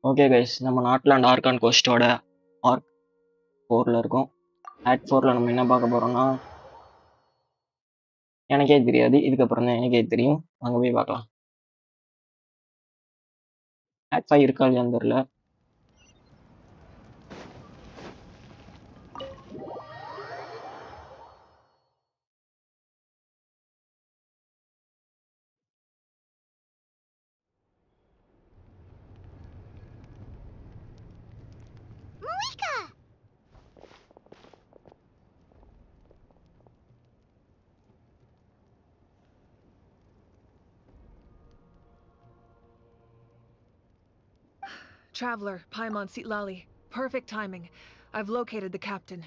Okay guys, நம்ம நாட்லாண்ட் argon கோஸ்டோட arc 4ல் இருக்கோம். Act 4ல் நம்ம என்ன பார்க்க போகிறோம்னா, எனக்கே தெரியாது. இதுக்கப்புறம் தான் எனக்கே தெரியும். அங்கே போய் பார்க்கலாம். ஆக்ட் 5 இருக்கா இல்லையான்னு தெரியல. Traveler, Paimon Sitlali. Perfect timing. I've located the captain.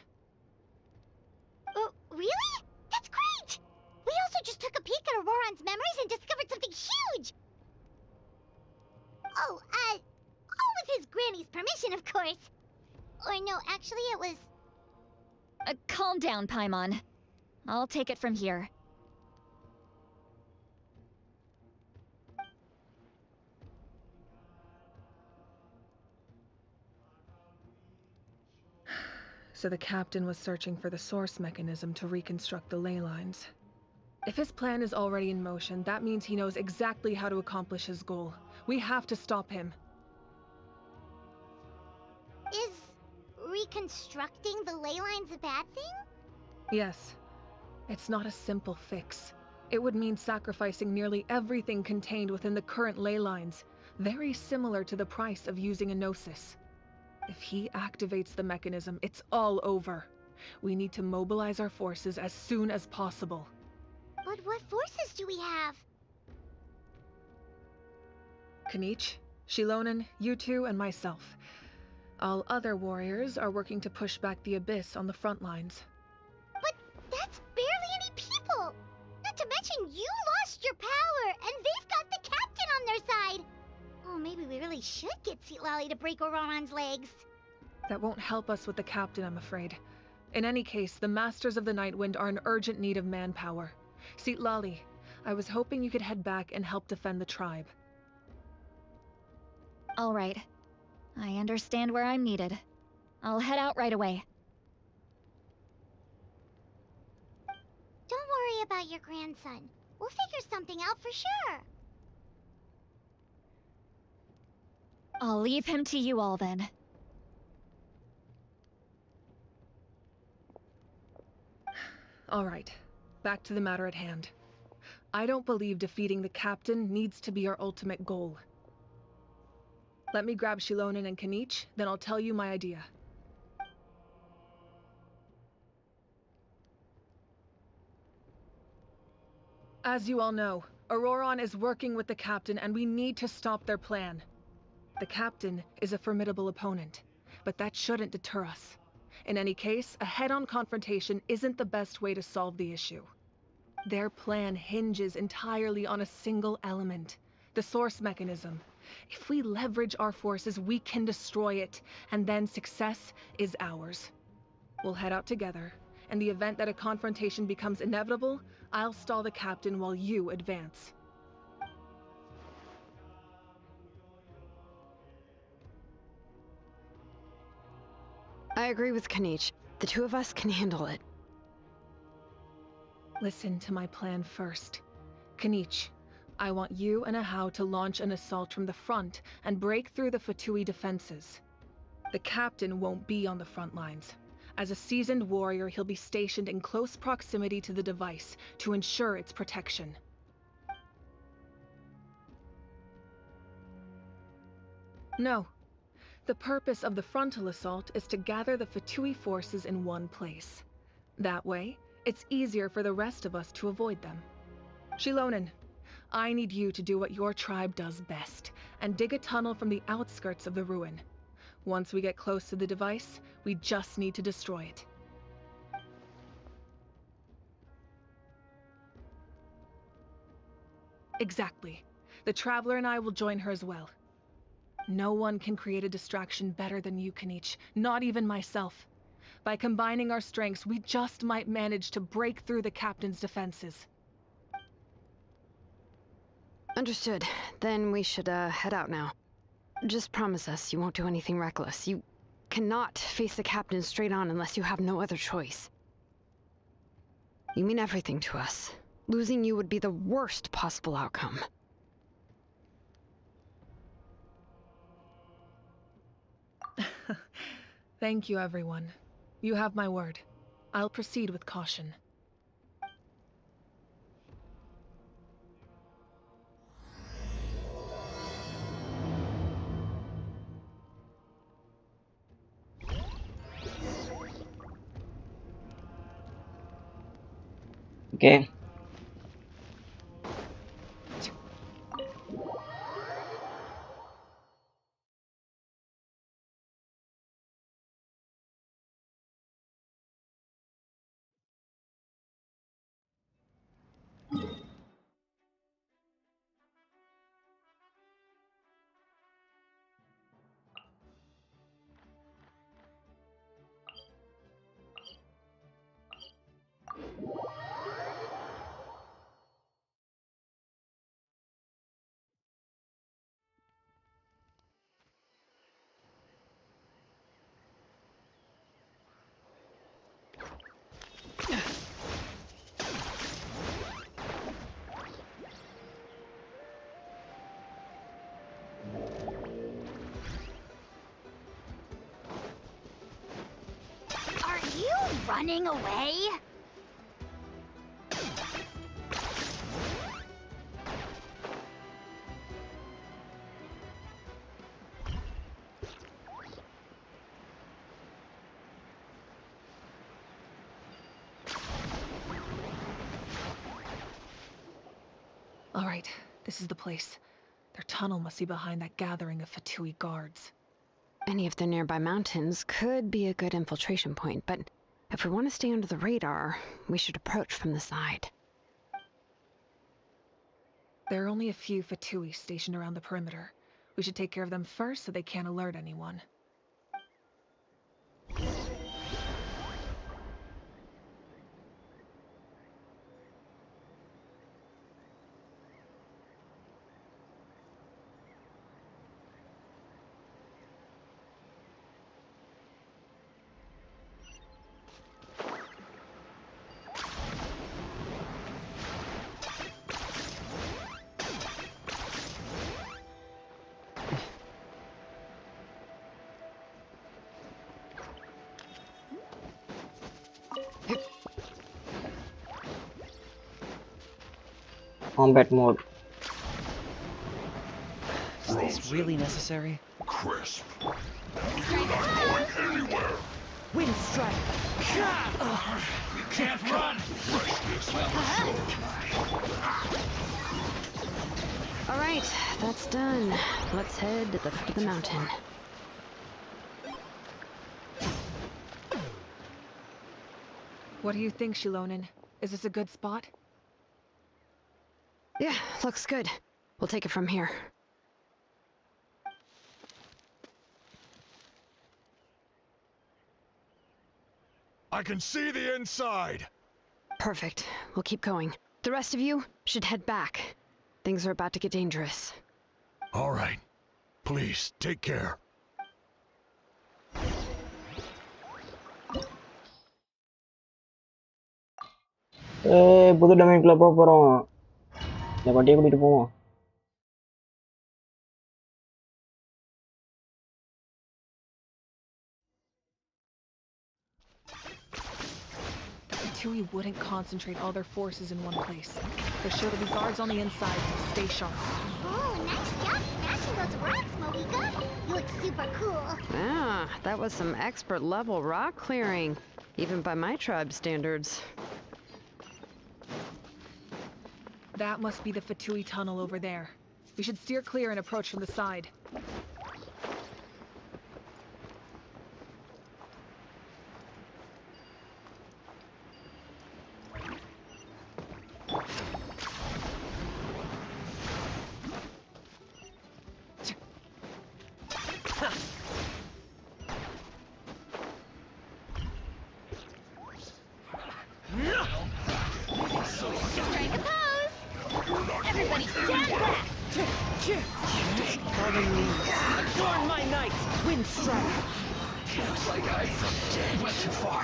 Oh, really? That's great! We also just took a peek at Auroran's memories and discovered something huge! Oh, all with his granny's permission, of course. Or no, actually it was... Calm down, Paimon. I'll take it from here. So the captain was searching for the source mechanism to reconstruct the ley lines. If his plan is already in motion, that means he knows exactly how to accomplish his goal. We have to stop him. Is reconstructing the ley lines a bad thing? Yes. It's not a simple fix. It would mean sacrificing nearly everything contained within the current ley lines, very similar to the price of using a gnosis. If he activates the mechanism, it's all over. We need to mobilize our forces as soon as possible. But what forces do we have? Kanich, Shilonen, you two, and myself. All other warriors are working to push back the Abyss on the front lines. But that's barely any people! Not to mention you lost your power, and they've got the captain on their side! Oh, maybe we really should get Sitlali to break Auroran's legs. That won't help us with the captain, I'm afraid. In any case, the Masters of the Nightwind are in urgent need of manpower. Sitlali, I was hoping you could head back and help defend the tribe. All right. I understand where I'm needed. I'll head out right away. Don't worry about your grandson. We'll figure something out for sure. I'll leave him to you all then. All right. Back to the matter at hand. I don't believe defeating the captain needs to be our ultimate goal. Let me grab Shilonen and Kanich, then I'll tell you my idea. As you all know, Auroran is working with the captain and we need to stop their plan. The captain is a formidable opponent, but that shouldn't deter us. In any case, a head-on confrontation isn't the best way to solve the issue. Their plan hinges entirely on a single element, the source mechanism. If we leverage our forces, we can destroy it, and then success is ours. We'll head out together. In the event that a confrontation becomes inevitable, I'll stall the captain while you advance. I agree with Kanich. The two of us can handle it. Listen to my plan first. Kanich, I want you and Ahau to launch an assault from the front and break through the Fatui defenses. The captain won't be on the front lines. As a seasoned warrior, he'll be stationed in close proximity to the device to ensure its protection. No. The purpose of the frontal assault is to gather the Fatui forces in one place. That way, it's easier for the rest of us to avoid them. Shilonen, I need you to do what your tribe does best, and dig a tunnel from the outskirts of the ruin. Once we get close to the device, we just need to destroy it. Exactly. The Traveler and I will join her as well. No one can create a distraction better than you, Kanich, not even myself. By combining our strengths, we just might manage to break through the captain's defenses. Understood. Then we should, head out now. Just promise us you won't do anything reckless. You cannot face the captain straight on unless you have no other choice. You mean everything to us. Losing you would be the worst possible outcome. Thank you, everyone. You have my word. I'll proceed with caution. Okay. Are you running away? All right, this is the place. Their tunnel must be behind that gathering of Fatui guards. Any of the nearby mountains could be a good infiltration point, but if we want to stay under the radar, we should approach from the side. There are only a few Fatui stationed around the perimeter. We should take care of them first so they can't alert anyone. Combat mode. Is this really necessary? Crisp. You're not going anywhere. Wind strike! You can't run. Freshness for sure. All right, that's done. Let's head to the foot of the mountain. What do you think, Shilonen? Is this a good spot? Yeah, looks good. We'll take it from here. I can see the inside. Perfect. We'll keep going. The rest of you should head back. Things are about to get dangerous. All right. Please, take care. புது டொமைன்குள்ள போக போறோம். இந்த பட்டியை கூட்டிட்டு போவோம். Fatui wouldn't concentrate all their forces in one place. There's sure to be guards on the inside, so stay sharp. Oh, nice job smashing those rocks, Moika. You look super cool. Ah, that was some expert level rock clearing, even by my tribe standards. That must be the Fatui tunnel over there. We should steer clear and approach from the side. Strike a pose! Everybody stand back! Pardon me. Scorn my knights! Wind strike! Looks like I went too far.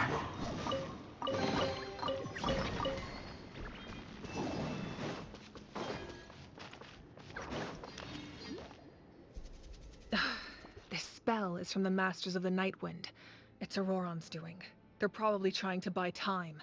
This spell is from the Masters of the Night Wind. It's Auroron's doing. They're probably trying to buy time.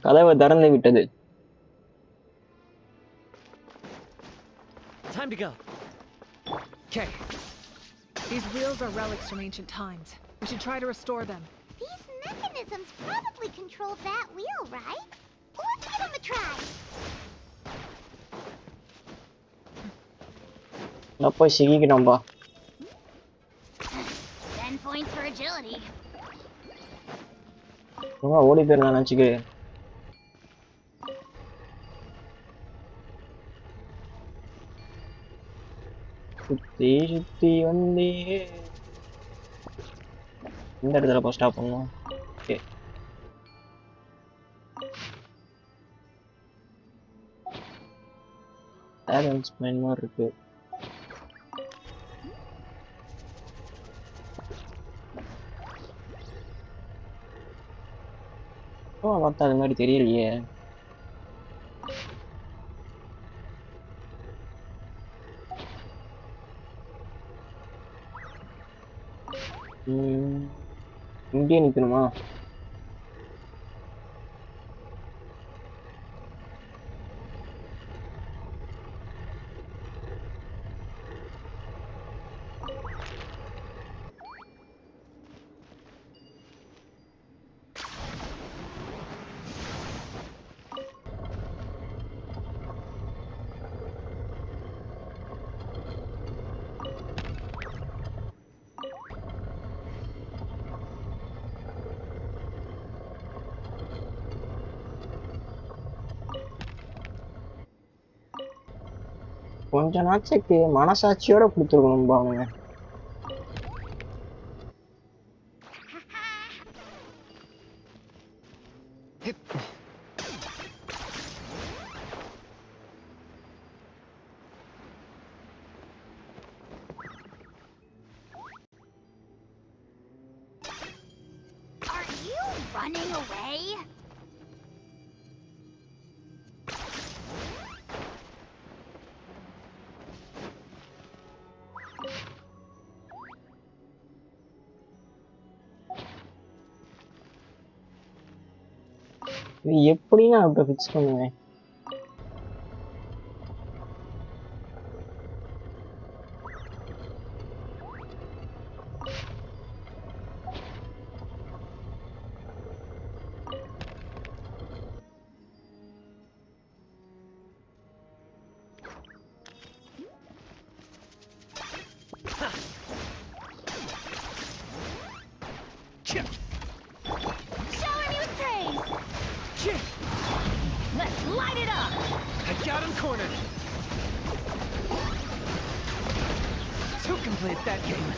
கதவை திறந்து விட்டது. Time to go. Okay. These wheels are relics from ancient times. We should try to restore them. These mechanisms probably control that wheel, right? Let's give them a try. நான் போய் சிக்கிக்கிட்டோம்பா. 10 points for agility. ஓடி போயிடலாம் நினச்சிக்கு. சுத்தி சுத்தி வந்தே இந்த இடத்துல போய் stop பண்ணணும். ஓகே பேலன்ஸ் மைன் மாதிரி இருக்கு. பார்த்தா அது மாதிரி தெரியலையே. இங்கே நிக்கணுமா? கொஞ்ச நாட்சைக்கு மனசாட்சியோட கொடுத்துருக்கணும்பா அவனுங்க. Are you running away? இது எப்படி நான் இப்ப ஃபிக்ஸ் பண்ணுவேன்? Shower me with praise! Let's light it up! I got him cornered. Who can play that game?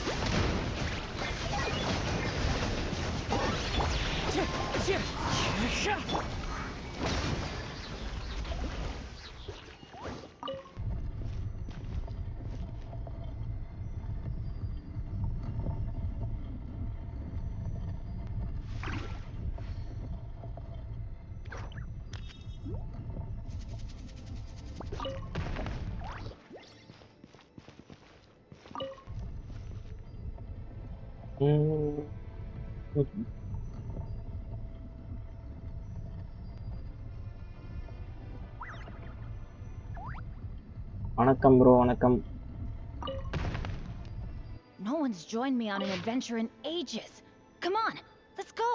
வணக்கம் ப்ரோ, வணக்கம். No one's joined me on an adventure in ages. Come on, let's go.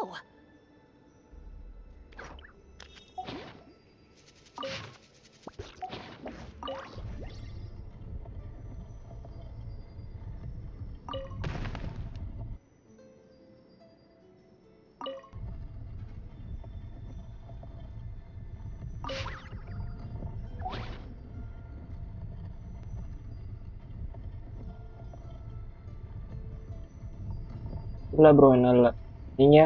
இல்ல bro என்ன இல்ல. நீங்க?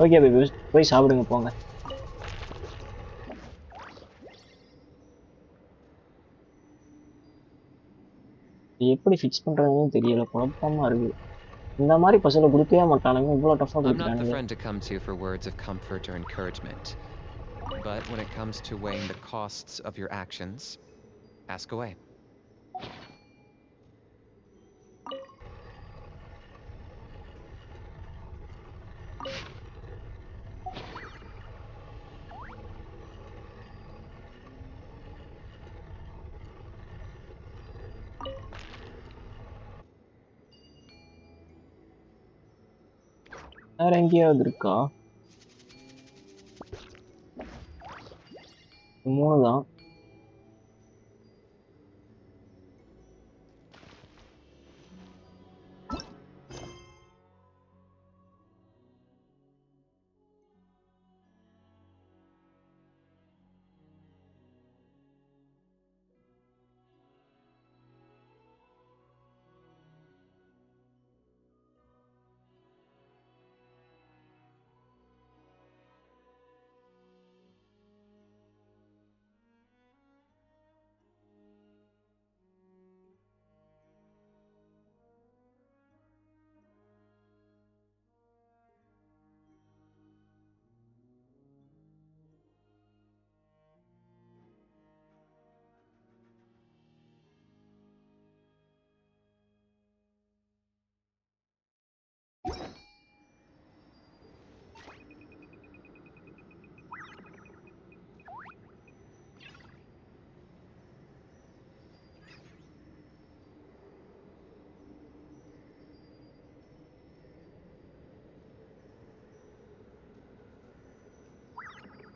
Okay baby போய் சாப்பிடுங்க போங்க. எப்படி ஃபிக்ஸ் பண்றதுன்னு தெரியல, குழப்பமா இருக்கு. இந்த மாதிரி பசங்களை கொடுக்கவே மாட்டானுங்க, இவ்வளோ டஃபா I'm not the கொடுக்குறானுங்க. friend to come to for words of comfort or encouragement. But when it comes to weighing the costs of your actions, ask away. வேற எங்கேயாவது இருக்கா? 3 தான்.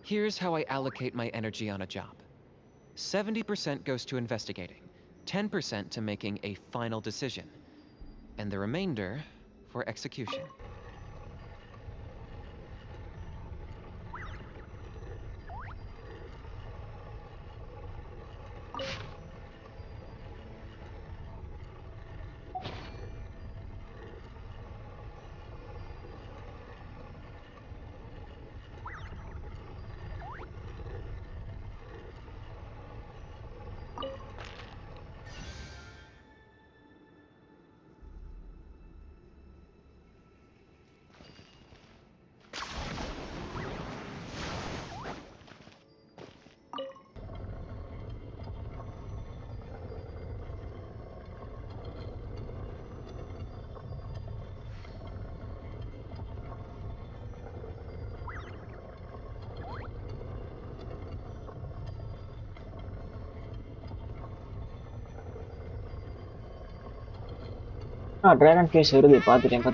Here's how I allocate my energy on a job. 70% goes to investigating, 10% to making a final decision, and the remainder for execution. Dragon case வருது, பார்த்துட்டேன்.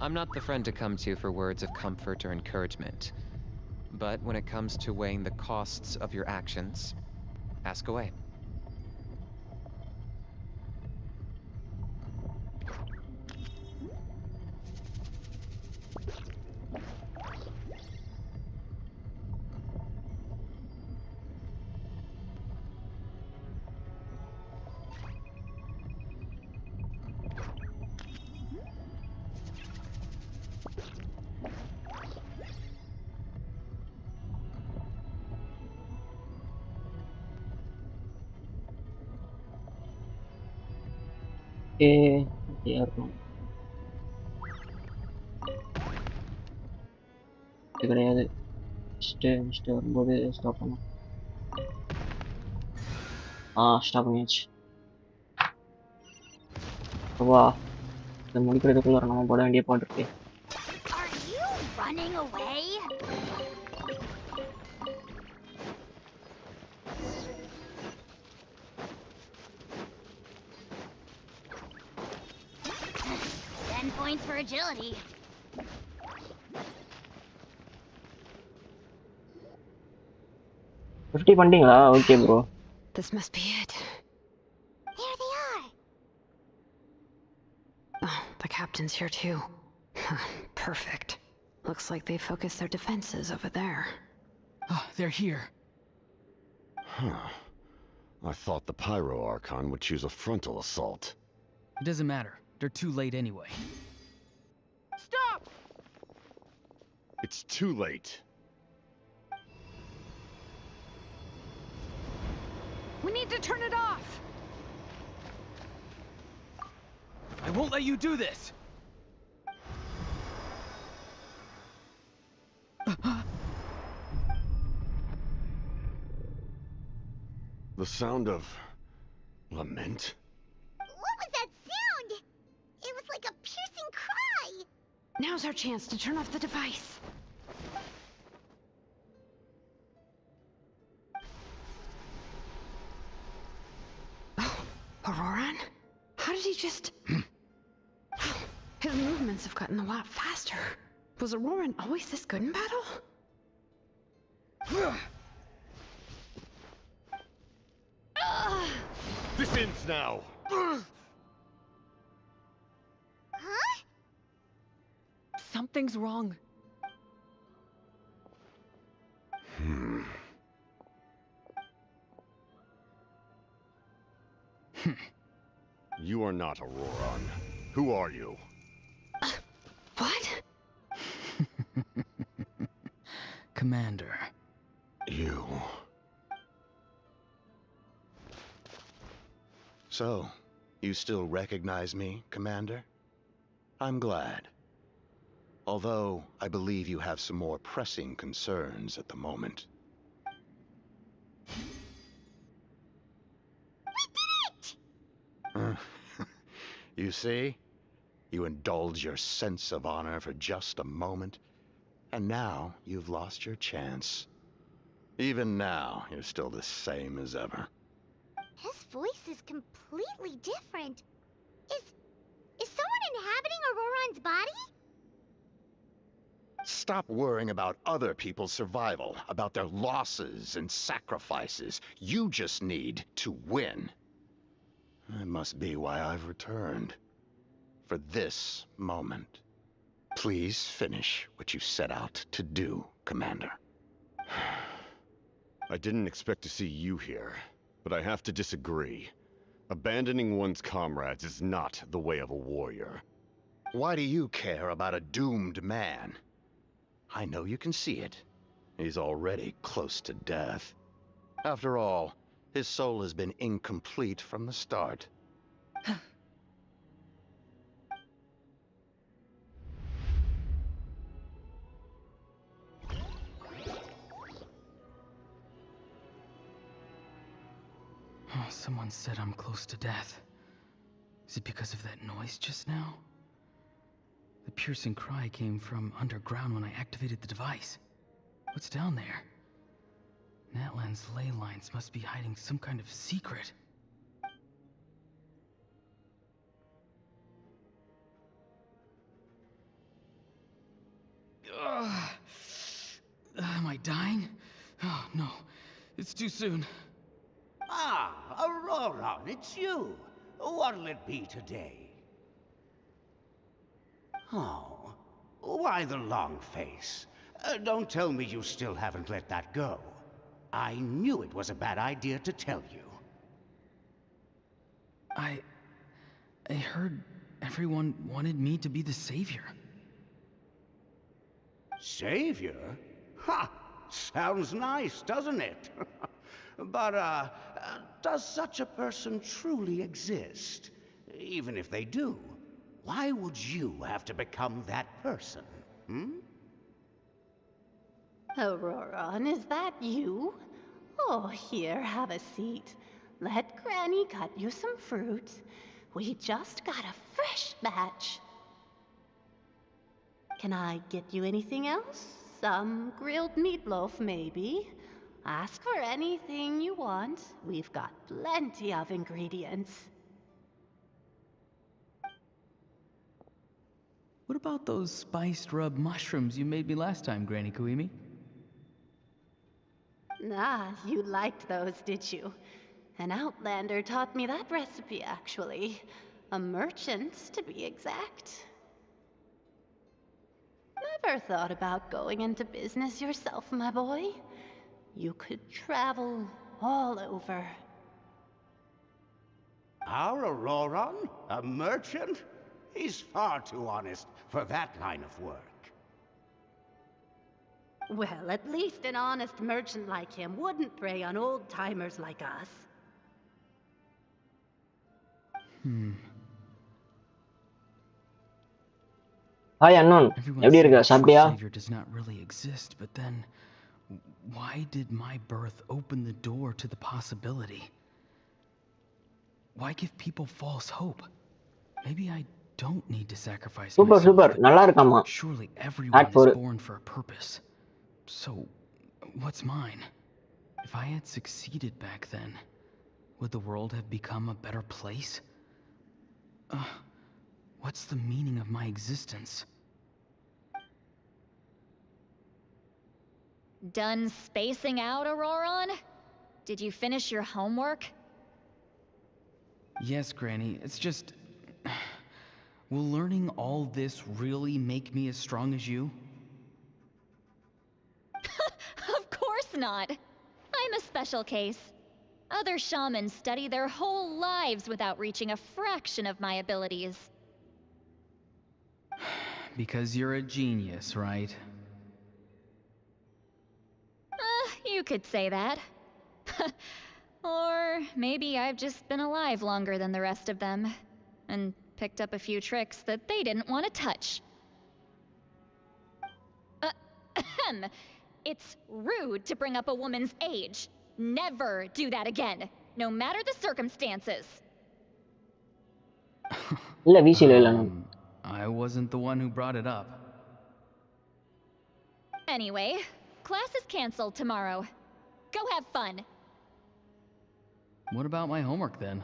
I'm not the friend to come to for words of comfort or encouragement. But when it comes to weighing the costs of your actions, ask away. அப்படியா இருக்கும். இது கிடையாது. Next வரும்போது stop பண்ணும். Stop பண்ணியாச்சு. வா, இதை முடிக்கிறதுக்குள்ள நம்ம போட வேண்டிய பாட்டு இருக்கு. Are you running away? Points for agility. 50 பண்ணிட்டீங்களா? Okay bro. This must be it. There they are. Oh, the captain's here too. Perfect. Looks like they focused their defenses over there. Oh, they're here. Huh. I thought the Pyro Archon would choose a frontal assault. It doesn't matter. They're too late anyway. Stop! It's too late. We need to turn it off! I won't let you do this! The sound of lament? What was that sound? It was like a piercing cry. Now's our chance to turn off the device. Oh, Auroran? How did he just... His movements have gotten a lot faster. Was Auroran always this good in battle? This ends now! Huh? Something's wrong. You are not Auroran. Who are you? What? Commander. You. So, you still recognize me, Commander? I'm glad. Although, I believe you have some more pressing concerns at the moment. We did it! You see? You indulge your sense of honor for just a moment, and now you've lost your chance. Even now, you're still the same as ever. His voice is completely different. Is someone inhabiting Auroran's body? Stop worrying about other people's survival, about their losses and sacrifices. You just need to win. That must be why I've returned. For this moment. Please finish what you set out to do, Commander. I didn't expect to see you here, but I have to disagree. Abandoning one's comrades is not the way of a warrior. Why do you care about a doomed man? I know you can see it. He's already close to death. After all, his soul has been incomplete from the start. Someone said I'm close to death. Is it because of that noise just now? The piercing cry came from underground when I activated the device. What's down there? Natlan's ley lines must be hiding some kind of secret. Oh, no. It's too soon. Ah, Aurora, it's you. What'll it be today? Oh, why the long face? Don't tell me you still haven't let that go. I knew it was a bad idea to tell you. I heard everyone wanted me to be the savior. Savior? Ha! Sounds nice, doesn't it? But, does such a person truly exist? Even if they do, why would you have to become that person, hmm? Auroron, is that you? Oh, here, have a seat. Let Granny cut you some fruit. We just got a fresh batch. Can I get you anything else? Some grilled meatloaf, maybe? Ask for anything you want. We've got plenty of ingredients. What about those spiced rub mushrooms you made me last time, Granny Kuimi? Ah, you liked those, did you? An outlander taught me that recipe, actually. A merchant, to be exact. Never thought about going into business yourself, my boy? You could travel all over. Our Auroron? A merchant? He's far too honest for that line of work. Well, at least an honest merchant like him wouldn't prey on old-timers like us. Hi unknown, Everyone எப்படி said இருக்க? a true சாப்பிட்டியா? savior does not really exist, but then why did my birth open the door to the possibility? Why give people false hope? Maybe I don't need to sacrifice super myself, super but நல்லா இருக்காமா. surely everyone Add for is it. born for a purpose. So, what's mine? If I had succeeded back then, would the world have become a better place? What's the meaning of my existence? Done spacing out, Auroron? Did you finish your homework? Yes, Granny. It's just... Will learning all this really make me as strong as you? Of course not. I'm a special case. Other shamans study their whole lives without reaching a fraction of my abilities. Because you're a genius, right? You could say that. Or maybe I've just been alive longer than the rest of them, and picked up a few tricks that they didn't want to touch. It's rude to bring up a woman's age. Never do that again, no matter the circumstances. இல்ல வீசில இல்ல நான். I wasn't the one who brought it up. Anyway, class is canceled tomorrow. Go have fun. What about my homework then?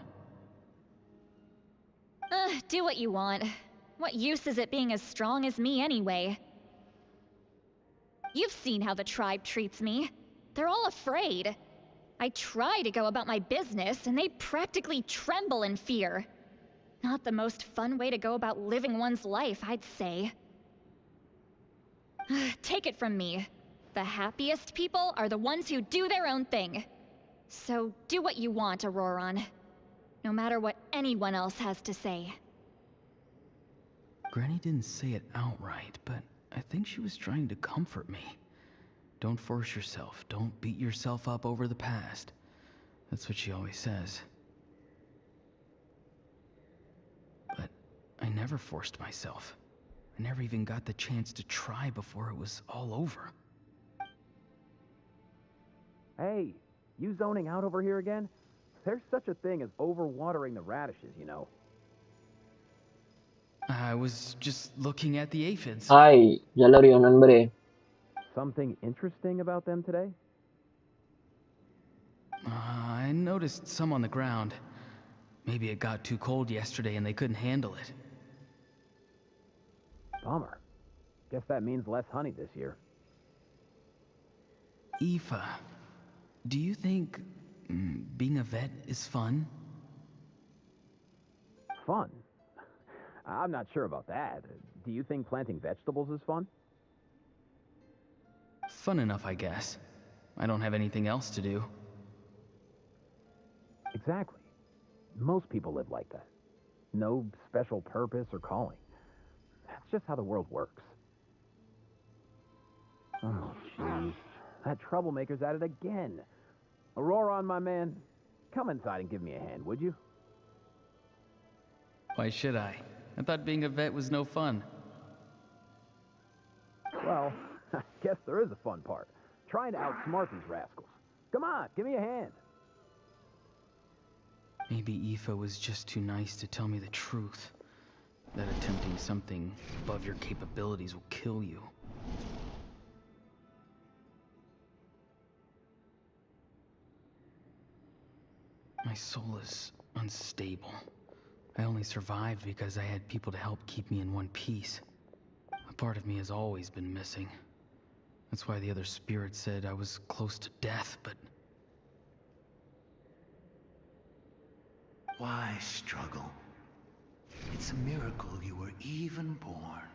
Do what you want. What use is it being as strong as me anyway? You've seen how the tribe treats me. They're all afraid. I try to go about my business, and they practically tremble in fear. Not the most fun way to go about living one's life, I'd say. Take it from me. The happiest people are the ones who do their own thing. So do what you want, Auroron. No matter what anyone else has to say. Granny didn't say it outright, but I think she was trying to comfort me. Don't force yourself. Don't beat yourself up over the past. That's what she always says. But I never forced myself. I never even got the chance to try before it was all over. Hey, you zoning out over here again? There's such a thing as overwatering the radishes, you know. I was just looking at the aphids. Hi ஜல்லரியோ நண்பரே. Something interesting about them today? I noticed some on the ground. Maybe it got too cold yesterday and they couldn't handle it. Bummer. Guess that means less honey this year. Aoife, do you think being a vet is fun? Fun? I'm not sure about that. Do you think planting vegetables is fun? Fun enough, I guess. I don't have anything else to do. Exactly. Most people live like that. No special purpose or calling. That's just how the world works. Oh, jeez. That troublemaker's at it again. Auroron, my man, come inside and give me a hand, would you? Why should I? I thought being a vet was no fun. Well, I guess there is a fun part. Trying to outsmart these rascals. Come on, give me a hand. Maybe Aoife was just too nice to tell me the truth. That attempting something above your capabilities will kill you. My soul is unstable. I only survived because I had people to help keep me in one piece. A part of me has always been missing. That's why the other spirits said I was close to death, but... Why struggle? It's a miracle you were even born.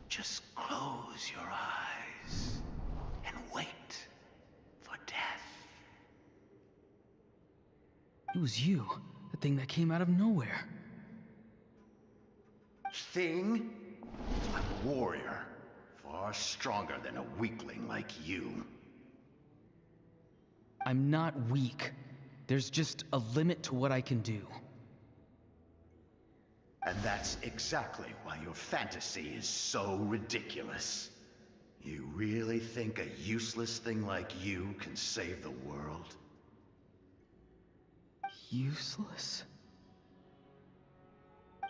Just close your eyes and wait for death. It was you, the thing that came out of nowhere. Thing? I'm a warrior, far stronger than a weakling like you. I'm not weak. There's just a limit to what I can do. And that's exactly why your fantasy is so ridiculous. You really think a useless thing like you can save the world? Useless?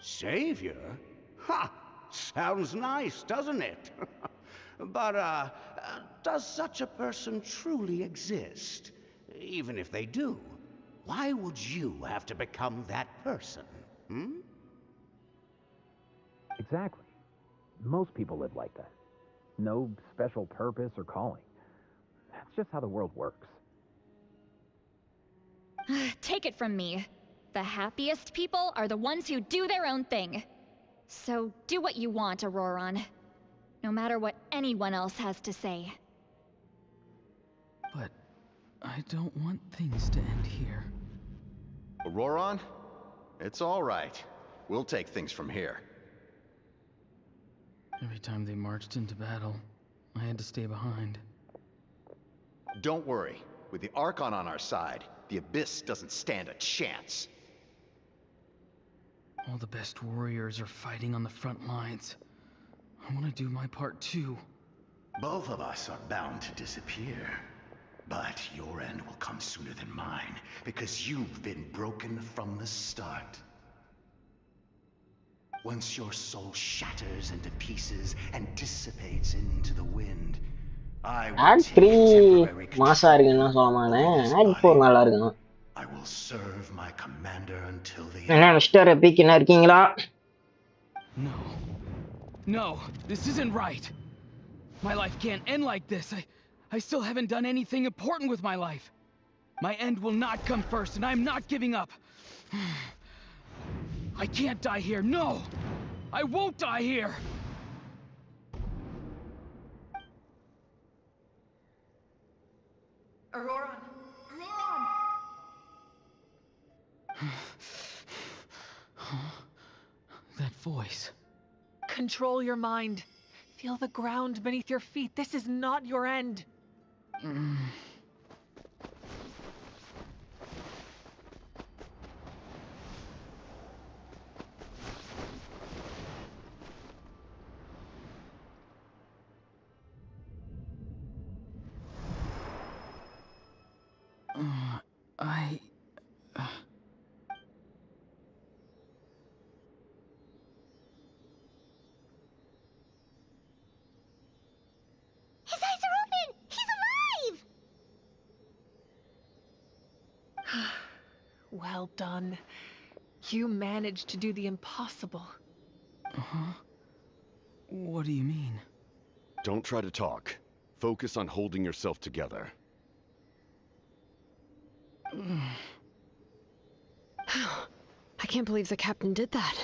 Savior? Ha! Sounds nice, doesn't it? But, does such a person truly exist? Even if they do, why would you have to become that person? Hmm? Exactly. Most people live like that. No special purpose or calling. That's just how the world works. Take it from me. The happiest people are the ones who do their own thing. So do what you want, Auroron. No matter what anyone else has to say. But I don't want things to end here. Auroron? It's all right. We'll take things from here. Every time they marched into battle, I had to stay behind. Don't worry. With the Archon on our side, the Abyss doesn't stand a chance. All the best warriors are fighting on the front lines. I want to do my part too. Both of us are bound to disappear. But your end will come sooner than mine, because you've been broken from the start. Once your soul shatters into pieces and dissipates into the wind, I will Act take 3 temporary மாசா control இருக்குன்னு சொல்லமானே. over this Act 4 body. நல்லா இருக்கணும். I will serve my commander until the என்ன end. Mister Epic என்ன இருக்கீங்களா? No. No, this isn't right. My life can't end like this. I still haven't done anything important with my life. My end will not come first, and I'm not giving up. I can't die here. No! I won't die here! Auroron! Auroron! That voice. Control your mind. Feel the ground beneath your feet. This is not your end. His eyes are open! He's alive! Well done. You managed to do the impossible. Uh-huh. What do you mean? Don't try to talk. Focus on holding yourself together. I can't believe the captain did that.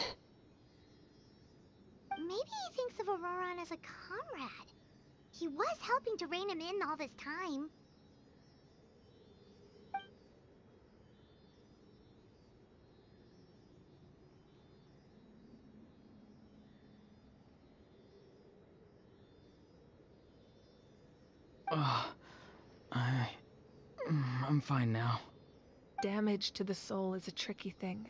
Maybe he thinks of Auroron as a comrade. He was helping to rein him in all this time. I'm fine now. Damage to the soul is a tricky thing.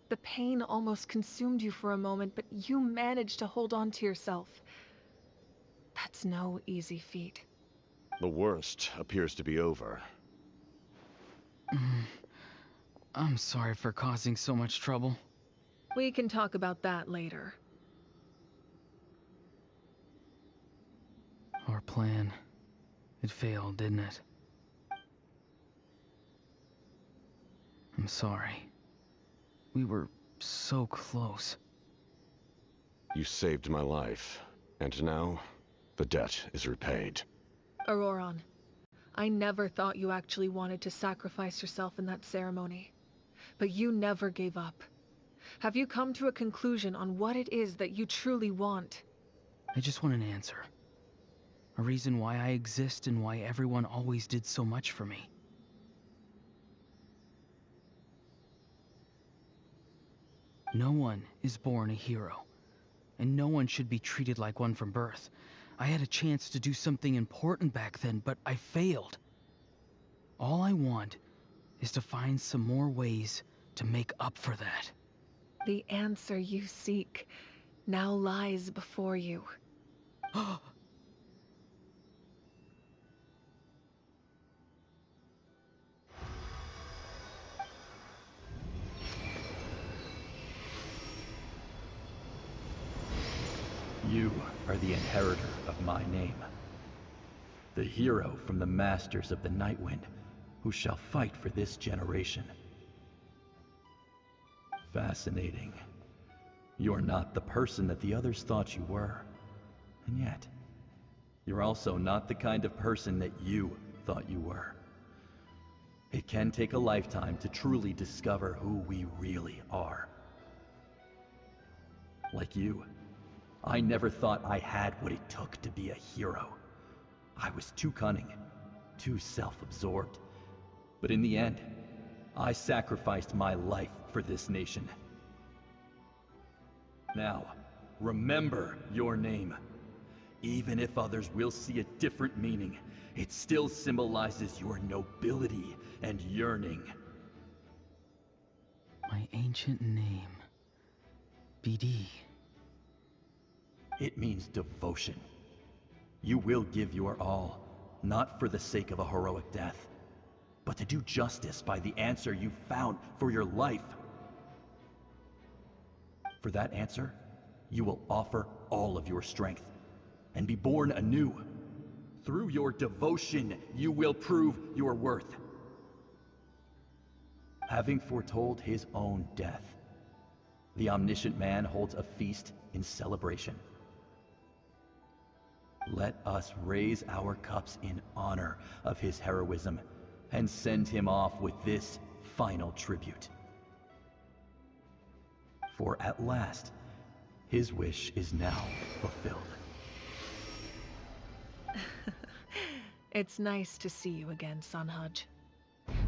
The pain almost consumed you for a moment, but you managed to hold on to yourself. That's no easy feat. The worst appears to be over. I'm sorry for causing so much trouble. We can talk about that later. Our plan, it failed, didn't it? I'm sorry. We were so close. You saved my life, and now the debt is repaid. Auroron, I never thought you actually wanted to sacrifice yourself in that ceremony. But you never gave up. Have you come to a conclusion on what it is that you truly want? I just want an answer. A reason why I exist and why everyone always did so much for me. No one is born a hero, and no one should be treated like one from birth. I had a chance to do something important back then, but I failed. All I want is to find some more ways to make up for that. The answer you seek now lies before you. You are the inheritor of my name. The hero from the Masters of the Nightwind, who shall fight for this generation. Fascinating. You're not the person that the others thought you were. And yet, you're also not the kind of person that you thought you were. It can take a lifetime to truly discover who we really are. Like you, I never thought I had what it took to be a hero. I was too cunning, too self-absorbed. But in the end, I sacrificed my life for this nation. Now, remember your name. Even if others will see a different meaning, it still symbolizes your nobility and yearning. My ancient name, BD. It means devotion. You will give your all, not for the sake of a heroic death, but to do justice by the answer you found for your life. For that answer, you will offer all of your strength and be born anew. Through your devotion, you will prove your worth. Having foretold his own death, the omniscient man holds a feast in celebration. Let us raise our cups in honor of his heroism and send him off with this final tribute. For at last, his wish is now fulfilled. It's nice to see you again, Sunhudge.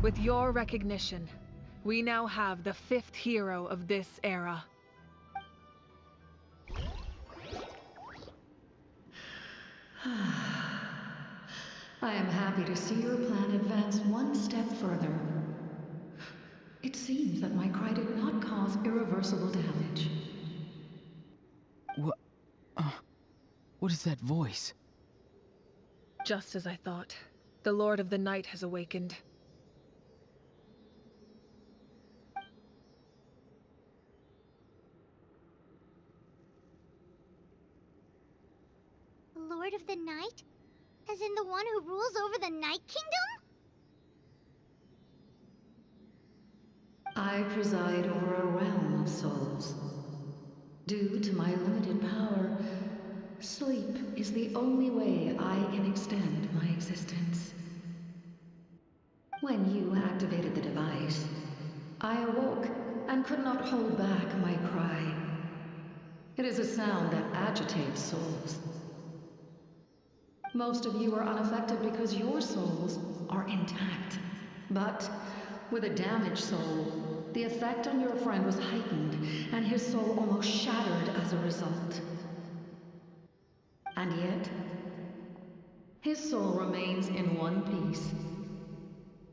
With your recognition, we now have the 5th hero of this era. I am happy to see your plan advance one step further. It seems that my cry did not cause irreversible damage. What is that voice? Just as I thought. The Lord of the Night has awakened. Lord of the Night? As in the one who rules over the Night Kingdom? I preside over a realm of souls. Due to my limited power, sleep is is the only way I can extend my existence. When you activated the device, I awoke and could not hold back my cry. It is a sound that agitates souls. Most of you are unaffected because your souls are intact. But with a damaged soul, the effect on your friend was heightened, and his soul almost shattered as a result. And yet, his soul remains in one piece.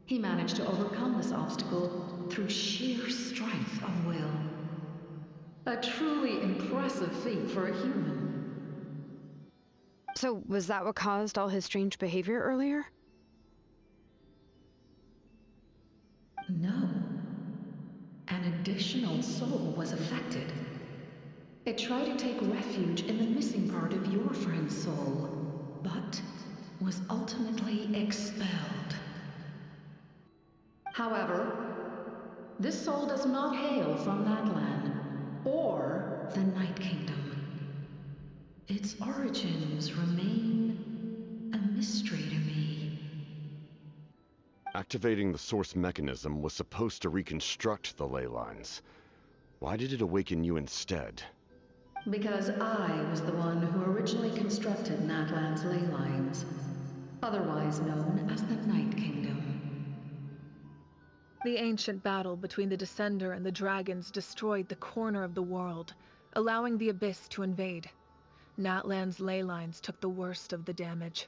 He managed to overcome this obstacle through sheer strength of will. A truly impressive feat for a human. So, was that what caused all his strange behavior earlier? No. An additional soul was affected. It tried to take refuge in the missing part of your friend's soul, but was ultimately expelled. However, this soul does not hail from Natlan or the Night Kingdom. Its origins remain a mystery to me. Activating the source mechanism was supposed to reconstruct the ley lines. Why did it awaken you instead? Because I was the one who originally constructed Natlan's ley lines, otherwise known as the Night Kingdom. The ancient battle between the Descender and the dragons destroyed the corner of the world, allowing the Abyss to invade. Natlan's ley lines took the worst of the damage.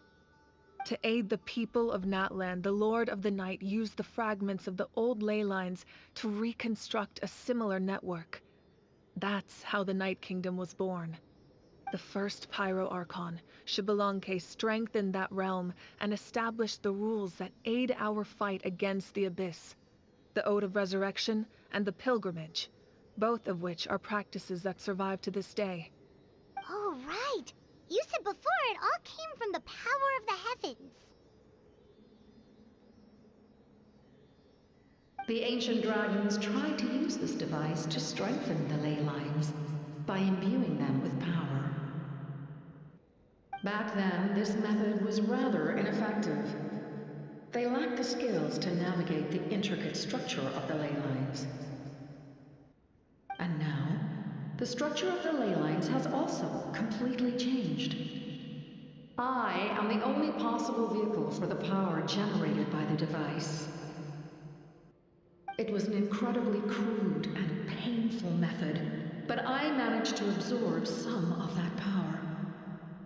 To aid the people of Natlan, the Lord of the Night used the fragments of the old ley lines to reconstruct a similar network. That's how the Night Kingdom was born. The first Pyro Archon, Xbalanque, strengthened that realm and established the rules that aid our fight against the Abyss. The Ode of Resurrection and the Pilgrimage, both of which are practices that survive to this day. Oh, right! You said before it all came from the power of the heavens. The ancient dragons tried to use this device to strengthen the ley lines by imbuing them with power. Back then, this method was rather ineffective. They lacked the skills to navigate the intricate structure of the ley lines. And now, the structure of the ley lines has also completely changed. I am the only possible vehicle for the power generated by the device. It was an incredibly crude and painful method, but I managed to absorb some of that power.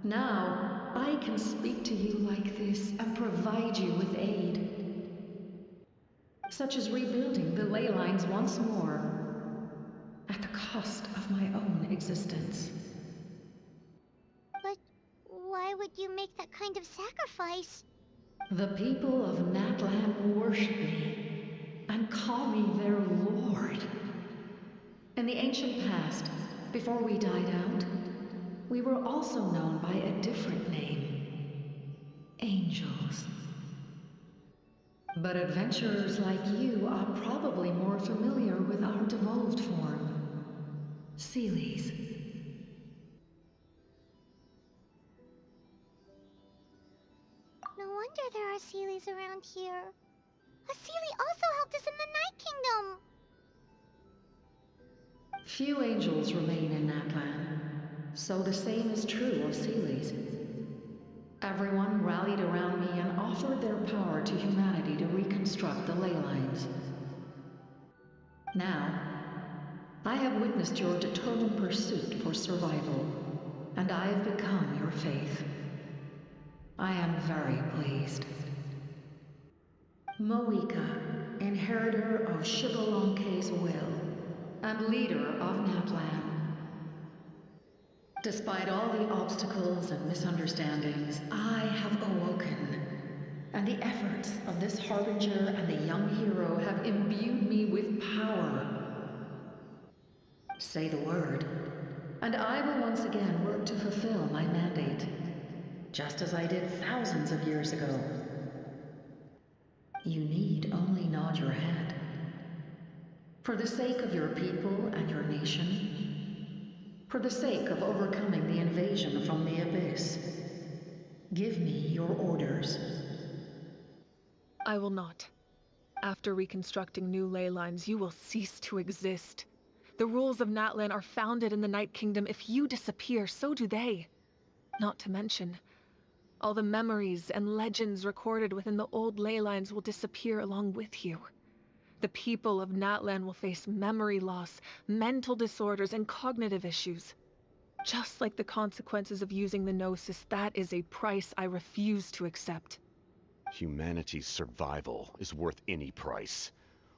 Now, I can speak to you like this and provide you with aid. Such as rebuilding the ley lines once more, at the cost of my own existence. But why would you make that kind of sacrifice? The people of Natlan worship me and call me their lord. In the ancient past, before we died out, we were also known by a different name. Angels. But adventurers like you are probably more familiar with our devolved form. Seelies. No wonder there are Seelies around here. A Seelie also helped us in the Night Kingdom! Few angels remain in Natlan, so the same is true of Seelies. Everyone rallied around me and offered their power to humanity to reconstruct the ley lines. Now, I have witnessed your determined pursuit for survival, and I have become your faith. I am very pleased. Moika, inheritor of Xbalanque's will, and leader of Natlan. Despite all the obstacles and misunderstandings, I have awoken, and the efforts of this Harbinger and the young hero have imbued me with power. Say the word, and I will once again work to fulfill my mandate, just as I did thousands of years ago. You need only nod your head. For the sake of your people and your nation, for the sake of overcoming the invasion from the Abyss, Give me your orders. I will not. After reconstructing new ley lines, you will cease to exist. The rules of Natlan are founded in the Night Kingdom. If you disappear, so do they. Not to mention, all the memories and legends recorded within the old ley lines will disappear along with you. The people of Natlan will face memory loss, mental disorders, and cognitive issues. Just like the consequences of using the Gnosis, that is a price I refuse to accept. Humanity's survival is worth any price.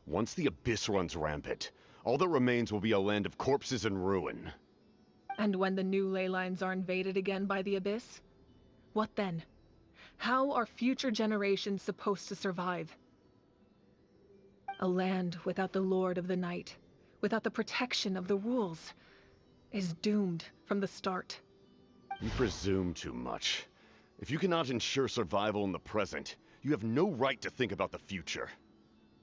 Once the Abyss runs rampant, all that remains will be a land of corpses and ruin. And when the new ley lines are invaded again by the Abyss? What then? How are future generations supposed to survive? A land without the Lord of the Night, without the protection of the rules, is doomed from the start. You presume too much. If you cannot ensure survival in the present, you have no right to think about the future.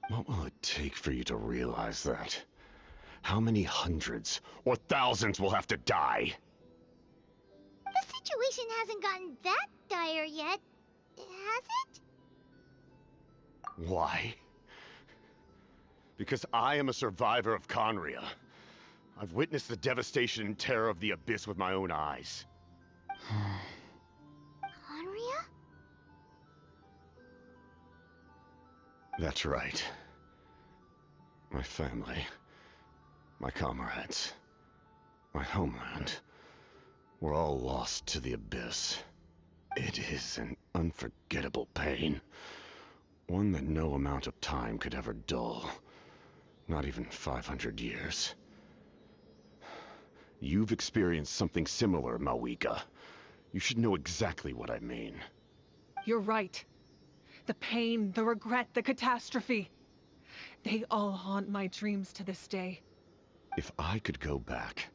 What will it take for you to realize that? How many hundreds or thousands will have to die? The situation hasn't gotten that dire yet, has it? Why? Because I am a survivor of Conria. I've witnessed the devastation and terror of the Abyss with my own eyes. Conria? That's right. My family, my comrades, my homeland, were all lost to the Abyss. It is an unforgettable pain. One that no amount of time could ever dull. Not even 500 years. You've experienced something similar, Mawika. You should know exactly what I mean. You're right. The pain, the regret, the catastrophe. They all haunt my dreams to this day. If I could go back,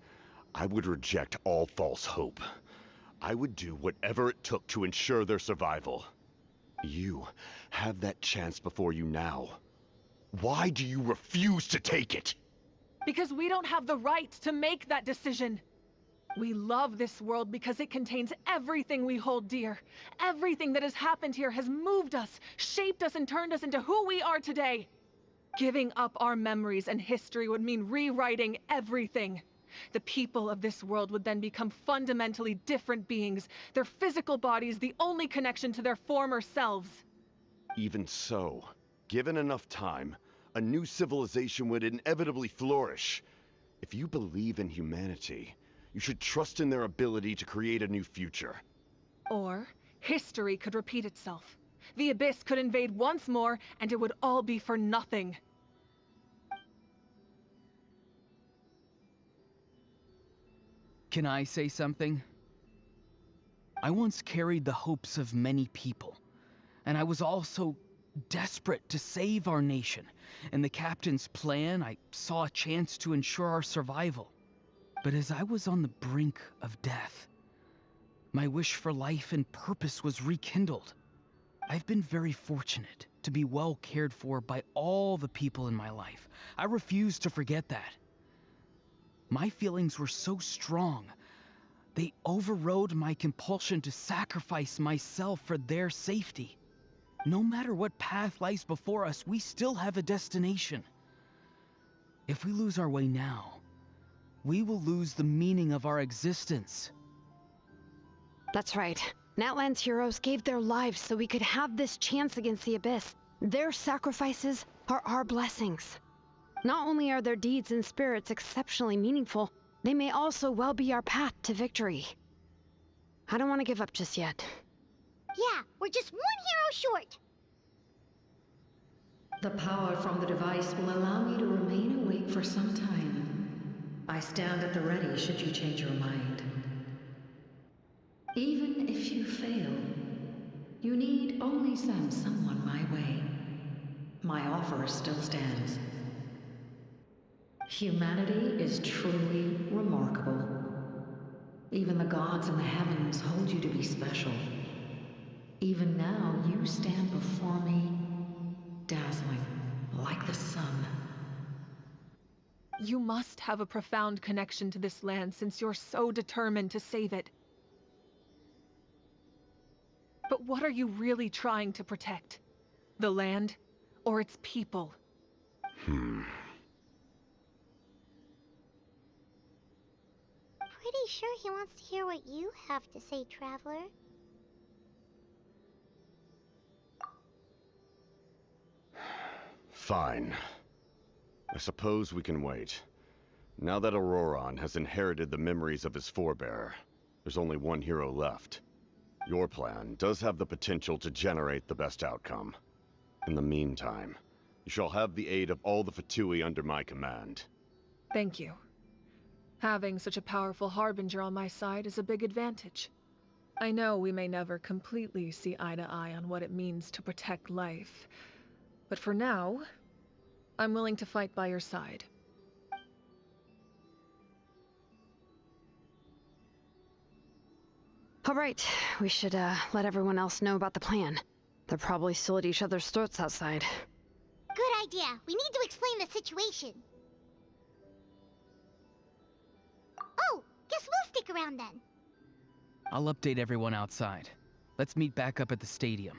I would reject all false hope. I would do whatever it took to ensure their survival. You have that chance before you now. Why do you refuse to take it? Because we don't have the right to make that decision. We love this world because it contains everything we hold dear. Everything that has happened here has moved us, shaped us, and turned us into who we are today. Giving up our memories and history would mean rewriting everything. The people of this world would then become fundamentally different beings, their physical bodies the only connection to their former selves. Even so, given enough time, a new civilization would inevitably flourish. If you believe in humanity, you should trust in their ability to create a new future. Or, history could repeat itself. The Abyss could invade once more, and it would all be for nothing. Can I say something? I once carried the hopes of many people, and I was also desperate to save our nation. In the Captain's plan, I saw a chance to ensure our survival. But as I was on the brink of death, my wish for life and purpose was rekindled. I've been very fortunate to be well cared for by all the people in my life. I refuse to forget that. My feelings were so strong, they overrode my compulsion to sacrifice myself for their safety. No matter what path lies before us, we still have a destination. If we lose our way now, we will lose the meaning of our existence. That's right. Natlan's heroes gave their lives so we could have this chance against the Abyss. Their sacrifices are our blessings. Not only are their deeds and spirits exceptionally meaningful, they may also well be our path to victory. I don't want to give up just yet. Yeah, we're just one hero short. The power from the device will allow me to remain awake for some time. I stand at the ready should you change your mind. Even if you fail, you need only send someone my way. My offer still stands. Humanity is truly remarkable. Even the gods in the heavens hold you to be special. Even now, you stand before me, dazzling like the sun. You must have a profound connection to this land since you're so determined to save it. But what are you really trying to protect? The land, or its people? Pretty sure he wants to hear what you have to say, Traveler. Fine. I suppose we can wait. Now that Auroron has inherited the memories of his forebear, there's only one hero left. Your plan does have the potential to generate the best outcome. In the meantime, you shall have the aid of all the Fatui under my command. Thank you. Having such a powerful harbinger on my side is a big advantage. I know we may never completely see eye to eye on what it means to protect life, but for now, I'm willing to fight by your side. All right, we should let everyone else know about the plan. They're probably still at each other's throats outside. Good idea. We need to explain the situation. Oh, guess we'll stick around then. I'll update everyone outside. Let's meet back up at the stadium.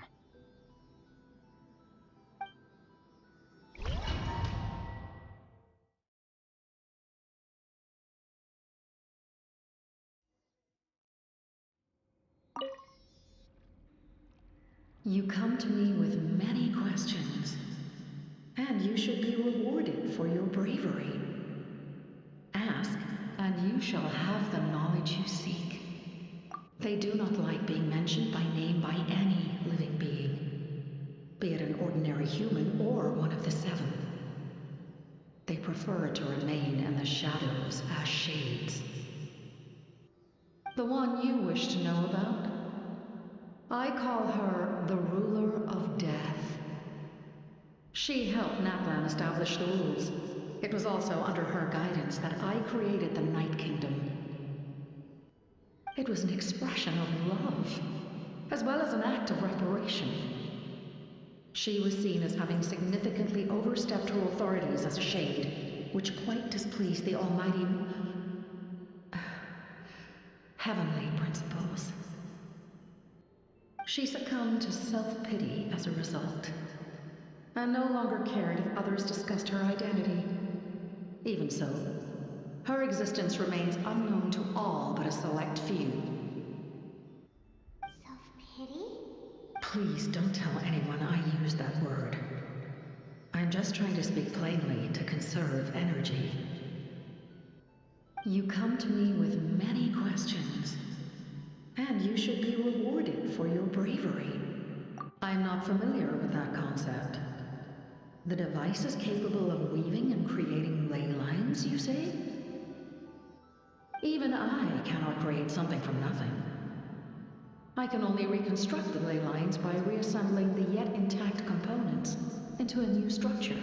You come to me with many questions, and you should be rewarded for your bravery. Ask, and you shall have the knowledge you seek. They do not like being mentioned by name by any living being, be it an ordinary human or one of the seven. They prefer to remain in the shadows as shades. The one you wish to know about? I call her the Ruler of Death. She helped Natlan establish the rules. It was also under her guidance that I created the Night Kingdom. It was an expression of love, as well as an act of reparation. She was seen as having significantly overstepped her authorities as a shade, which quite displeased the almighty heavenly principles. She succumbed to self-pity as a result, and no longer cared if others discussed her identity. Even so, her existence remains unknown to all but a select few. Self-pity? Please don't tell anyone I used that word. I'm just trying to speak plainly to conserve energy. You come to me with many questions, and you should be rewarded for your bravery. I'm not familiar with that concept. The device is capable of weaving and creating ley lines, you say? Even I cannot create something from nothing. I can only reconstruct the ley lines by reassembling the yet intact components into a new structure.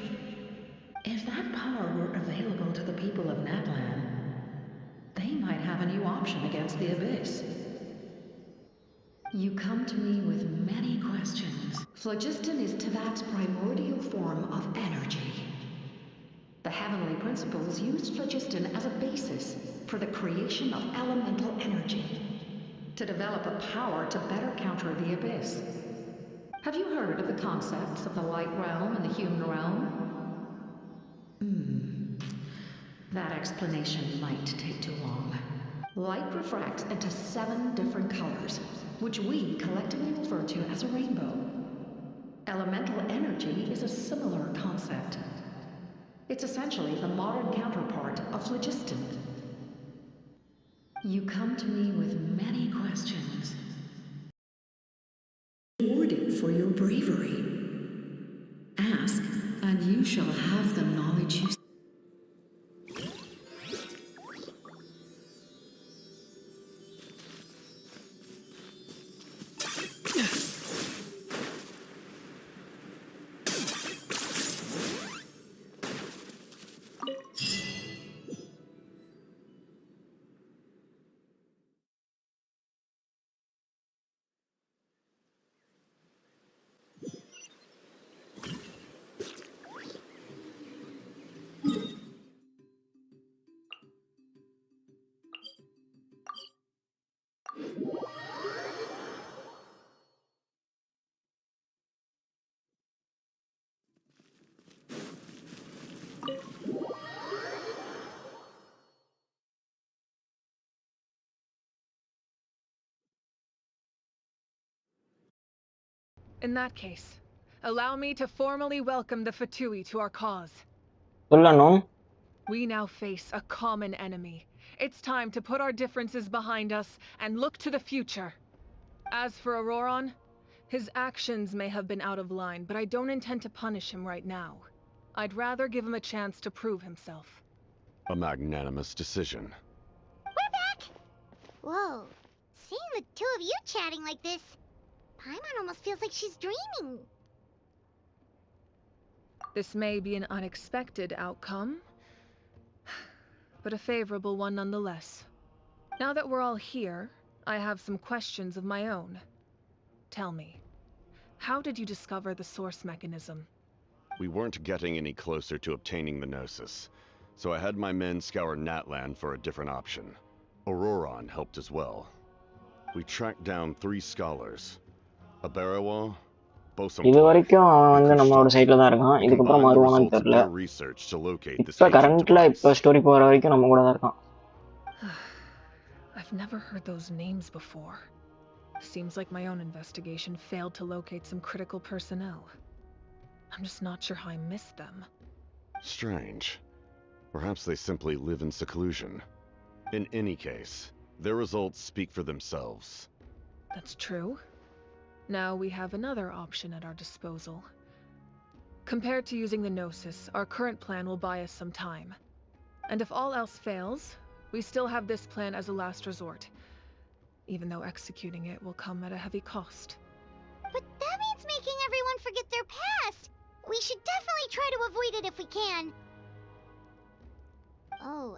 If that power were available to the people of Natlan, they might have a new option against the Abyss. You come to me with many questions. Phlogiston is Teyvat's primordial form of energy. The heavenly principles used phlogiston as a basis for the creation of elemental energy, to develop a power to better counter the Abyss. Have you heard of the concepts of the light realm and the human realm? That explanation might take too long. Light refracts into 7 different colors, which we collectively refer to as a rainbow. Elemental energy is a similar concept. It's essentially the modern counterpart of phlogiston. You come to me with many questions. Rewarded for your bravery. Ask, and you shall have the knowledge you seek. In that case, allow me to formally welcome the Fatui to our cause. சொல்லணும். We now face a common enemy. It's time to put our differences behind us and look to the future. As for Auroron, his actions may have been out of line, but I don't intend to punish him right now. I'd rather give him a chance to prove himself. A magnanimous decision. We're back! Whoa. Seeing the two of you chatting like this, Paimon almost feels like she's dreaming. This may be an unexpected outcome, but a favorable one nonetheless. Now that we're all here, I have some questions of my own. Tell me, how did you discover the source mechanism? We weren't getting any closer to obtaining the Gnosis, so I had my men scour Natlan for a different option. Auroron helped as well. We tracked down 3 scholars. Abarawa, இது வரைக்கும் அவன் வந்து நம்மளோட சைட்ல தான் இருக்கான். இதுக்கப்புறம் வருவானான்னு தெரியல. இப்ப கரண்ட்ல இப்ப ஸ்டோரி போற வரைக்கும் நம்ம கூட தான் இருக்கான். I've never heard those names before. Seems like my own investigation failed to locate some critical personnel. I'm just not sure how I missed them. Strange. Perhaps they simply live in seclusion. In any case, their results speak for themselves. That's true. Now we have another option at our disposal. Compared to using the Gnosis, our current plan will buy us some time. And if all else fails, we still have this plan as a last resort. Even though executing it will come at a heavy cost. But that means making everyone forget their past! We should definitely try to avoid it if we can. Oh,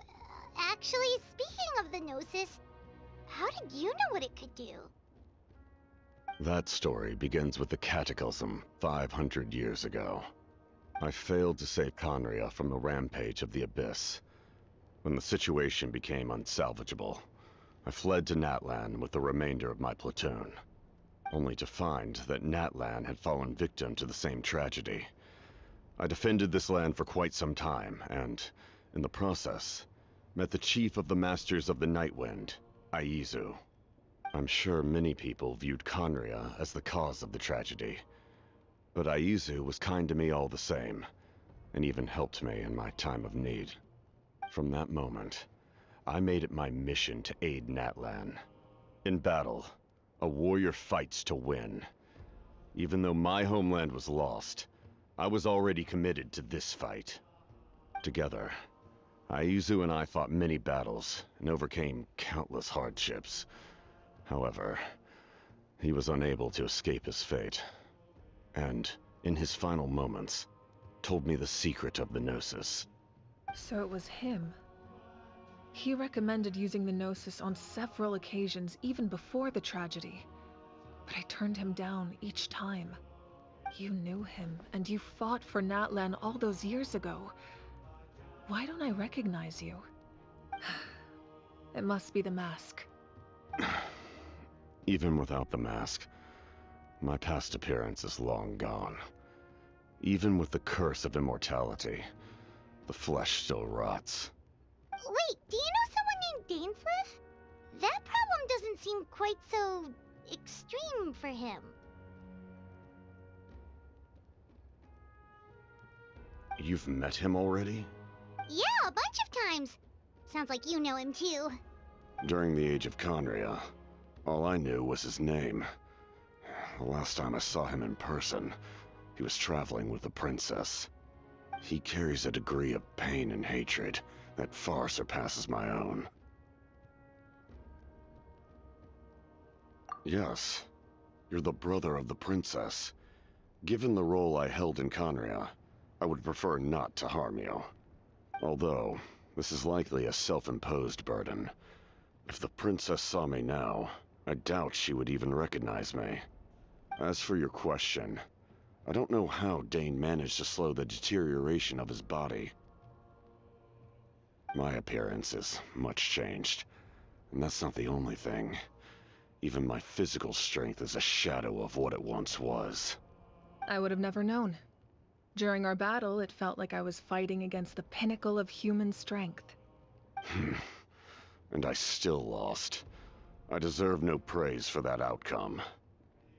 actually, speaking of the Gnosis, how did you know what it could do? That story begins with the Cataclysm 500 years ago. I failed to save Conria from the rampage of the Abyss. When the situation became unsalvageable, I fled to Natlan with the remainder of my platoon, only to find that Natlan had fallen victim to the same tragedy. I defended this land for quite some time, and, in the process, met the chief of the Masters of the Nightwind, Aizu. I'm sure many people viewed Conria as the cause of the tragedy, but Aizu was kind to me all the same, and even helped me in my time of need. From that moment, I made it my mission to aid Natlan. In battle, a warrior fights to win. Even though my homeland was lost, I was already committed to this fight. Together, Aizu and I fought many battles and overcame countless hardships. However, he was unable to escape his fate, and, in his final moments, told me the secret of the Gnosis. So it was him. He recommended using the Gnosis on several occasions even before the tragedy. But I turned him down each time. You knew him, and you fought for Natlan all those years ago. Why don't I recognize you? It must be the mask. Even without the mask, my past appearance is long gone. Even with the curse of immortality, the flesh still rots. Wait, do you know someone named Dainsworth? That problem doesn't seem quite so extreme for him. You've met him already? Yeah, a bunch of times. Sounds like you know him too. During the age of Conria, all I knew was his name. The last time I saw him in person, he was traveling with the princess. He carries a degree of pain and hatred that far surpasses my own. Yes, you're the brother of the princess. Given the role I held in Conria, I would prefer not to harm you. Although, this is likely a self-imposed burden. If the princess saw me now, I doubt she would even recognize me. As for your question, I don't know how Dane managed to slow the deterioration of his body. My appearance is much changed, and that's not the only thing. Even my physical strength is a shadow of what it once was. I would have never known. During our battle, it felt like I was fighting against the pinnacle of human strength. And I still lost. I deserve no praise for that outcome.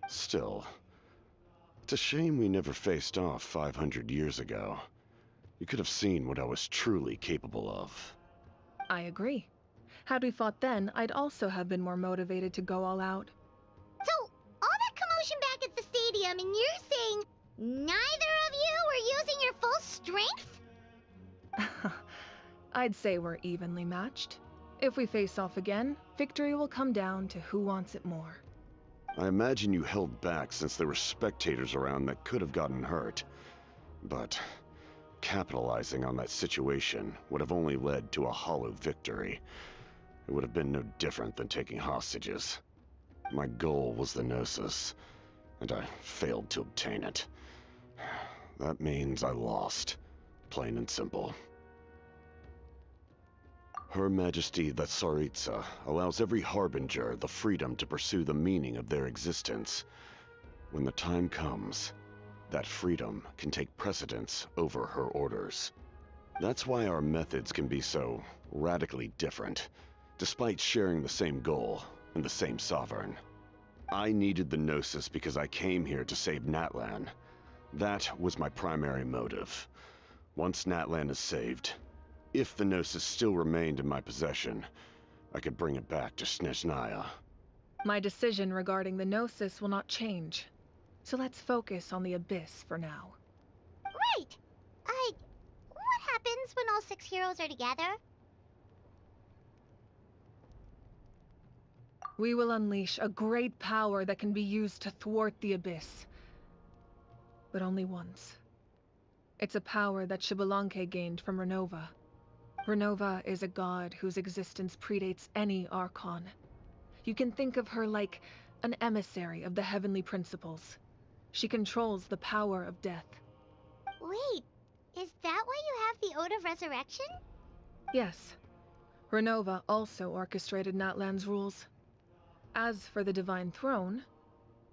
Still, It's a shame we never faced off 500 years ago. You could have seen what I was truly capable of. I agree. Had we fought then, I'd also have been more motivated to go all out. So, all that commotion back at the stadium, and you're saying neither of you were using your full strength? I'd say we're evenly matched. If we face off again, victory will come down to who wants it more. I imagine you held back since there were spectators around that could have gotten hurt. But capitalizing on that situation would have only led to a hollow victory. It would have been no different than taking hostages. My goal was the Gnosis, and I failed to obtain it. That means I lost, plain and simple. Her Majesty the Tsaritsa allows every Harbinger the freedom to pursue the meaning of their existence. When the time comes, that freedom can take precedence over her orders. That's why our methods can be so radically different, despite sharing the same goal and the same sovereign. I needed the Gnosis because I came here to save Natlan. That was my primary motive. Once Natlan is saved, if the Gnosis still remained in my possession, I could bring it back to Snezhnaya. My decision regarding the Gnosis will not change. So let's focus on the Abyss for now. Right! What happens when all 6 heroes are together? We will unleash a great power that can be used to thwart the Abyss. But only once. It's a power that Xbalanque gained from Renova. Renova is a god whose existence predates any Archon. You can think of her like an emissary of the heavenly principles. She controls the power of death. Wait, is that why you have the Ode of Resurrection? Yes. Renova also orchestrated Natlan's rules. As for the Divine Throne,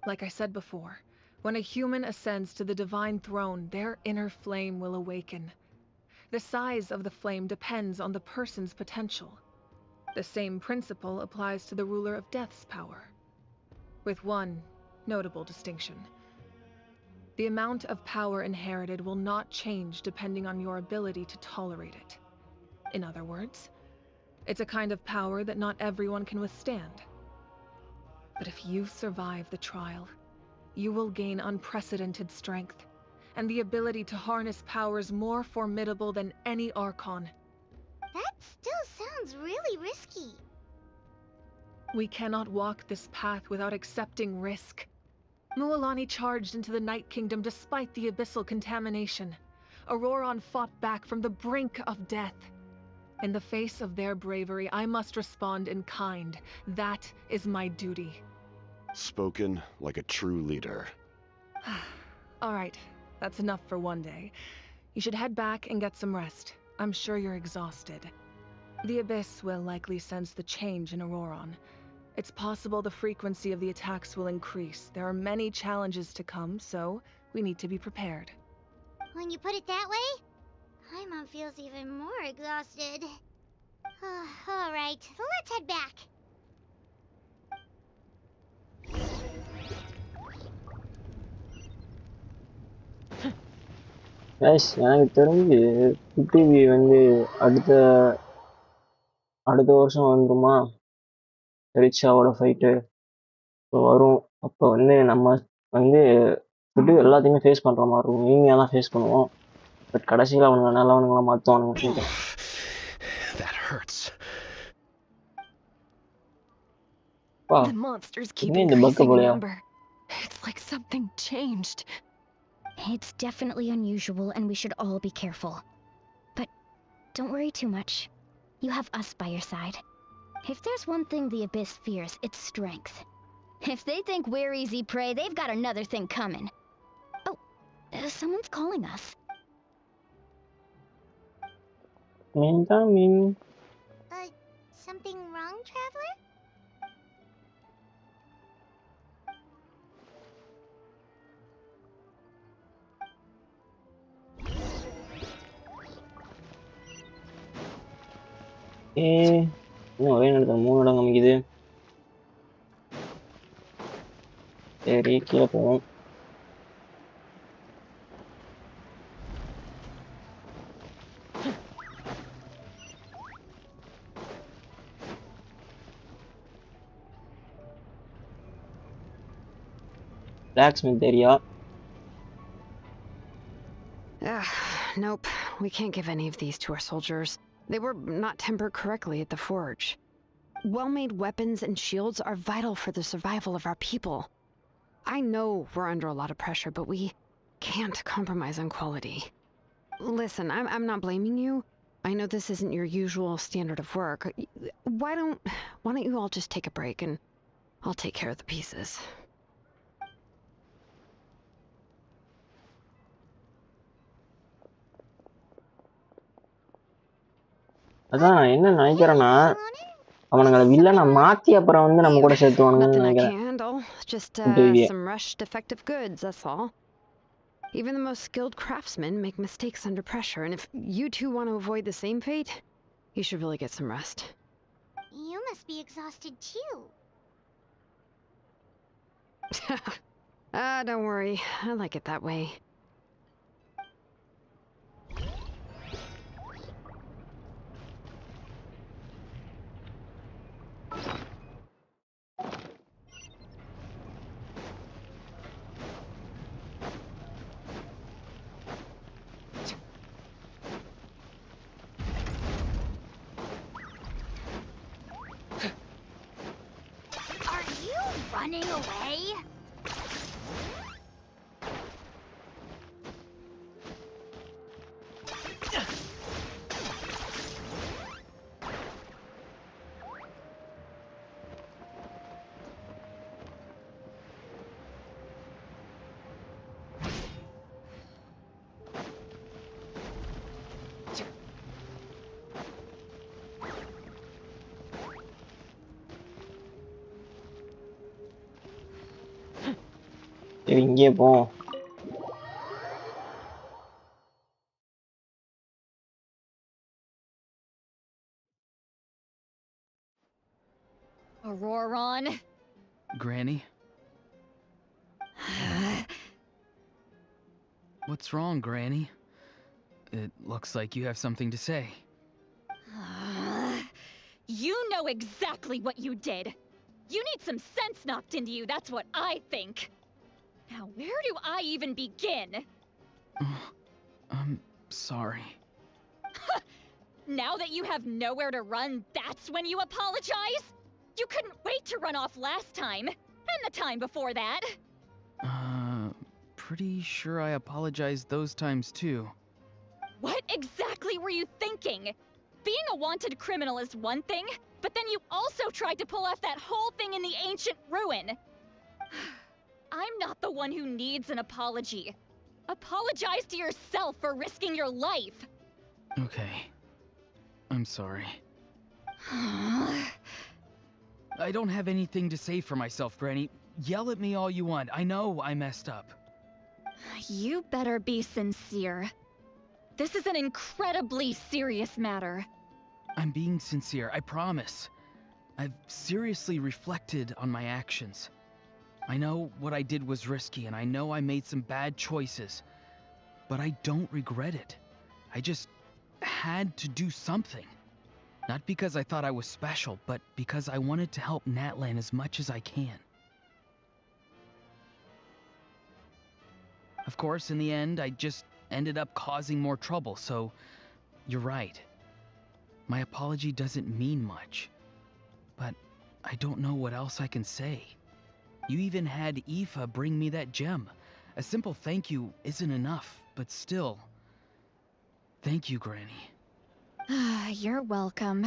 like I said before, when a human ascends to the Divine Throne, their inner flame will awaken. The size of the flame depends on the person's potential. The same principle applies to the ruler of Death's power, with one notable distinction. The amount of power inherited will not change depending on your ability to tolerate it. In other words, it's a kind of power that not everyone can withstand. But if you survive the trial, you will gain unprecedented strength, and the ability to harness powers more formidable than any Archon. That still sounds really risky. We cannot walk this path without accepting risk. Mualani charged into the Night Kingdom despite the abyssal contamination. Auroron fought back from the brink of death. In the face of their bravery, I must respond in kind. That is my duty. Spoken like a true leader. All right, that's enough for one day. You should head back and get some rest. I'm sure you're exhausted. The Abyss will likely sense the change in Auroron. It's possible the frequency of the attacks will increase. There are many challenges to come, so we need to be prepared. When you put it that way, Paimon feels even more exhausted. All right, let's head back. Guys, எனக்கு தெரிஞ்சு குட்டிவி வந்து அடுத்த வருஷம் வந்துருமா ரிச்சாவோட fight வரும். அப்போ வந்து நம்ம வந்து குட்டிவி எல்லாத்தையுமே ஃபேஸ் பண்ணுற மாதிரி இருக்கும். ஈஸியாக தான் ஃபேஸ் பண்ணுவோம். பட் கடைசியில் அவனுங்க நல்லவனுங்களாம் மாற்றுவானுங்க. That hurts. The monsters keep increasing in number. It's like something changed. It's definitely unusual, and we should all be careful. But don't worry too much. You have us by your side. If there's one thing the Abyss fears, it's strength. If they think we're easy prey, they've got another thing coming. Oh, someone's calling us. Incoming. Something wrong, Traveler? இன்னும் ஒரே நேரத்தில் 3 இடம் காமிக்குது. சரி, கீழே போவோம். blacksmith area. Nope. We can't give any of these to our soldiers. They were not tempered correctly at the forge. Well-made weapons and shields are vital for the survival of our people. I know we're under a lot of pressure, but we can't compromise on quality. Listen, I'm not blaming you. I know this isn't your usual standard of work. Why don't you all just take a break and I'll take care of the pieces. அதான் நான் என்ன நினைக்கிறேன்னா அவனுங்களை வில்லனை மாத்தி அப்புறம் வந்து நம்ம கூட சேர்த்துவானுங்கன்னு Nothing I நினைக்கிறேன். can handle. Just some rushed defective goods, that's all. Even the most skilled craftsmen make mistakes under pressure, and if you two want to avoid the same fate, you should really get some rest. You must be exhausted too. Don't worry. I like it that way. Are you running away? சரி இங்கே போவோம். Auroron? Granny? What's wrong, Granny? It looks like you have something to say. You know exactly what you did. You need some sense knocked into you, that's what I think. Now, where do I even begin? I'm sorry. Now that you have nowhere to run, that's when you apologize? You couldn't wait to run off last time, and the time before that. Pretty sure I apologized those times too. What exactly were you thinking? Being a wanted criminal is one thing, but then you also tried to pull off that whole thing in the ancient ruin. I'm not the one who needs an apology. Apologize to yourself for risking your life. Okay. I'm sorry. I don't have anything to say for myself, Granny. Yell at me all you want. I know I messed up. You better be sincere. This is an incredibly serious matter. I'm being sincere, I promise. I've seriously reflected on my actions. I know what I did was risky, and I know I made some bad choices. But I don't regret it. I just had to do something. Not because I thought I was special, but because I wanted to help Natlan as much as I can. Of course, in the end, I just ended up causing more trouble, so you're right. My apology doesn't mean much. But I don't know what else I can say. You even had Aoife bring me that gem. A simple thank you isn't enough, but still. Thank you, Granny. You're welcome.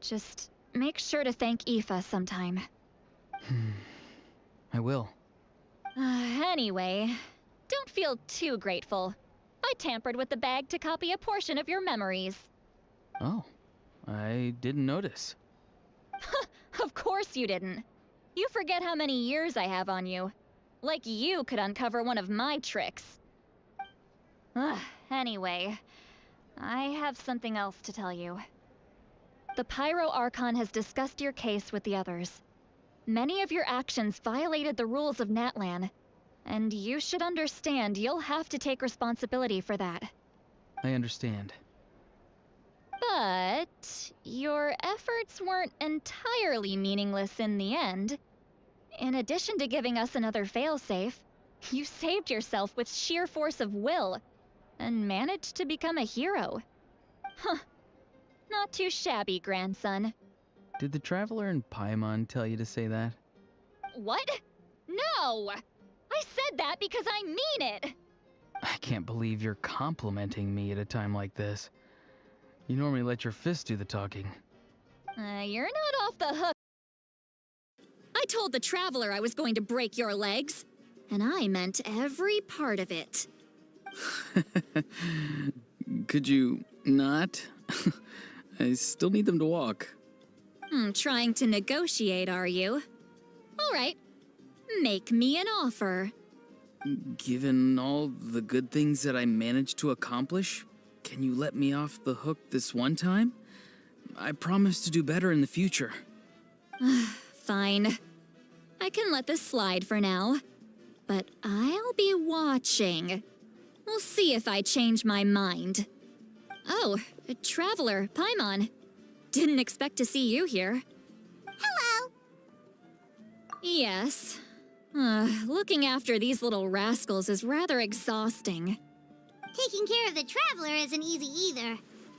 Just make sure to thank Aoife sometime. I will. Anyway, don't feel too grateful. I tampered with the bag to copy a portion of your memories. Oh, I didn't notice. Of course you didn't. You forget how many years I have on you. Like you could uncover one of my tricks. Anyway, I have something else to tell you. The Pyro Archon has discussed your case with the others. Many of your actions violated the rules of Natlan, and you should understand you'll have to take responsibility for that. I understand. But your efforts weren't entirely meaningless in the end. In addition to giving us another failsafe, you saved yourself with sheer force of will and managed to become a hero. Huh. Not too shabby, grandson. Did the Traveler in Paimon tell you to say that? What? No! I said that because I mean it! I can't believe you're complimenting me at a time like this. You normally let your fist do the talking. You're not off the hook. I told the Traveler I was going to break your legs, and I meant every part of it. Could you not? I still need them to walk. Trying to negotiate, are you? All right. Make me an offer. Given all the good things that I managed to accomplish, can you let me off the hook this one time? I promise to do better in the future. Fine. I can let this slide for now. But I'll be watching. We'll see if I change my mind. Oh, Traveler, Paimon. Didn't expect to see you here. Hello! Yes. Looking after these little rascals is rather exhausting. Taking care of the Traveler isn't easy either.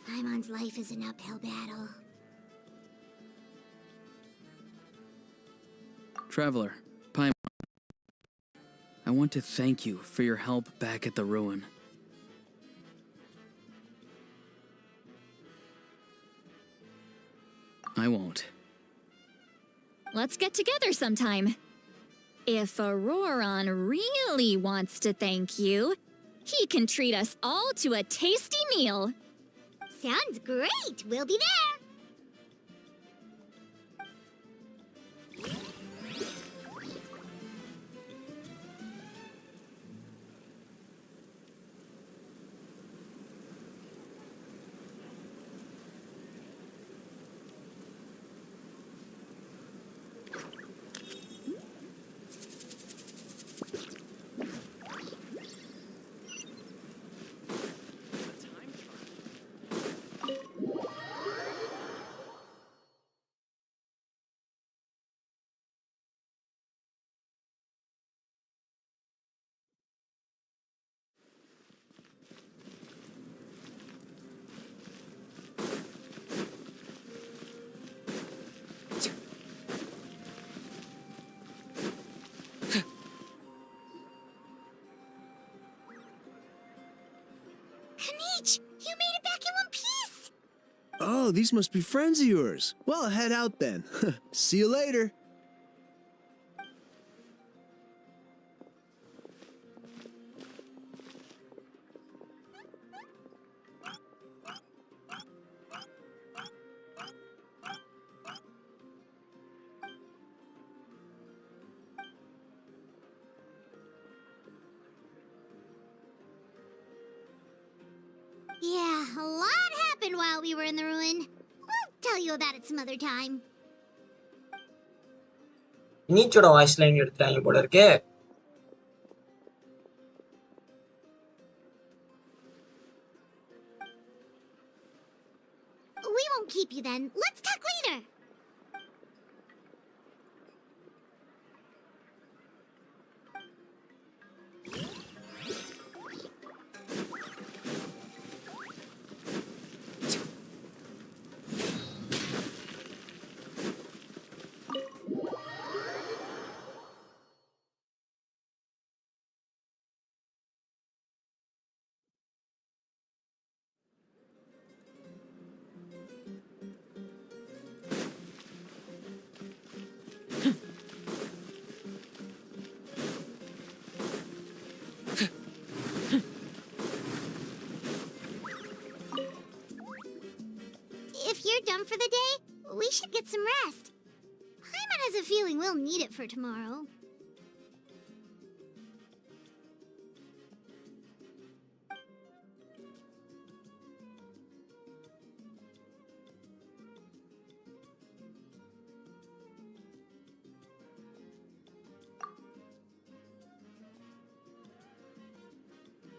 Paimon's life is an uphill battle. Traveler, Paimon. I want to thank you for your help back at the ruin. I won't. Let's get together sometime. If Auroron really wants to thank you, he can treat us all to a tasty meal. Sounds great! We'll be there! You made it back in one piece! Oh, these must be friends of yours. Well, head out then. See you later. Yeah, a lot happened while we were in the ruin. We'll tell you about it some other time. நீச்சோட voice line எடுத்துட்டாங்க போல இருக்கே. We won't keep you then. Let's talk later. If you're done for the day, we should get some rest. Paimon has a feeling we'll need it for tomorrow.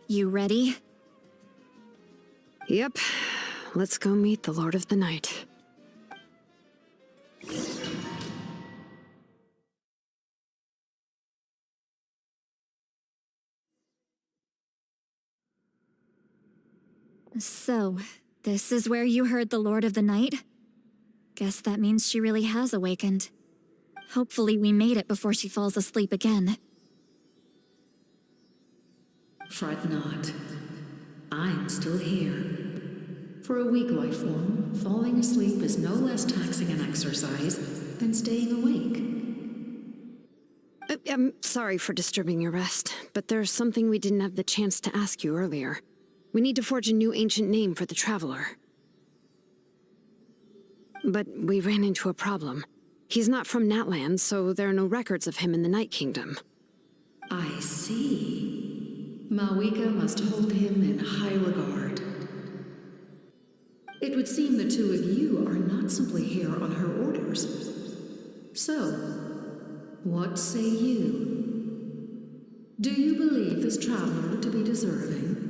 You ready? Yep. Let's go meet the Lord of the Night. So, this is where you heard the Lord of the Night? Guess that means she really has awakened. Hopefully we made it before she falls asleep again. Fret not. I'm still here. For a weak life form, falling asleep is no less taxing an exercise than staying awake. I'm sorry for disturbing your rest, but there's something we didn't have the chance to ask you earlier. We need to forge a new ancient name for the Traveler. But we ran into a problem. He's not from Natlan, so there are no records of him in the Night Kingdom. I see. Malwika must hold him in high regard. It would seem the two of you are not simply here on her orders. So, what say you? Do you believe this traveler to be deserving?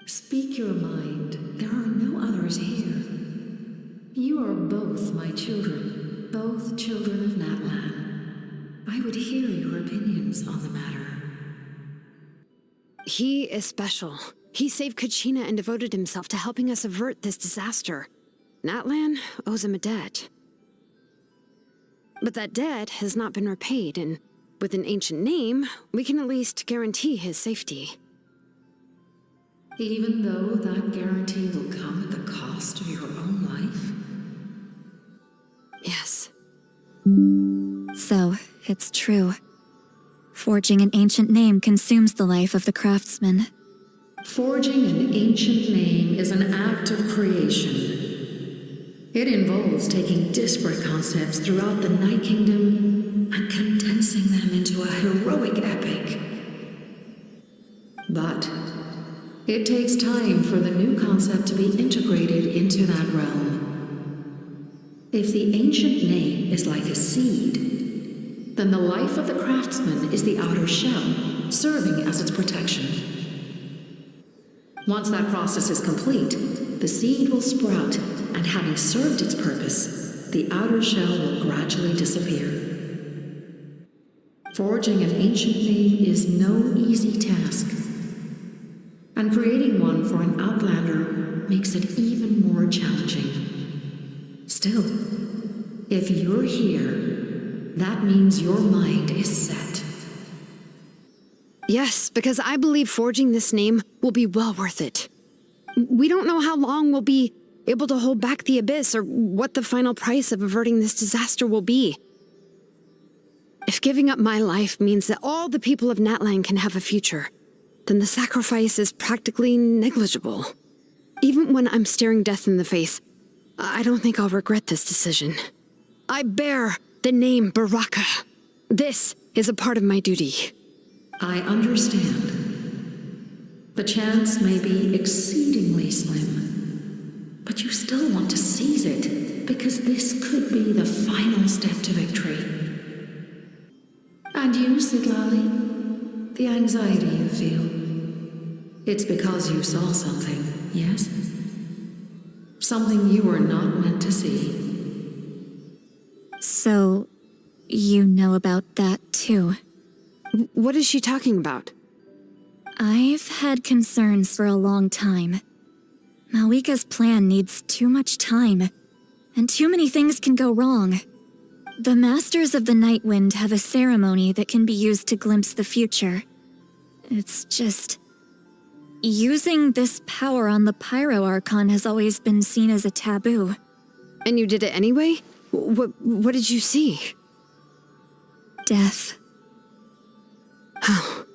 Speak your mind. There are no others here. You are both my children, both children of Natlan. I would hear your opinions on the matter. He is special. He saved Kachina and devoted himself to helping us avert this disaster. Natlan owes him a debt. But that debt has not been repaid, and with an ancient name, we can at least guarantee his safety. Even though that guarantee will come at the cost of your own life? Yes. So, it's true. Forging an ancient name consumes the life of the craftsman. Forging an ancient name is an act of creation. It involves taking disparate concepts throughout the Night Kingdom and condensing them into a heroic epic. But it takes time for the new concept to be integrated into that realm. If the ancient name is like a seed, then the life of the craftsman is the outer shell, serving as its protection. Once that process is complete, the seed will sprout, and having served its purpose, the outer shell will gradually disappear. Forging an ancient name is no easy task, and creating one for an outlander makes it even more challenging. Still, if you're here, that means your mind is set. Yes, because I believe forging this name will be well worth it. We don't know how long we'll be able to hold back the abyss or what the final price of averting this disaster will be. If giving up my life means that all the people of Natlan can have a future, then the sacrifice is practically negligible. Even when I'm staring death in the face, I don't think I'll regret this decision. I bear the name Baraka. This is a part of my duty. I understand. The chance may be exceedingly slim, but you still want to seize it, because this could be the final step to victory. And you, Siglali, the anxiety you feel, it's because you saw something, yes? Something you were not meant to see. So, you know about that too. What is she talking about? I've had concerns for a long time. Malwika's plan needs too much time, and too many things can go wrong. The Masters of the Night Wind have a ceremony that can be used to glimpse the future. It's just... using this power on the Pyro Archon has always been seen as a taboo. And you did it anyway? What did you see? Death. Oh.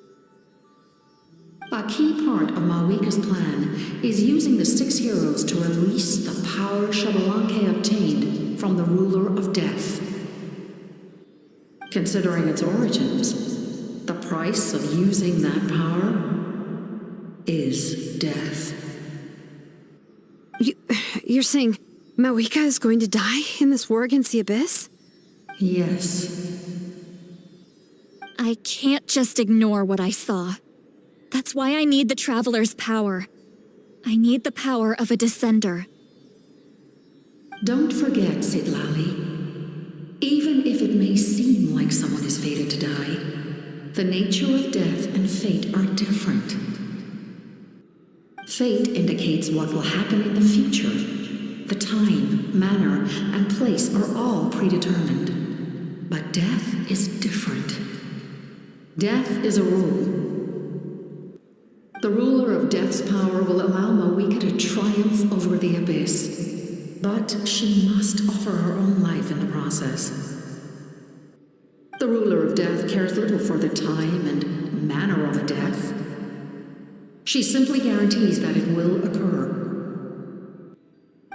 A key part of Malwika's plan is using the 6 heroes to release the power Xbalanque obtained from the ruler of death. Considering its origins, the price of using that power is death. You're saying Malwika is going to die in this war against the Abyss? Yes. I can't just ignore what I saw. That's why I need the Traveler's power. I need the power of a Descender. Don't forget, Siglali. Even if it may seem like someone is fated to die, The nature of death and fate are different. Fate indicates what will happen in the future. The time, manner, and place are all predetermined. But death is different. Death is a rule. The ruler of Death's power will allow Mawika to triumph over the Abyss. But she must offer her own life in the process. The ruler of Death cares little for the time and manner of a death. She simply guarantees that it will occur.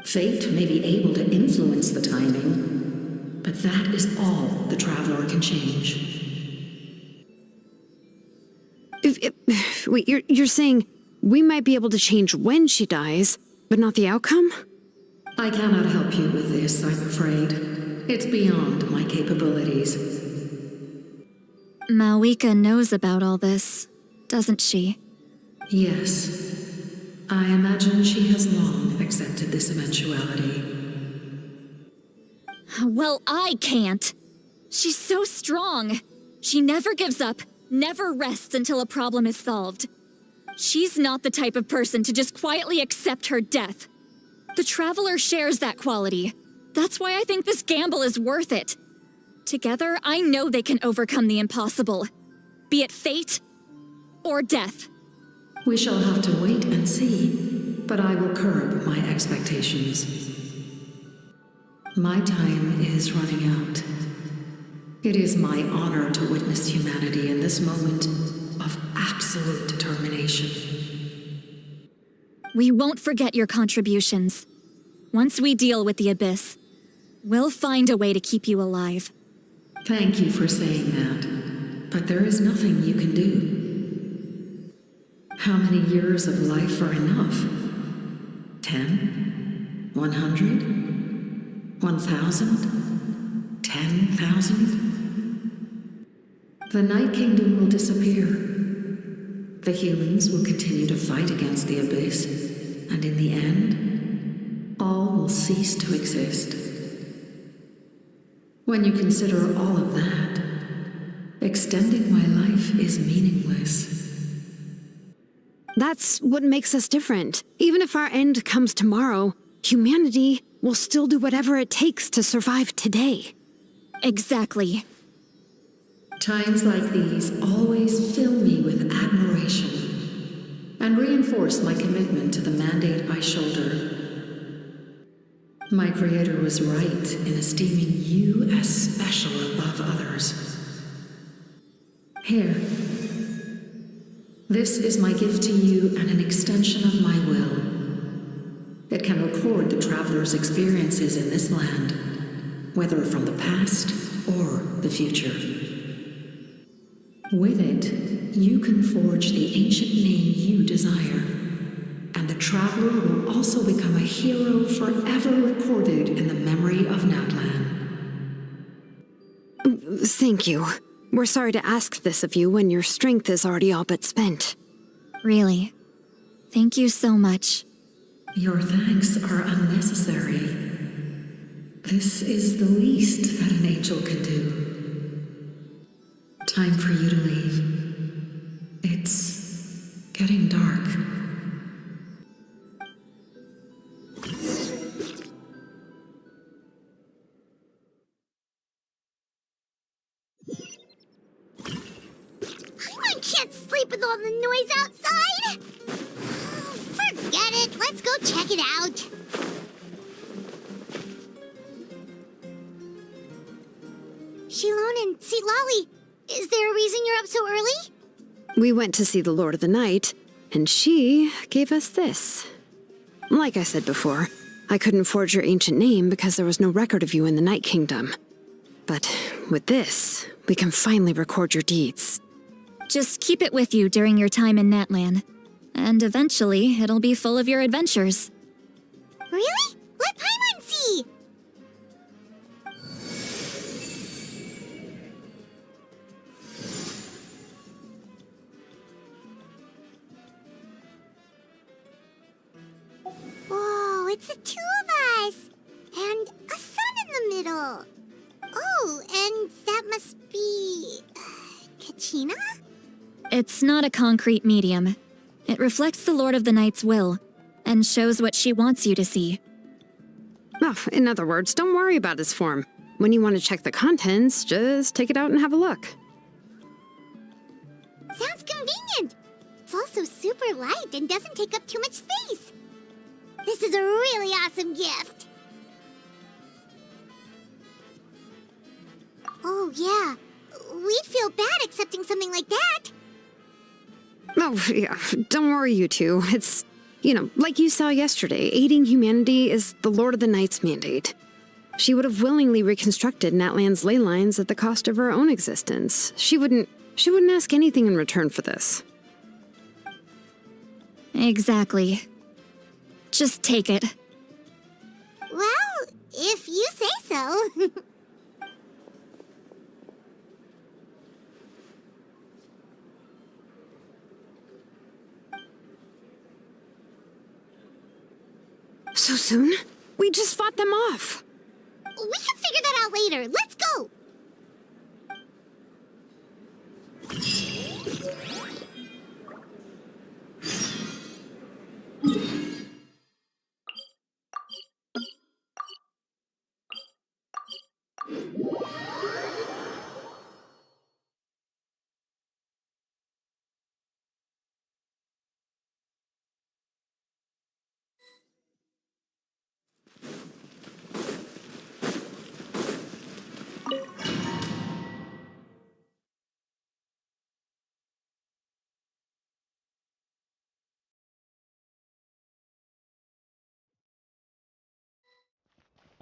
Fate may be able to influence the timing, but that is all the Traveler can change. Wait, you're saying we might be able to change when she dies, but not the outcome? I cannot help you with this, I'm afraid. It's beyond my capabilities. Mawika knows about all this, doesn't she? Yes. I imagine she has long accepted this eventuality. Well, I can't. She's so strong. She never gives up, never rests until a problem is solved. She's not the type of person to just quietly accept her death. The Traveler shares that quality. That's why I think this gamble is worth it. Together, I know they can overcome the impossible. Be it fate or death. We shall have to wait and see, but I will curb my expectations. My time is running out. It is my honor to witness humanity in this moment of absolute determination. We won't forget your contributions. Once we deal with the Abyss, we'll find a way to keep you alive. Thank you for saying that, but there is nothing you can do. How many years of life are enough? 10? 100? 1,000? 10,000? The Night Kingdom will disappear. The humans will continue to fight against the Abyss, and in the end, all will cease to exist. When you consider all of that, extending my life is meaningless. That's what makes us different. Even if our end comes tomorrow, humanity will still do whatever it takes to survive today. Exactly. Times like these always fill me with admiration and reinforce my commitment to the mandate I shoulder. My Creator was right in esteeming you as special above others. Here. This is my gift to you and an extension of my will. It can record the Traveler's experiences in this land, whether from the past or the future. With it, you can forge the ancient name you desire, and the Traveler will also become a hero forever recorded in the memory of Natlan. Thank you. We're sorry to ask this of you when your strength is already all but spent. Really. Thank you so much. Your thanks are unnecessary. This is the least that an angel can do. Time for you to leave. It's getting dark. I can't sleep with all the noise outside! Forget it, let's go check it out. Shilon and Sitlali, is there a reason you're up so early? We went to see the Lord of the Night, and she gave us this. Like I said before, I couldn't forge your ancient name because there was no record of you in the Night Kingdom. But with this, we can finally record your deeds. Just keep it with you during your time in Natlan. And eventually, it'll be full of your adventures. Really? Let Paimon see! Whoa, it's the two of us! And a sun in the middle! Oh, and that must be... Kachina? Kachina? It's not a concrete medium. It reflects the Lord of the Night's will, and shows what she wants you to see. Oh, in other words, don't worry about its form. When you want to check the contents, just take it out and have a look. Sounds convenient. It's also super light and doesn't take up too much space. This is a really awesome gift. Oh, yeah. We'd feel bad accepting something like that. Oh, yeah. Don't worry, you two. It's, like you saw yesterday, aiding humanity is the Lord of the Night's mandate. She would have willingly reconstructed Natlan's ley lines at the cost of her own existence. She wouldn't ask anything in return for this. Exactly. Just take it. Well, if you say so. So soon? We just fought them off. We can figure that out later. Let's go!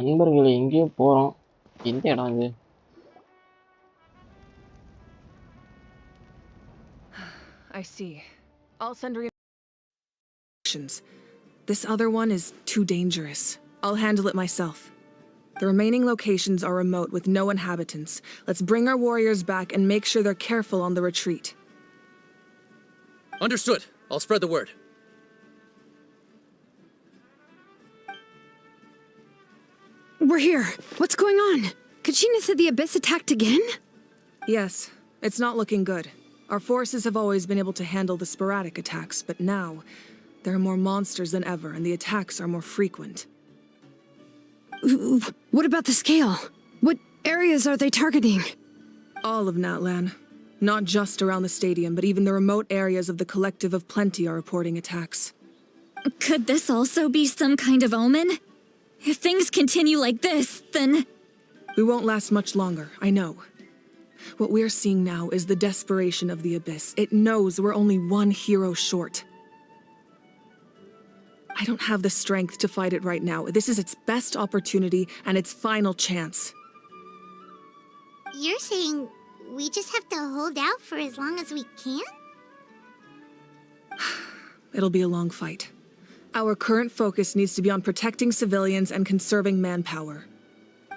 நண்பர்களே எங்கேயோ போறோம். எந்த இடம் இது? I see. I'll send reinforcements. This other one is too dangerous. I'll handle it myself. The remaining locations are remote with no inhabitants. Let's bring our warriors back and make sure they're careful on the retreat. Understood. I'll spread the word. We're here. What's going on? Kachina said the Abyss attacked again? Yes. It's not looking good. Our forces have always been able to handle the sporadic attacks, but now there are more monsters than ever, and the attacks are more frequent. What about the scale? What areas are they targeting? All of Natlan. Not just around the stadium, but even the remote areas of the Collective of Plenty are reporting attacks. Could this also be some kind of omen? If things continue like this, then... We won't last much longer, I know. What we're seeing now is the desperation of the Abyss. It knows we're only one hero short. I don't have the strength to fight it right now. This is its best opportunity and its final chance. You're saying we just have to hold out for as long as we can? It'll be a long fight. Our current focus needs to be on protecting civilians and conserving manpower.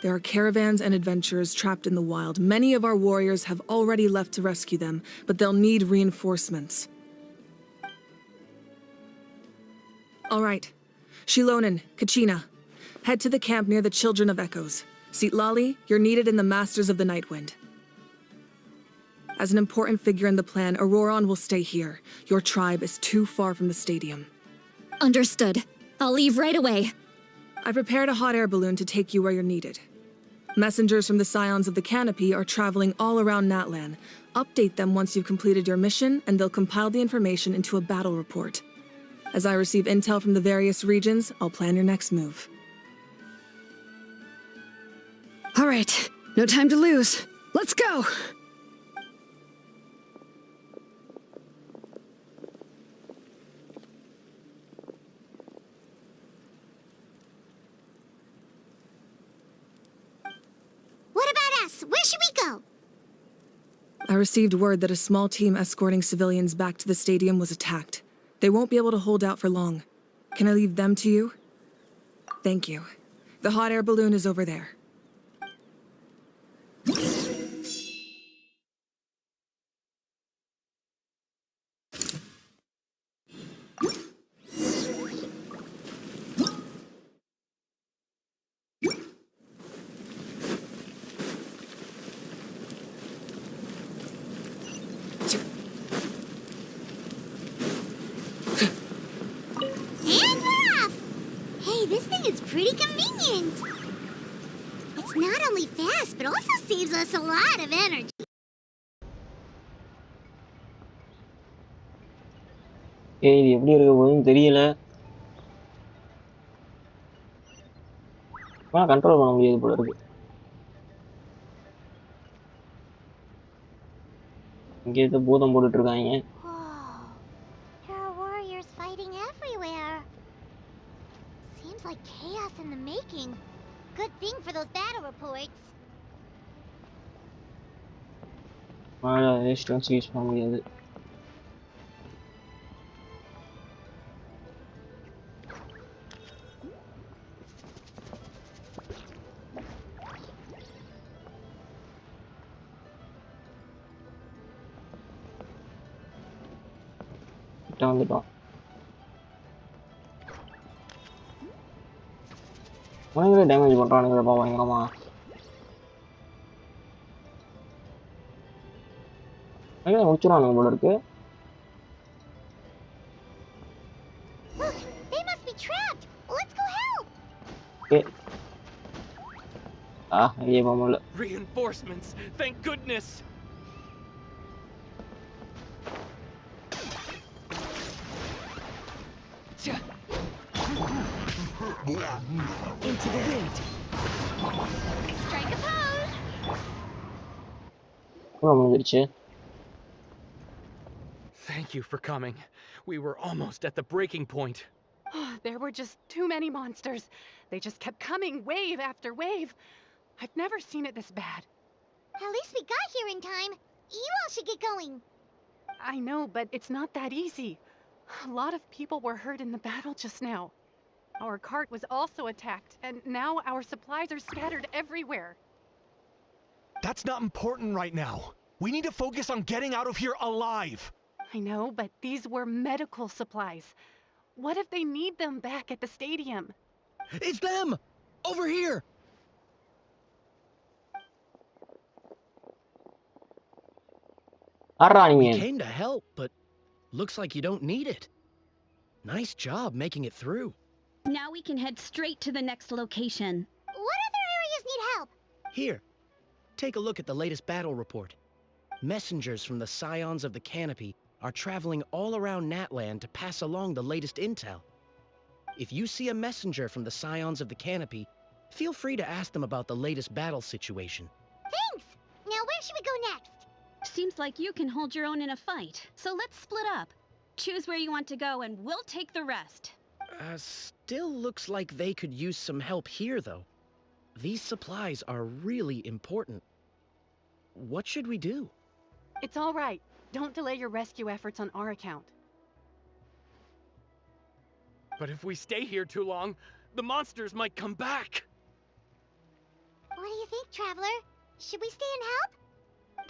There are caravans and adventurers trapped in the wild. Many of our warriors have already left to rescue them, but they'll need reinforcements. All right. Shilonen, Kachina, head to the camp near the Children of Echoes. Sitlali, you're needed in the Masters of the Nightwind. As an important figure in the plan, Auroron will stay here. Your tribe is too far from the stadium. Understood. I'll leave right away. I prepared a hot air balloon to take you where you're needed. Messengers from the Scions of the Canopy are traveling all around Natlan. Update them once you've completed your mission, and they'll compile the information into a battle report. As I receive intel from the various regions, I'll plan your next move. All right. No time to lose. Let's go! Where should we go? I received word that a small team escorting civilians back to the stadium was attacked. They won't be able to hold out for long. Can I leave them to you? Thank you. The hot air balloon is over there. brilliant! It's not only fast, but also saves us a lot of energy. இது எப்படி இருக்க போகுதுன்னு தெரியல. ஆனால் control பண்ண முடியாது போல இருக்கு. இங்கே ஏதோ பூதம் போட்டுட்டு இருக்காங்க. There are warriors fighting everywhere. Seems like chaos in the making. Good thing for those battle reports. Resistance use பண்ண முடியாது. வந்துட்டோம். பயங்கர டேமேஜ் பண்றானுங்கப்பா பயங்கரமா. பயங்கர முடிச்சிடானுங்க போல இருக்கு. ஐயே மாமூல. Reinforcements, thank goodness. Into the wind. Strike a pose. Thank you for coming. We were almost at the breaking point. There were just too many monsters. They just kept coming wave after wave. I've never seen it this bad. At least we got here in time. You all should get going. I know, but it's not that easy. A lot of people were hurt in the battle just now. Our cart was also attacked, and now our supplies are scattered everywhere. That's not important right now. We need to focus on getting out of here alive. I know, but these were medical supplies. What if they need them back at the stadium? It's them! Over here! We came to help, but looks like you don't need it. Nice job making it through. Now we can head straight to the next location. What other areas need help? Here, take a look at the latest battle report. Messengers from the Scions of the Canopy are traveling all around Natlan to pass along the latest intel. If you see a messenger from the Scions of the Canopy, feel free to ask them about the latest battle situation. Thanks! Now where should we go next? Seems like you can hold your own in a fight, so let's split up. Choose where you want to go and we'll take the rest. Still looks like they could use some help here, though. These supplies are really important. What should we do? It's all right. Don't delay your rescue efforts on our account. But if we stay here too long, the monsters might come back. What do you think, Traveler? Should we stay and help?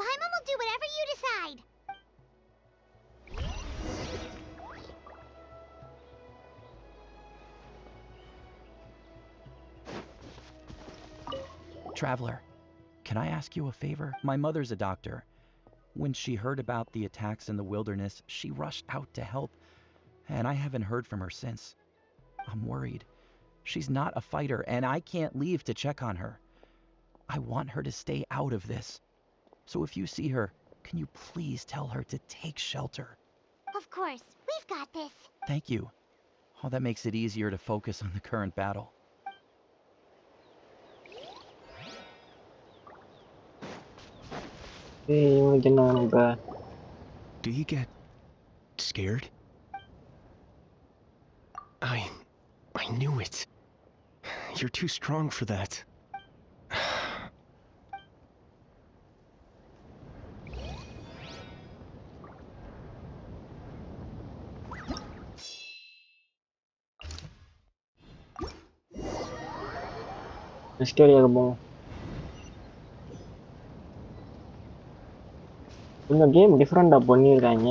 Paimon will do whatever you decide. Traveler, can I ask you a favor? My mother's a doctor. When she heard about the attacks in the wilderness, she rushed out to help, and I haven't heard from her since. I'm worried. She's not a fighter, and I can't leave to check on her. I want her to stay out of this. So if you see her, can you please tell her to take shelter? Of course, we've got this. Thank you. Oh, that makes it easier to focus on the current battle. Do you get scared? I knew it. You're too strong for that. ஹிஸ்டோரியாக போவோம். இந்த game டிஃப்ரெண்டாக பண்ணியிருக்காங்க.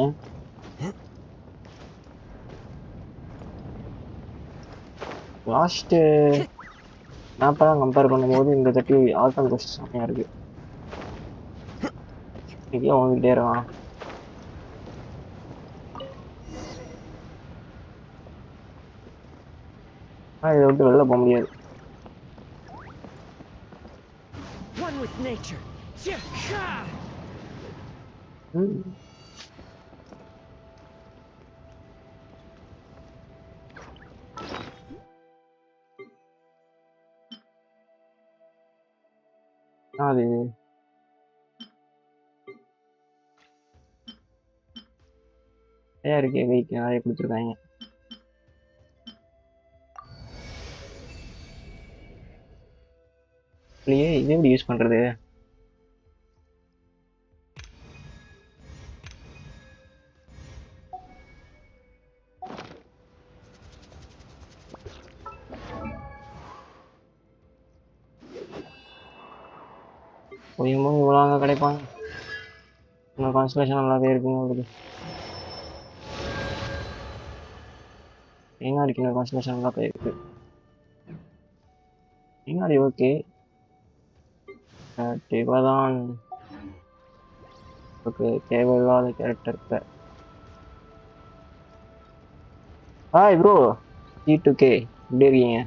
Last மேப்பெல்லாம் compare பண்ணும்போது இந்த தட்டி Altum cost செம்மையாக இருக்கு. இங்கேயே வந்துக்கிட்டே இருக்கான். ஆனால் இதை விட்டு வெளில போக முடியாது. one with nature. அது இருக்கு வெயிட் நிறைய கொடுத்துருக்காங்க. இல்லையே இது எப்படி யூஸ் பண்றது? இவ்வளோ அங்கே கிடைப்பாங்க. இன்னும் கான்ஸ்டலேஷன் நல்லாவே இருக்குங்க உங்களுக்கு. எங்கே இருக்கு இன்னும் கான்ஸ்டலேஷன் நல்லா போயிருக்கு. எங்கே ஓகே இவதான் ஓகே தேவையில்லாத கேரக்டருக்கு. ஹாய் ப்ரோ G2K எப்படி இருக்கீங்க?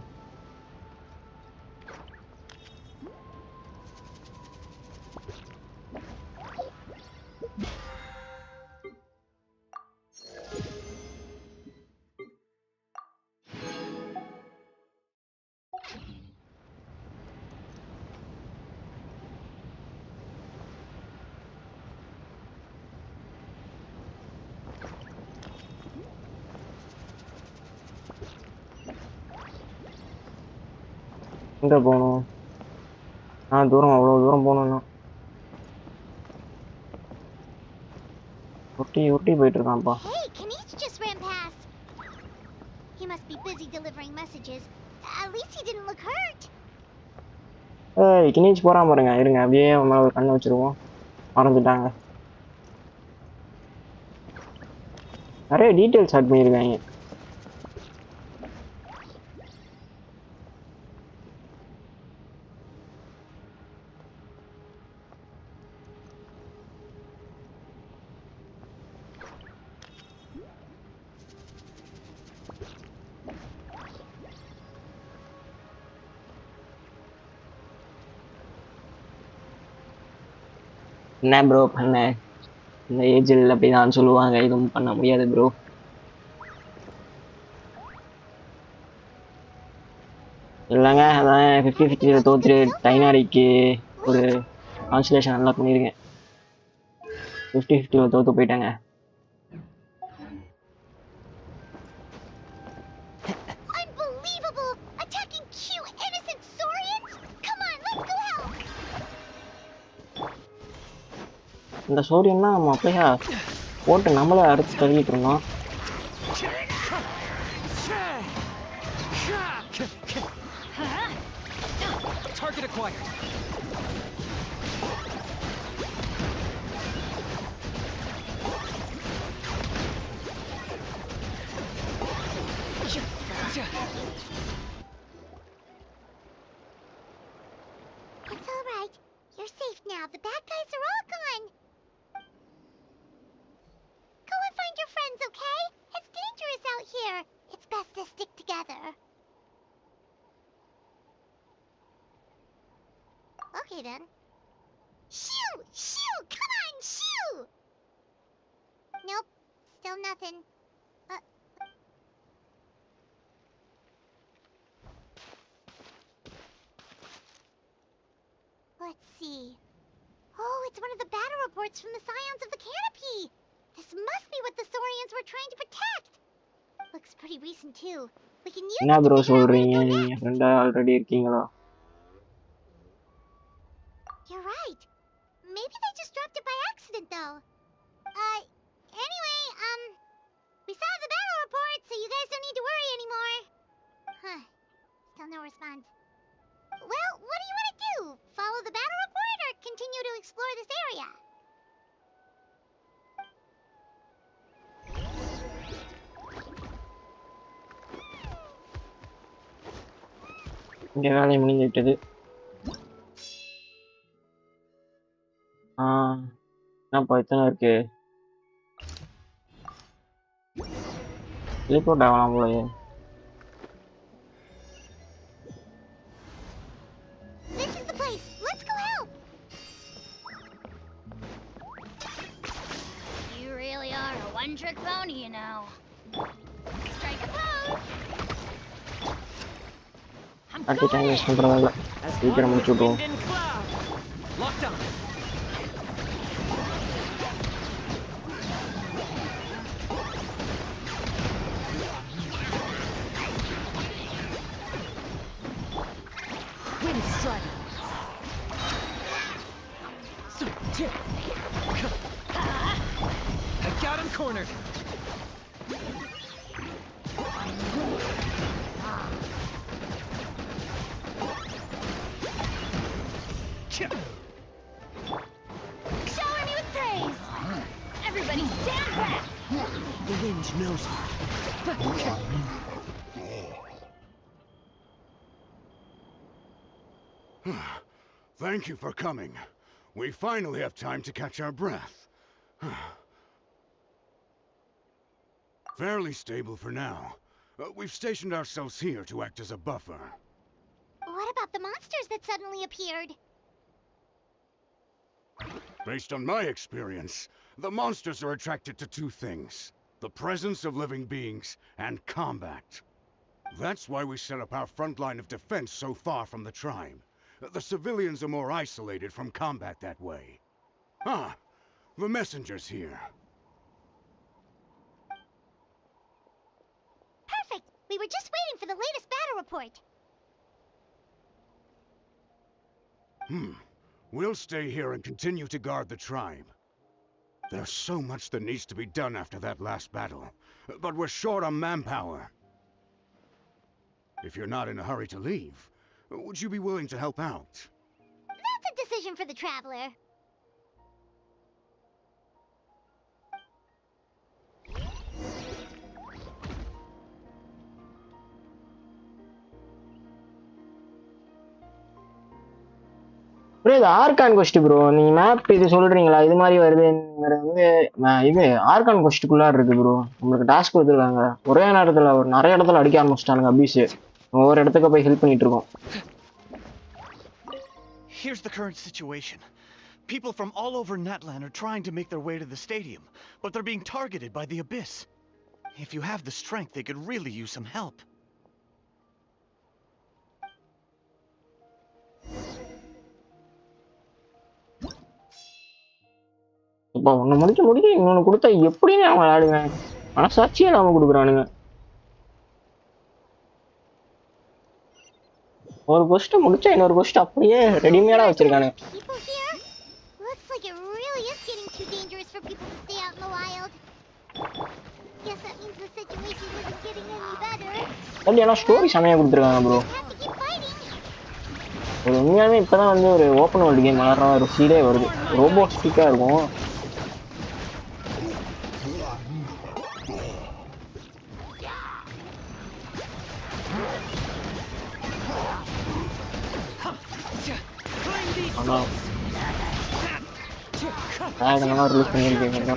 எங்கே போகணும்? தூரம் அவ்வளோ தூரம் போகணும்னா ஒட்டி ஒட்டி போயிட்டு இருக்கான்ப்பா. Hey, Kanish just ran past. He must be busy delivering messages. At least he didn't look hurt. ஏய் கினீச் போறான் பாருங்க. இருங்க அப்படியே அவன் மேலே ஒரு கண்ணை வச்சிருவோம். மறந்துட்டாங்க. நிறைய டீட்டெயில்ஸ் ஆட் பண்ணியிருக்காங்க. என்ன ப்ரோ பண்ண? இந்த ஏஜில் அப்படி தான் சொல்லுவாங்க. எதுவும் பண்ண முடியாது ப்ரோ. இல்லைங்க அதான் 50-50 தோத்துட்டு டைனாரிக்கு ஒரு கான்ஸ்டலேஷன் நல்லா பண்ணியிருக்கேன். 50-50 தோத்து போயிட்டாங்க. Unbelievable! Attacking cute innocent Scions? Come on, let's go help. இந்த சூரியன்னா நம்ம அப்படியே போட்டு நம்மளே அறுத்து தள்ளிட்டு இருந்தோம். Target acquired. It's all right. You're safe now. The bad guys are all gone. Go and find your friends, okay? It's dangerous out here. It's best to stick together. Okay then. Shoo! Shoo! Come on, shoo! Nope. Still nothing. Let's see. Oh, it's one of the battle reports from the Scions of the Canopy. This must be what the Scions were trying to protect. Looks pretty recent too. We can use என்ன it to bro figure out where to சொல்றீங்க? go நீங்க next. ஃப்ரெண்டா already இருக்கீங்களா? You're right. Maybe they just dropped it by accident though. Anyway, we saw the battle report, so you guys don't need to worry anymore. Huh. Still no response. Well, what do you want to do? Follow the battle report or continue to explore this area? இங்கே வேலையை முடிஞ்சிட்டது. என்னப்பா இத்தனை இருக்கு? Teleport ஆகலாம் போலயே. This is the place. Let's go help. one-trick pony, you know. Strike a pose. அட்டி time waste பண்றதில்ல சீக்கிரம் முடிச்சு விட்டுருவோம். Locked on. Wind strike. I got him cornered. Shower me with praise. Everybody stand back. The wind knows me. Thank you for coming. We finally have time to catch our breath. Fairly stable for now. We've stationed ourselves here to act as a buffer. What about the monsters that suddenly appeared? Based on my experience, the monsters are attracted to two things: the presence of living beings and combat. That's why we set up our front line of defense so far from the tribe. The civilians are more isolated from combat that way. Ah, the messenger's here. Perfect! We were just waiting for the latest battle report. We'll stay here and continue to guard the tribe. There's so much that needs to be done after that last battle, but we're short on manpower. If you're not in a hurry to leave, would you be willing to help out? That's a decision for the Traveler. Bro இது argon கொஸ்ட் bro. நீங்க map இது சொல்றீங்களா? இது மாதிரி வருதுங்கிறது வந்து இது argon கொஸ்ட்டுக்குள்ளார இருக்கு bro. உங்களுக்கு டாஸ்க் கொடுத்துருக்காங்க. ஒரே நேரத்துல ஒரு நிறைய இடத்துல அடிக்க ஆரம்பிச்சிட்டானுங்க அபிஸ். ஒவ்வொரு இடத்துக்கு போய் ஹெல்ப் பண்ணிட்டு இருக்கோம். Here's the current situation. People from all over Natlan are trying to make their way to the stadium, but they're being targeted by the Abyss. If you have the strength, they could really use some help. இப்போ ஒன்று முடிக்க இன்னொன்று கொடுத்தா எப்படின்னு அவன் விளையாடுவேன். மனசாட்சியே இல்லாம கொடுக்குறானுங்க. ஒரு கொஸ்ட் முடிச்சா இன்னொரு கொஸ்ட் அப்படியே ரெடிமேடா வச்சிருக்கானு. Looks like it really is getting too dangerous for people to stay out in the wild. Guess that means the situation isn't getting any better. அப்படியே ஸ்டோரி செமையா கொடுத்துருக்காங்க ப்ரோ. ஒரு உண்மையாவே இப்பதான் வந்து ஒரு ஓப்பன் வேர்ல்டு கேம் விளையாடுற ஒரு ஃபீலே வருது. ரோபோட்டிக்கா இருக்கும். ஆனா வேகமாக ரிலீஸ் பண்ணியிருக்கீங்க.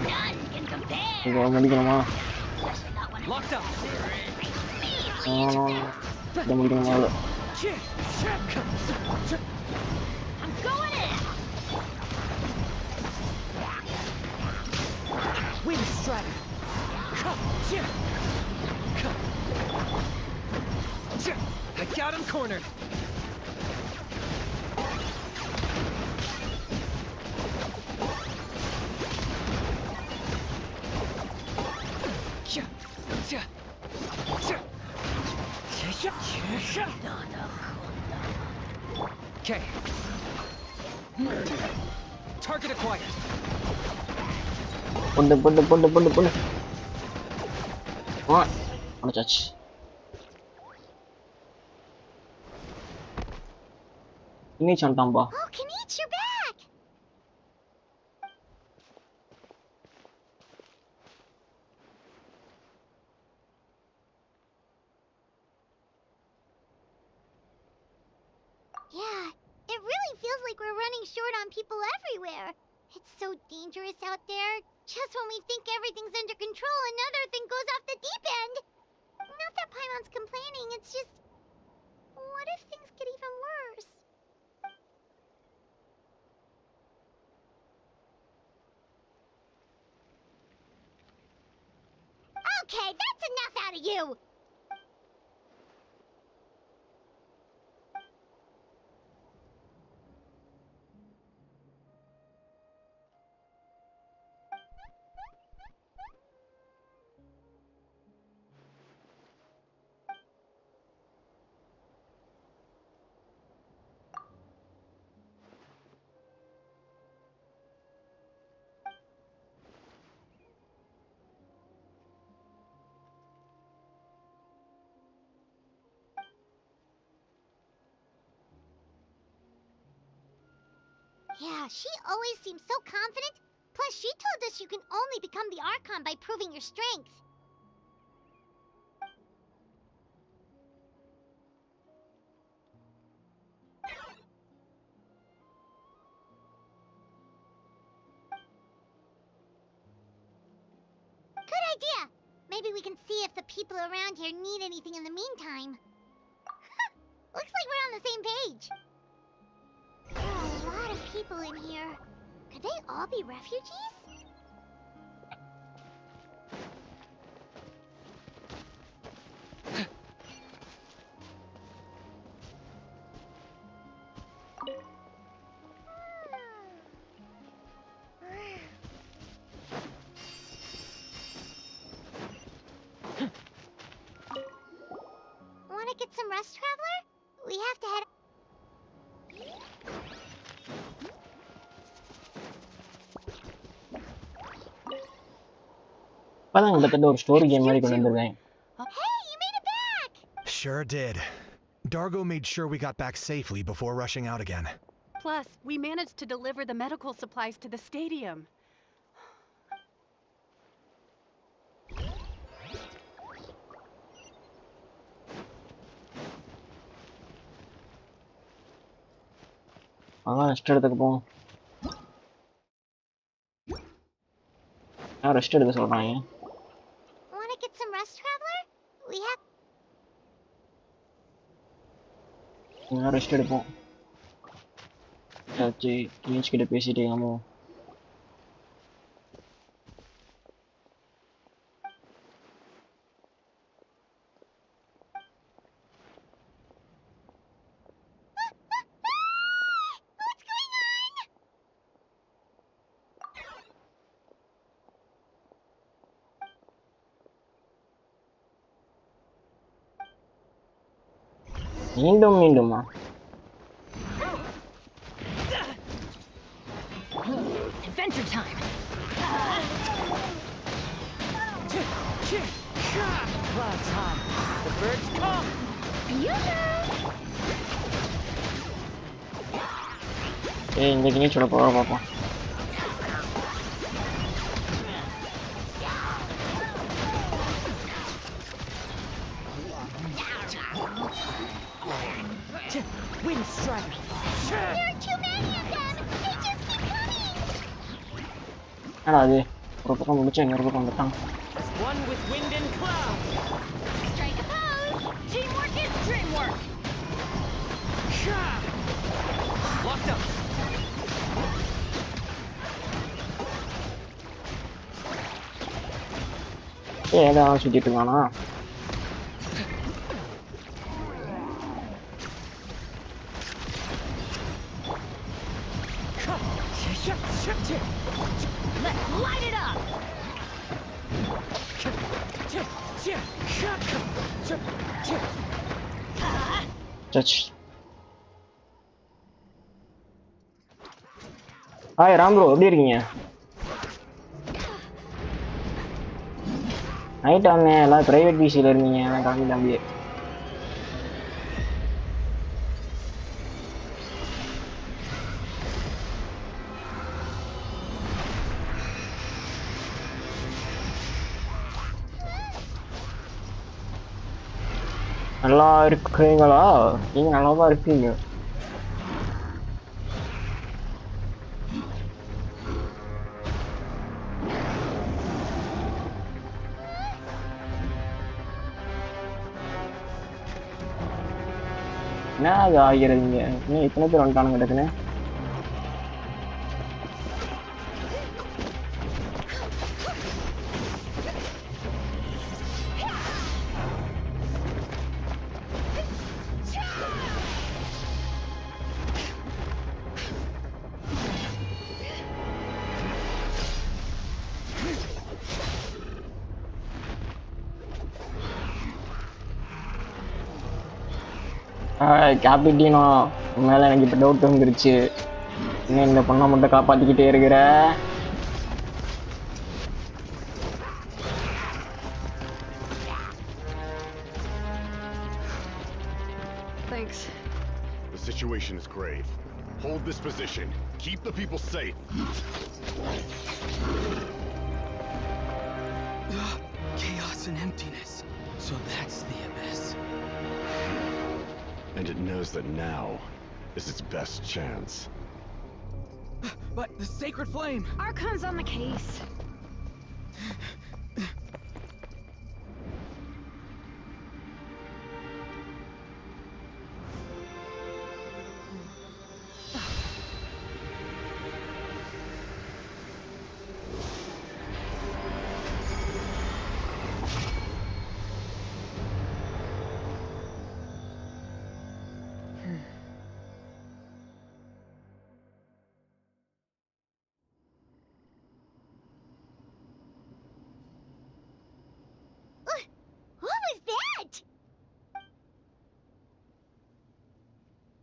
இதை முடிக்கணுமா? இதை முடிக்கணுமா? I got him cornered. Okay. Target acquired. பொண்ணு. அடிச்சாச்சு. இன்னைக்கு சொன்னாம்பா. Oh, Kanich, you're back. Yeah, it really feels like we're running short on people everywhere. It's so dangerous out there. Just when we think everything's under control, another thing goes off the deep end. Not that Paimon's complaining, it's just... What if things get even worse? Okay, that's enough out of you! Yeah, she always seems so confident. Plus, she told us you can only become the Archon by proving your strength. Good idea! Maybe we can see if the people around here need anything in the meantime. Looks like we're on the same page. There are a lot of people in here. Could they all be refugees? Want to get some rest, Traveler? We have to head... இப்பதான் கிட்டத்தட்ட ஒரு story game மாதிரி கொண்டு வந்திருக்கேன். Hey, you made it back! Sure did. Dargo made sure we got back safely before rushing out again. Plus, we managed to deliver the medical supplies to the stadium. Rest எடுத்துக்க போவோம். Rest எடுக்க சொல்றாங்க. Want to get some rest, Traveler? We have... rest எடுப்போம். Teach கிட்ட பேசிட்டே ஆமோ. மீண்டுமா Adventure time. Cloud's hot. The birds come. இந்த கிணிச்சோட போற பாப்போம். Wind strike. There are too many of them! They just keep coming! என்னடா அது ஒரு பக்கம் முடிச்சு இன்னொரு பக்கம் வந்துட்டான். One with wind and cloud. Strike a pose! Teamwork is dreamwork! Locked up. ஏதாவது சுத்திட்டு இருக்கானா? Let's light it up. Hi Ram bro, எப்படி இருக்கீங்க? நைட் வந்தேன், எல்லாம் பிரைவேட் பிசியில் இருந்தீங்க, நான் கிளம்பி தம்பியே. நல்லா இருக்கிறீங்களா? நீங்க நல்லாதான் இருக்கீங்க. என்ன அது ஆகிறீங்க? இன்னும் எத்தனை பேர் வந்துட்டானுங்க டக்குன்னு? கேபிட்டினோ மேலே எனக்கு இப்போ டவுட் வந்துருச்சு. இன்னும் இந்த பொண்ணை மட்டும் காப்பாற்றிக்கிட்டே இருக்கிற. Thanks. The situation is grave. Hold this position. Keep the people safe. Chaos and emptiness. So that's the abyss. And it knows that now is its best chance. But the sacred flame! Archon's on the case.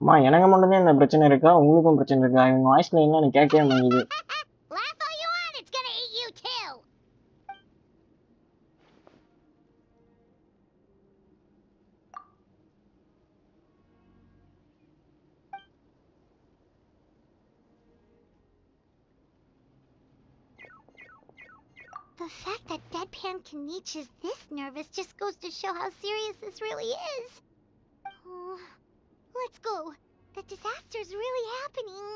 அம்மா எனக்கு மட்டும்தான் இந்த பிரச்சனை இருக்கா? உங்களுக்கும் பிரச்சனை இருக்கா? இவங்க வாய்ஸ் லைன்லாம் எனக்கு கேட்கவே மாட்டேங்குது. The fact that Deadpan Kanich is this nervous just goes to show how serious this really is. Oh, let's go. The disaster's really happening.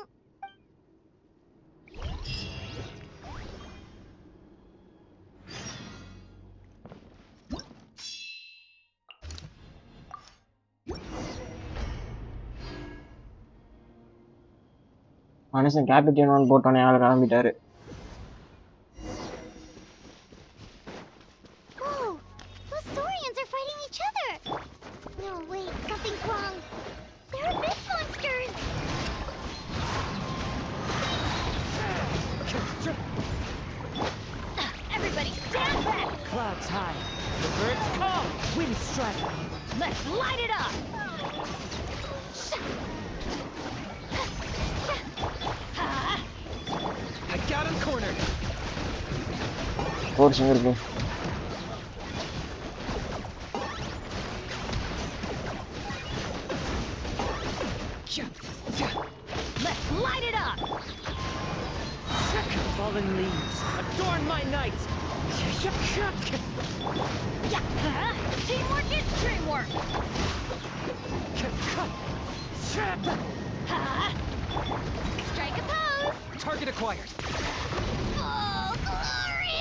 மனுஷன் கேபிட்டினோன்னு போட்டோன்னே ஆள் கிளம்பிட்டாரு. Everybody stand back! Clouds high. The birds come! Wind striking. Let's light it up! I got him cornered! Fortune இருக்கு. Let's light it up! Fallen leaves, adorn my night! Teamwork is dreamwork! Strike a pose! Target acquired! Oh, glory!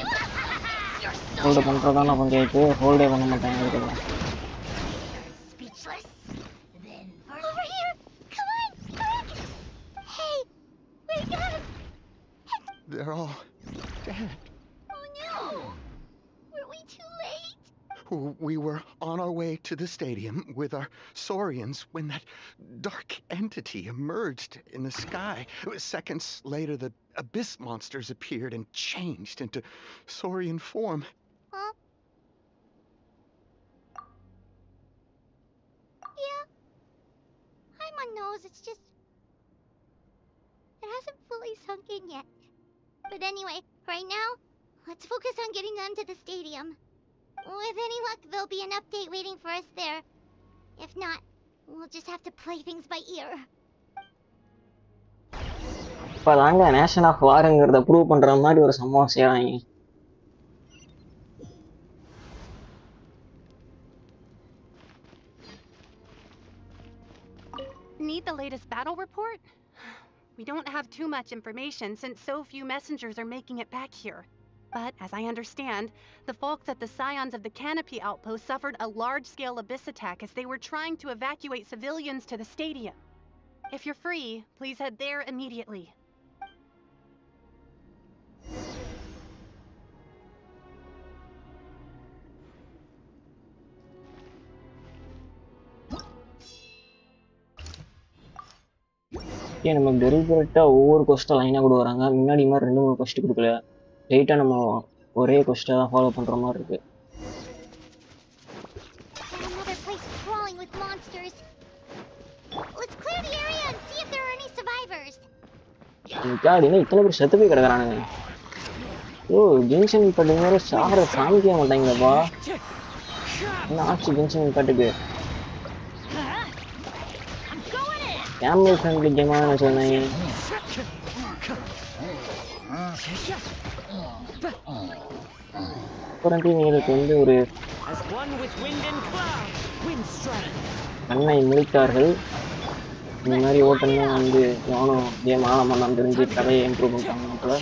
Hold பண்ணுறதான பஞ்சாயத்து ஹோல்டே பண்ண மாட்டாங்க இதுல. Speechless? Then over here! Come on! Quick! Hey! Wake up! They're all dead. Oh no! Were we too late? We were on our way to the stadium with our Saurians when that dark entity emerged in the sky. Seconds later, the abyss monsters appeared and changed into Saurian form. Huh? Yeah. I'm on nose, it's just... It hasn't fully sunk in yet. But anyway, right now, let's focus on getting them to the stadium. With any luck, there'll be an update waiting for us there. If not, we'll just have to play things by ear. இப்போதாங்க nation of வாருங்கிறத prove பண்ணுற மாதிரி ஒரு சம்பவம் செய்கிறாங்க. Need the latest battle report? We don't have too much information since so few messengers are making it back here. But, as I understand, the folks at the Scions of the Canopy outpost suffered a large-scale abyss attack as they were trying to evacuate civilians to the stadium. If you're free, please head there immediately. நமக்கு டெலிபரேட்டாக ஒவ்வொரு கொஸ்ட்டாக லைனாக கொடுக்குறாங்க. முன்னாடி மாதிரி 2-3 கொஸ்ட் கொடுக்கல. லைட்டாக நம்ம ஒரே கொஸ்ட்டை தான் ஃபாலோ பண்ணுற மாதிரி இருக்கு. நிக்காடினா இத்தனை பேர் செத்து போய் கிடக்குறானுங்க. ஓ ஜென்ஷன் இம்பாக்ட் வேற சாகர காமிக்கவே மாட்டாங்களப்பா. என்ன ஆச்சு ஜென்ஷன் இம்பாக்ட்டுக்கு? ஃபேமிலி ஃப்ரெண்ட்லி கேமா நான் சொன்னேன். குழந்தைகளுக்கு வந்து ஒரு கண்ணை முடித்தார்கள். இந்த மாதிரி ஓட்டம்னா வந்து எவனும் கேம் ஆட மாட்டான் தெரிஞ்சு கதையை இம்ப்ரூவ் பண்ணிட்டாங்க போல.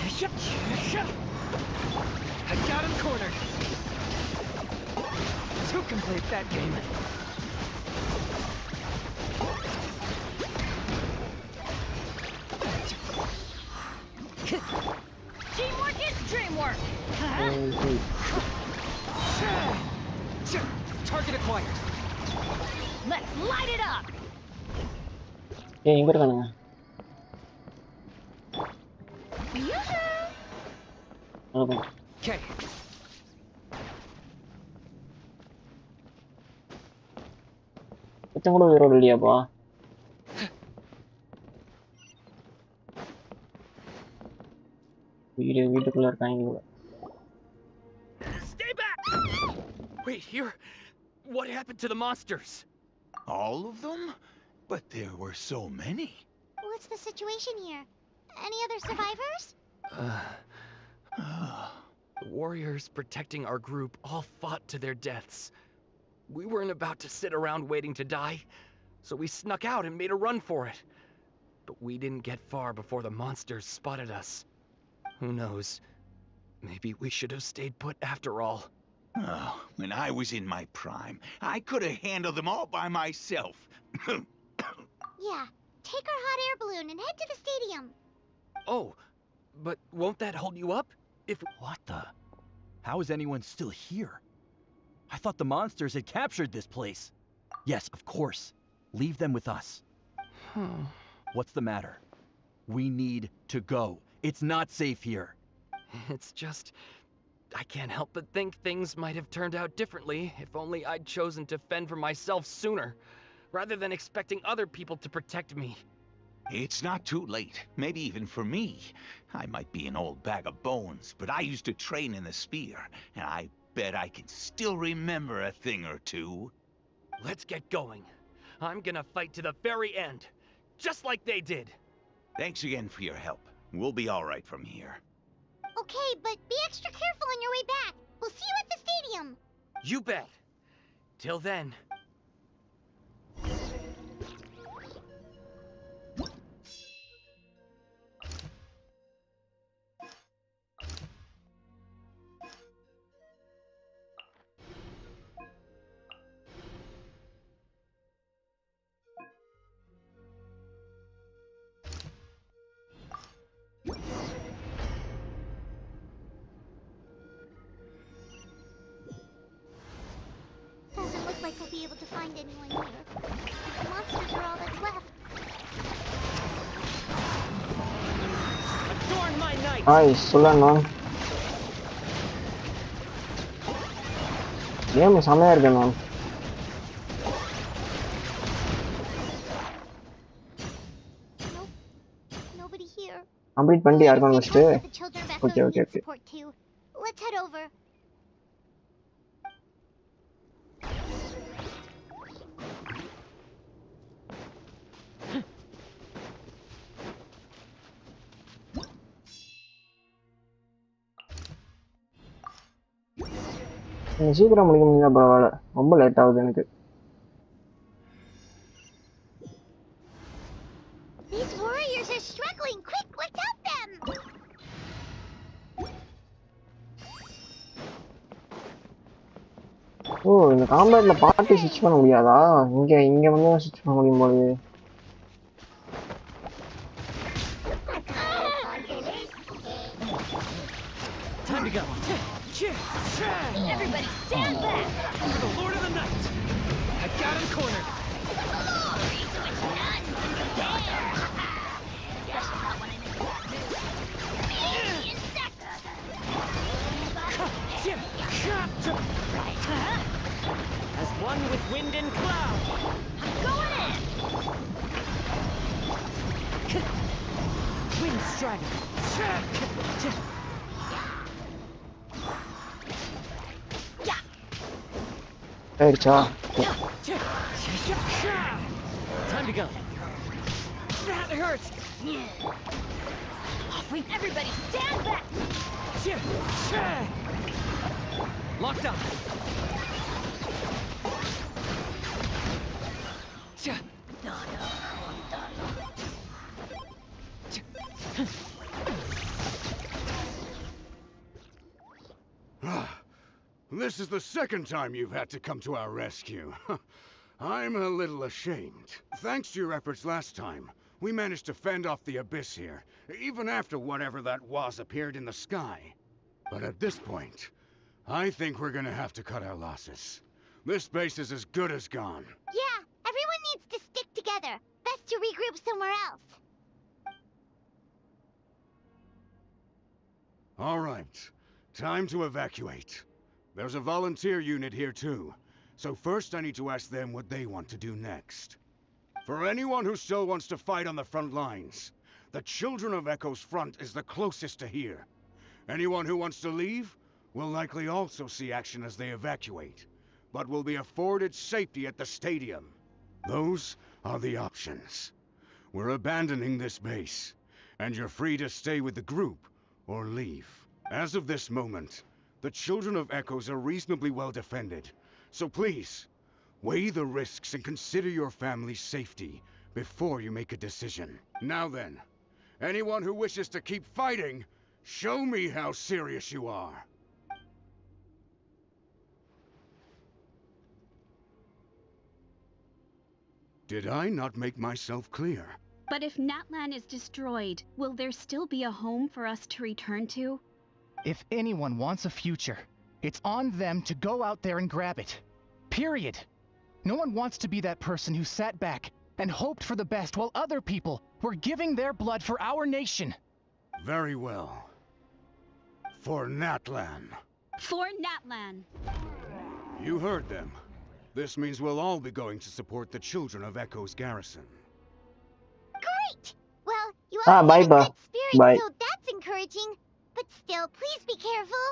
Teamwork is dreamwork. Target acquired. Let's light it up. ஏய் இங்க இருக்கானுங்க. Okay. கொஞ்சம் கூட உயிரோடு இல்லையாப்பா? வீட்டுக்குள்ள இருக்காங்க. Stay back! Wait, here? What happened to the monsters? All of them? But there were so many. What's the situation here? Any other survivors? The warriors protecting our group all fought to their deaths. We weren't about to sit around waiting to die, so we snuck out and made a run for it. But we didn't get far before the monsters spotted us. Who knows? Maybe we should have stayed put after all. Oh, when I was in my prime, I could have handled them all by myself. Yeah, take our hot air balloon and head to the stadium. Oh, but won't that hold you up? If... What the? How is anyone still here? I thought the monsters had captured this place. Yes, of course. Leave them with us. What's the matter? We need to go. It's not safe here. It's just... I can't help but think things might have turned out differently if only I'd chosen to fend for myself sooner, rather than expecting other people to protect me. It's not too late, maybe even for me. I might be an old bag of bones, but I used to train in the spear, and I bet I can still remember a thing or two. Let's get going. I'm gonna fight to the very end, just like they did. Thanks again for your help. We'll be all right from here. Okay, but be extra careful on your way back. We'll see you at the stadium. You bet. Till then. Doesn't look like we'll be able to find anyone here. The monsters are all that's left. Adorn my night. Hi, சொல்லணும். Game செமையா இருக்கு நான். Nobody here. Complete பண்ணிட்டு யாருக்கும் வச்சிட்டு. Okay okay okay. Let's head over. சீக்கிரம் முடிக்க முடிஞ்சா பரவாயில்ல, ரொம்ப லேட் ஆகுது எனக்கு. These warriors are struggling. Quick, let's help them. ஓ இந்த காம்பேட்ல பார்ட்டி ஸ்விட்ச் பண்ண முடியாதா? இங்க வந்து ஸ்விட்ச் பண்ண முடியும் போது. Time to go. Everybody stand back. For the Lord of the Night. I got him cornered. As one with wind and cloud. I'm going in. Wind Wind Strider. ஆயிடுச்சா? Time to go. That hurts. Everybody, stand back! Locked up. This is the second time you've had to come to our rescue. I'm a little ashamed. Thanks to your efforts last time, we managed to fend off the Abyss here, even after whatever that was appeared in the sky. But at this point, I think we're gonna have to cut our losses. This base is as good as gone. Yeah, everyone needs to stick together. Best to regroup somewhere else. All right, time to evacuate. There's a volunteer unit here too, so first I need to ask them what they want to do next. For anyone who still wants to fight on the front lines, the Children of Echo's front is the closest to here. Anyone who wants to leave will likely also see action as they evacuate, but will be afforded safety at the stadium. Those are the options. We're abandoning this base, and you're free to stay with the group or leave. As of this moment, the Children of Echoes are reasonably well defended, so please, weigh the risks and consider your family's safety before you make a decision. Now then, anyone who wishes to keep fighting, show me how serious you are. Did I not make myself clear? But if Natlan is destroyed, will there still be a home for us to return to? If anyone wants a future, it's on them to go out there and grab it. Period. No one wants to be that person who sat back and hoped for the best while other people were giving their blood for our nation. Very well. For Natlan. For Natlan. You heard them. This means we'll all be going to support the Children of Echo's garrison. Great! Well, you all have bye a bye. good spirit, Bye. so that's encouraging. But still, please be careful.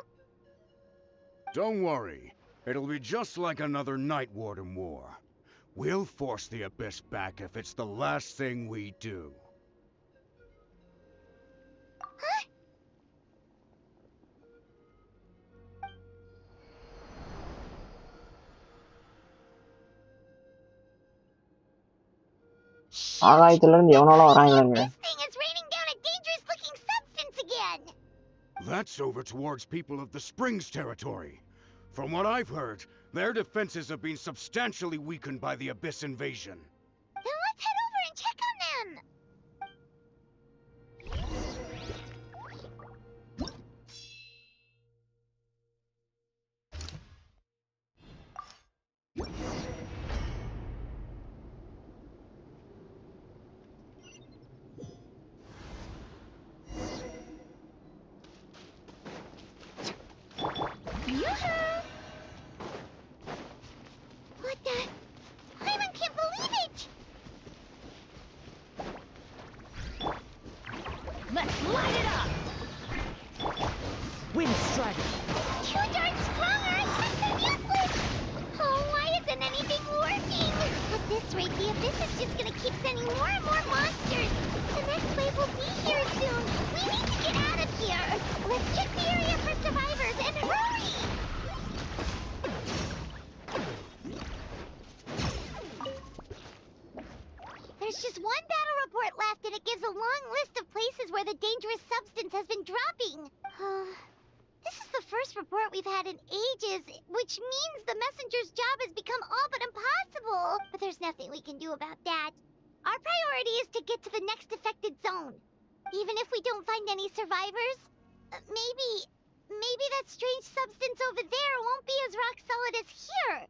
Don't worry. It'll be just like another Night Warden war. We'll force the Abyss back if it's the last thing we do. Huh? ஆகாயத்துல இருந்து எவனாலும் வராங்களாங்க. This thing is raining down a dangerous-looking substance again. That's over towards people of the Springs territory. From what I've heard, their defenses have been substantially weakened by the Abyss invasion. Then let's head over and check on them. What the? Hyman can't believe it! Let's light it up. Wind Strider. Too darn strong or I guess they're useless! Oh, why isn't anything working? At this rate, the Abyss is just gonna keep sending more and more monsters. The next wave will be here soon. We need to get out of here. Let's check the area for survivors and hurry! There's just one battle report left, and it gives a long list of places where the dangerous substance has been dropping. This is the first report we've had in ages, which means the messenger's job has become all but impossible. But there's nothing we can do about that. Our priority is to get to the next affected zone. Even if we don't find any survivors, maybe that strange substance over there won't be as rock solid as here.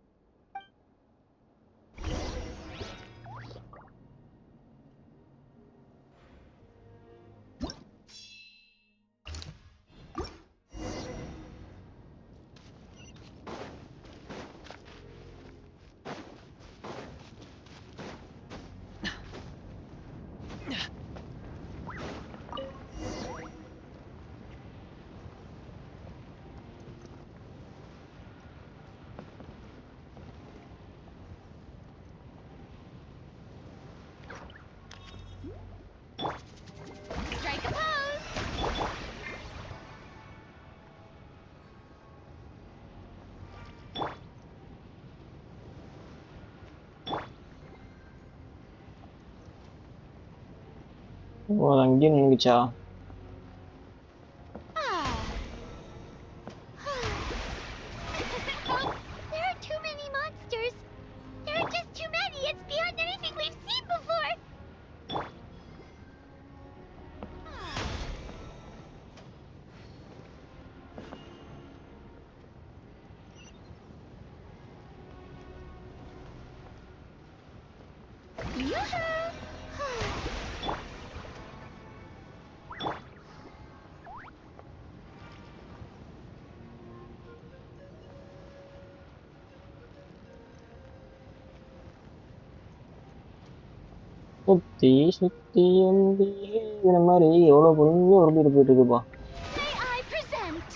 ஓ அது அங்கேயே நின்றுச்சா? There are too many monsters. There are just too many. It's beyond anything we've seen before. சுத்தி சுத்தி வந்து இந்த மாதிரி எவ்வளோ பொறுமையாக உருட்டிட்டு போயிட்டு இருக்குப்பா. May I present?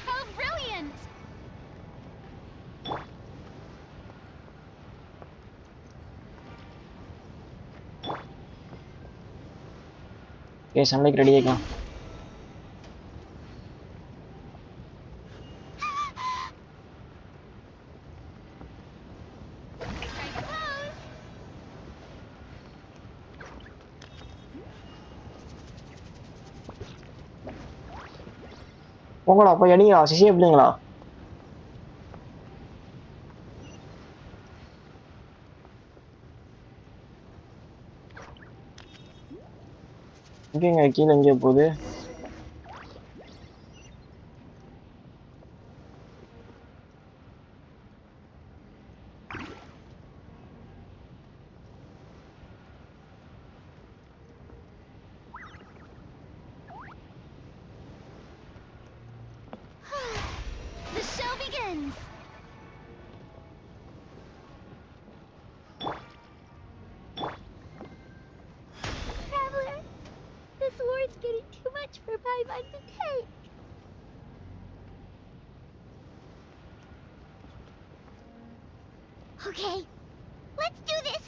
How brilliant! Okay சண்டைக்கு ரெடி ஆகிக்கலாம். போங்கடா போய் அடிங்களா சிசியே பிள்ளைங்களா. இங்கேங்க கீழே எங்கேயோ போகுது. The show begins! Traveler, this war is getting too much for Paimon to take. Okay, let's do this!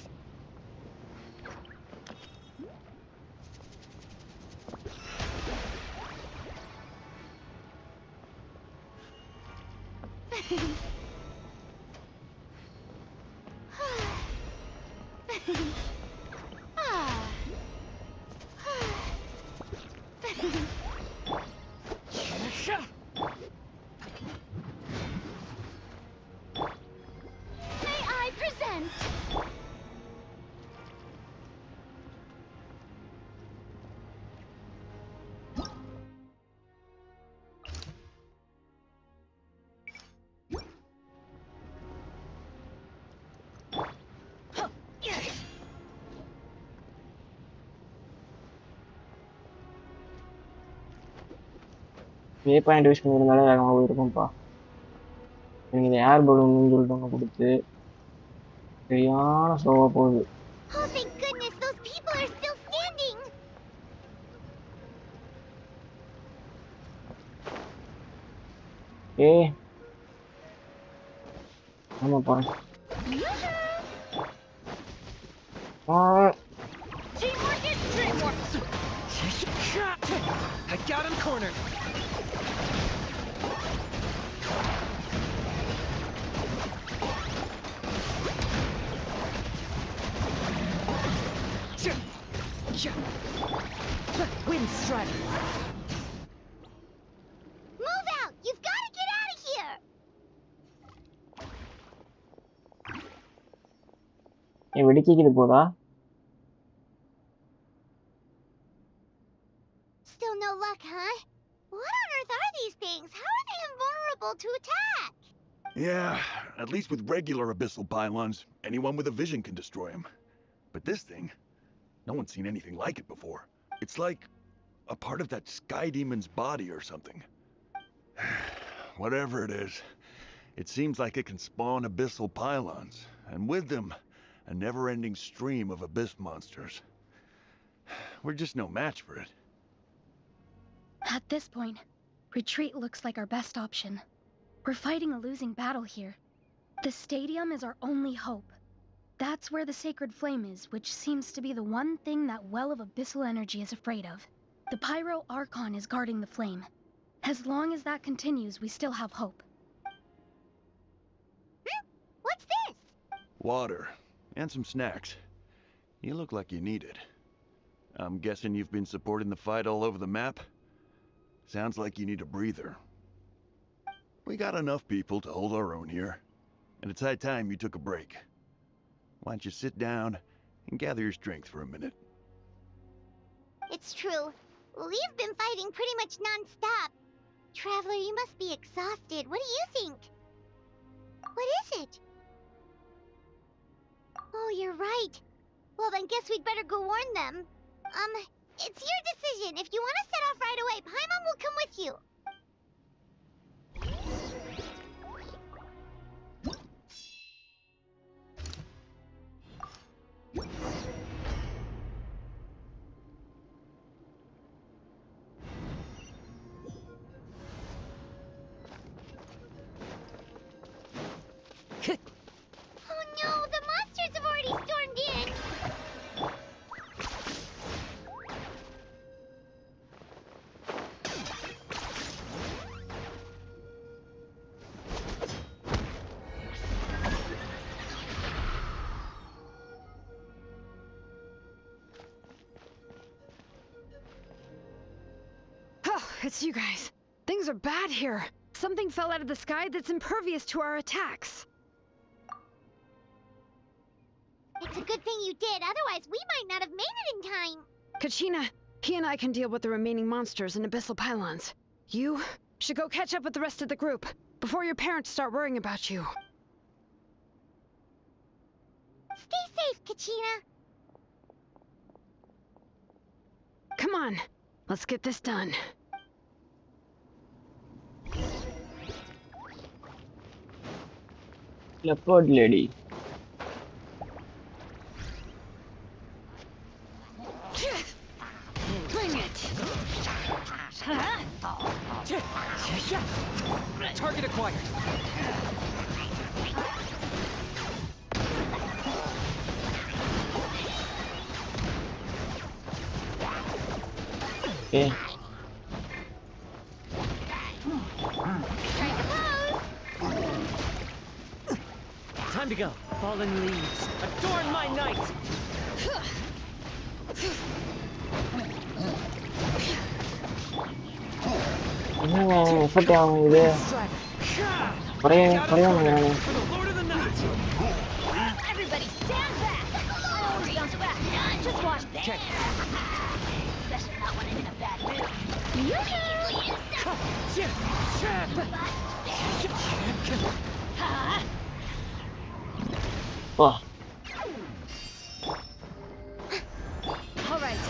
May I present? Waypoint use பண்ணியிருந்தாலே வேகமாக போயிருக்கும்ப்பா. எனக்கு இந்த ஏர் பலூன்னு சொல்லிட்டு ஒன்று கொடுத்து சரியான ஸ்லோவாக போகுது. Oh, thank goodness, those people are still standing! ஏய் ஆமாப்பா. Teamwork is dreamwork! I got him cornered. Wind strike! Move out! You've got to get out of here! ஏன் வெடிக்கிது போதா? Still no luck, huh? What on earth are these things? How are they invulnerable to attack? Yeah, at least with regular abyssal pylons, anyone with a vision can destroy them. But this thing, no one's seen anything like it before. It's like a part of that sky demon's body or something. Whatever it is, it seems like it can spawn abyssal pylons, and with them, A never-ending stream of abyss monsters. We're just no match for it. At this point, retreat looks like our best option. We're fighting a losing battle here. The stadium is our only hope. That's where the sacred flame is, which seems to be the one thing that well of abyssal energy is afraid of. The Pyro Archon is guarding the flame. As long as that continues, we still have hope. What's this? Water. And some snacks. You look like you need it. I'm guessing you've been supporting the fight all over the map? Sounds like you need a breather. We got enough people to hold our own here. And it's high time you took a break. Why don't you sit down and gather your strength for a minute? It's true. We've been fighting pretty much non-stop. Traveler, you must be exhausted. What do you think? What is it? Oh, you're right. Well, then guess we'd better go warn them. It's your decision. If you want to set off right away, Paimon will come with you. Oh no, the monsters have already stormed in. Oh, it's you guys. Things are bad here. Something fell out of the sky that's impervious to our attacks. It's a good thing you did, otherwise we might not have made it in time. Kachina, he and I can deal with the remaining monsters and abyssal pylons. You should go catch up with the rest of the group before your parents start worrying about you. Stay safe, Kachina. Come on, let's get this done. Leopard lady. Bring it! Target acquired. Okay. Time to go. Fallen leaves, adorn my night! Effect ஆகுது குறைய முடியாது Everybody stand back! Scions back! Just watch this! Especially not when I'm in a bad mood. Oh. All right.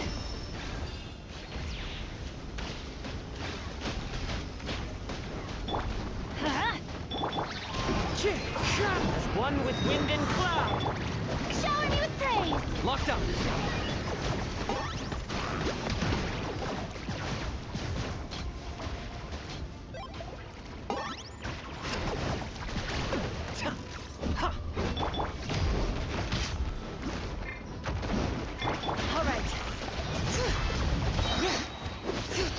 As one with wind and cloud! Shower me with praise! Locked up! All right.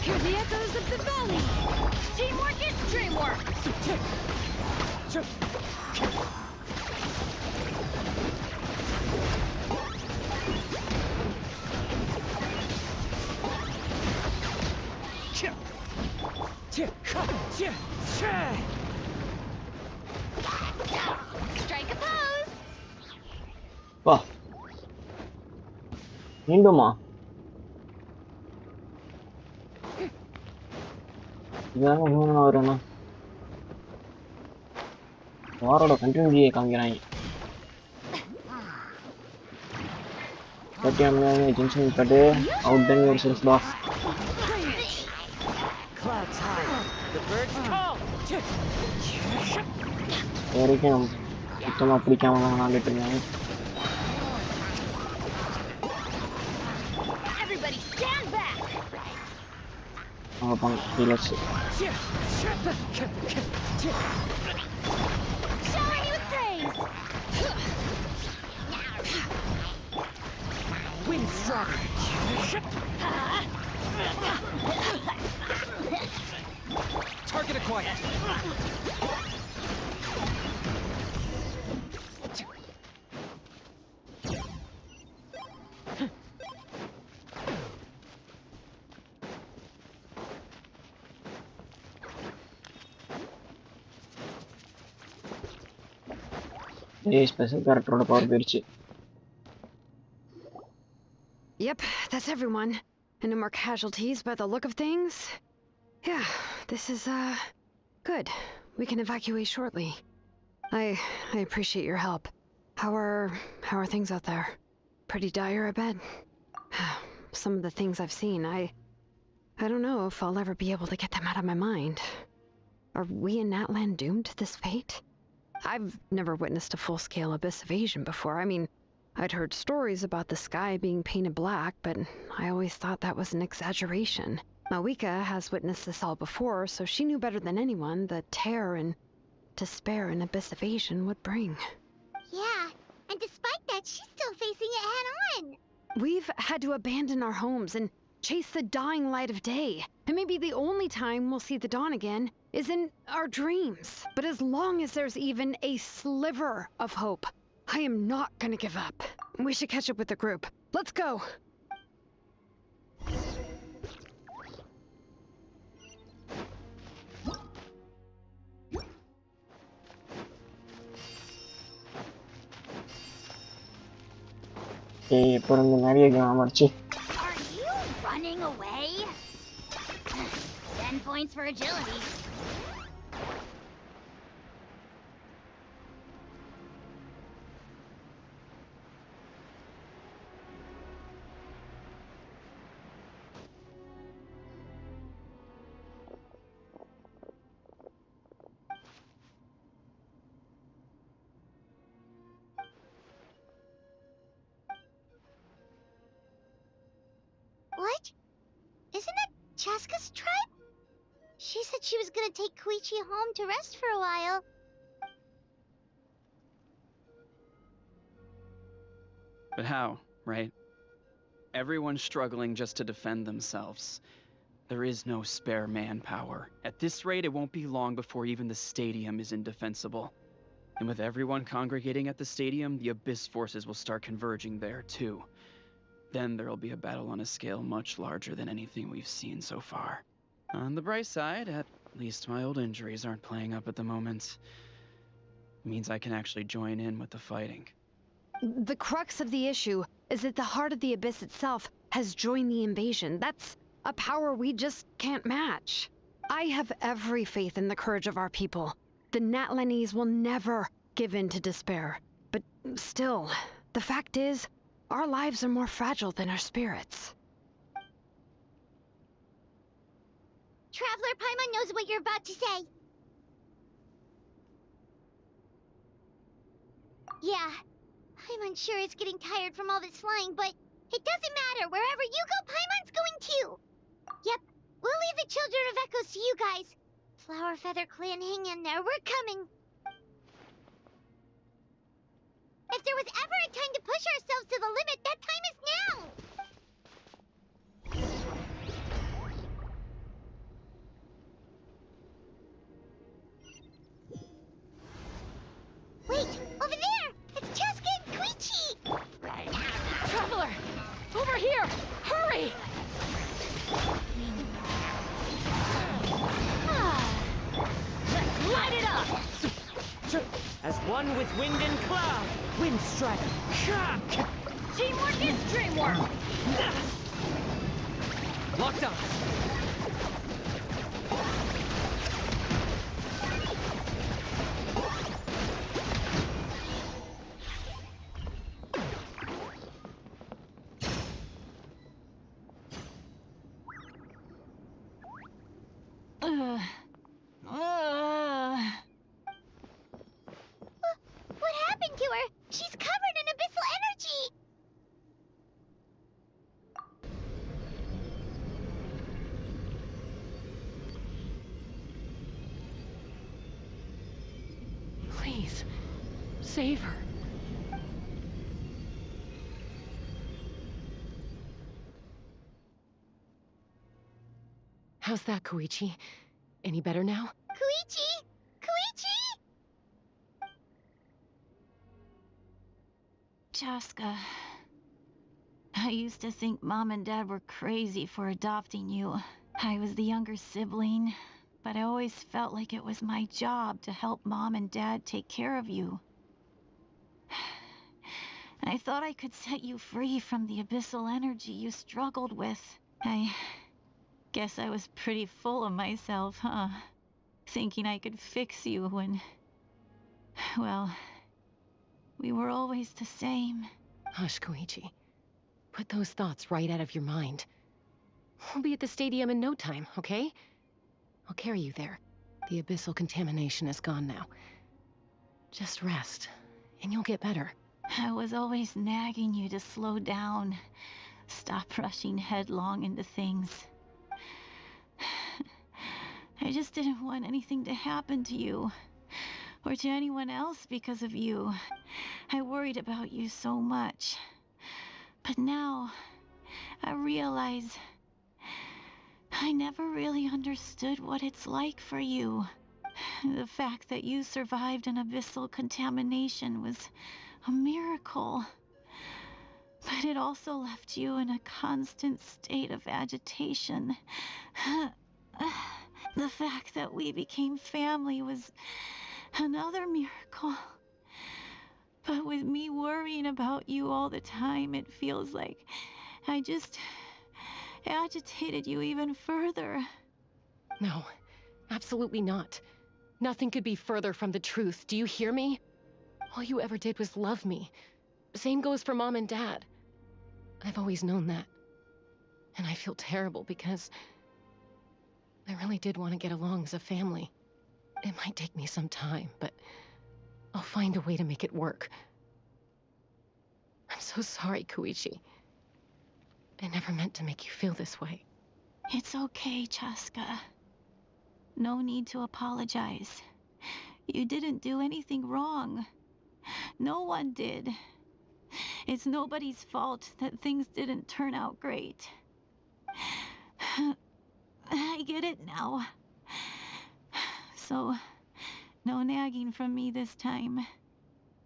Hear the echoes of the valley. Teamwork is dreamwork! Strike a pose! வா மீண்டுமா இதாங்க இன்னும் வரும்னா வாரோட கண்டினியூட்டியை காமிக்கிறாங்க but I'm going to Genshin Impact outdone yourself boss. Clouds high, the birds call! வரைக்கும் சுத்தமாக பிடிக்காம தான் விளாண்டுட்டு இருந்தேன் Everybody stand back! Apa healers. Shower you with praise! Wind strike! Target acquired. Special character power போயிருச்சு. Yep, that's everyone. And no more casualties by the look of things. Yeah, this is, good. We can evacuate shortly. I appreciate your help. How are things out there? Pretty dire, I bet. Some of the things I've seen, I don't know if I'll ever be able to get them out of my mind. Are we in Natlan doomed to this fate? I've never witnessed a full-scale abyss invasion before. I mean, I'd heard stories about the sky being painted black, but I always thought that was an exaggeration. Mawika has witnessed this all before, so she knew better than anyone the terror and despair an abyss invasion would bring. Yeah, and despite that, she's still facing it head-on. We've had to abandon our homes and chase the dying light of day. And maybe the only time we'll see the dawn again is in our dreams. But as long as there's even a sliver of hope, I am not gonna give up. We should catch up with the group. Let's go! Pero nadie que va a marchar. Are you running away? 10 points for agility. What? Isn't that Chaska's tribe? She said she was gonna take Koichi home to rest for a while. But how, right? Everyone's struggling just to defend themselves. There is no spare manpower. At this rate, it won't be long before even the stadium is indefensible. And with everyone congregating at the stadium, the Abyss forces will start converging there, too. Then there'll be a battle on a scale much larger than anything we've seen so far. On the bright side, at least my old injuries aren't playing up at the moment. It means I can actually join in with the fighting. The crux of the issue is that the heart of the Abyss itself has joined the invasion. That's a power we just can't match. I have every faith in the courage of our people. The Natlanese will never give in to despair. But still, the fact is, our lives are more fragile than our spirits. Traveler Paimon knows what you're about to say. Yeah, I'm unsure it's getting tired from all this flying, but it doesn't matter. Wherever you go, Paimon's going too. Yep, we'll leave the Children of Echoes to you guys. Flower Feather Clan, hang in there. We're coming. If there was ever a time to push ourselves to the limit, that time is now! Wait! Over there! It's Chaska and Koichi! Traveler! Over here! Hurry! Let's light it up! As one with wind and cloud, wind strike. Teamwork is dreamwork. Locked on. What happened to her? She's covered in abyssal energy! Please, save her. How's that, Koichi? Any better now? Koichi! Koichi! Chaska, I used to think Mom and Dad were crazy for adopting you. I was the younger sibling, but I always felt like it was my job to help Mom and Dad take care of you. I thought I could set you free from the abyssal energy you struggled with. I guess I was pretty full of myself, huh? Thinking I could fix you when... well, we were always the same. Hush, Koichi. Put those thoughts right out of your mind. We'll be at the stadium in no time, okay? I'll carry you there. The abyssal contamination is gone now. Just rest, and you'll get better. I was always nagging you to slow down. Stop rushing headlong into things. I just didn't want anything to happen to you, or to anyone else because of you. I worried about you so much. But now, I realize I never really understood what it's like for you. The fact that you survived an abyssal contamination was a miracle. But it also left you in a constant state of agitation. The fact that we became family was another miracle. But with me worrying about you all the time, it feels like I just agitated you even further. No, absolutely not. Nothing could be further from the truth. Do you hear me? All you ever did was love me. Same goes for Mom and Dad. I've always known that. And I feel terrible because I really did want to get along as a family. It might take me some time, but I'll find a way to make it work. I'm so sorry, Koichi. I never meant to make you feel this way. It's okay, Chaska. No need to apologize. You didn't do anything wrong. No one did. It's nobody's fault that things didn't turn out great. I get it now. So, no nagging from me this time.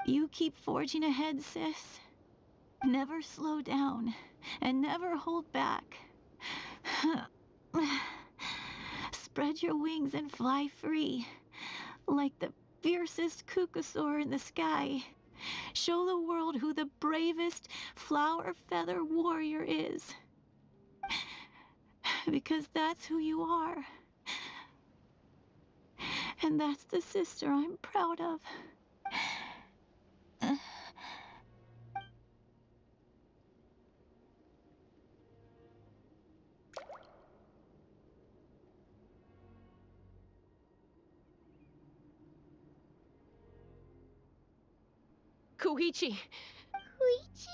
You keep forging ahead, sis. Never slow down, and never hold back. Spread your wings and fly free, like the fiercest kukasaur in the sky. Show the world who the bravest flower feather warrior is. Because that's who you are. And that's the sister I'm proud of. Koichi! Koichi?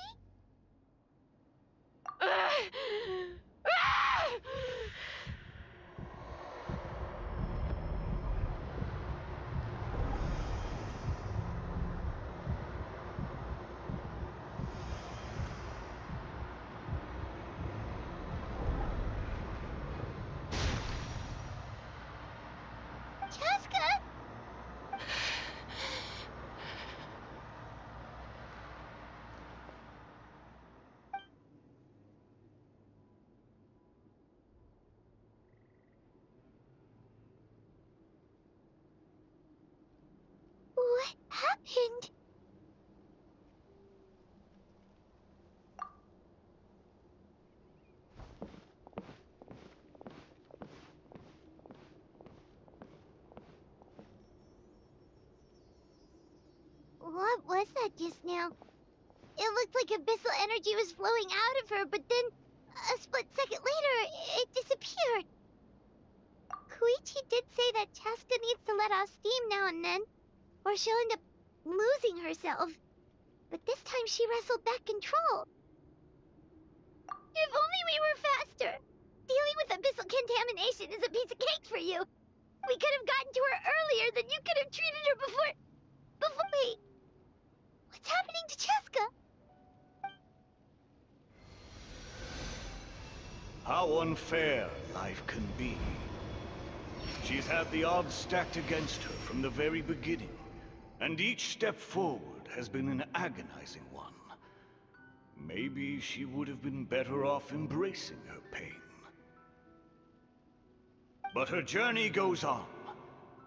Chaska? What happened? What was that just now? It looked like abyssal energy was flowing out of her, but then, a split second later, it disappeared. Koichi did say that Chaska needs to let off steam now and then, or she'll end up losing herself. But this time she wrestled back control. If only we were faster! Dealing with abyssal contamination is a piece of cake for you. We could have gotten to her earlier, then you could have treated her before How unfair life can be. She's had the odds stacked against her from the very beginning, and each step forward has been an agonizing one. Maybe she would have been better off embracing her pain. But her journey goes on,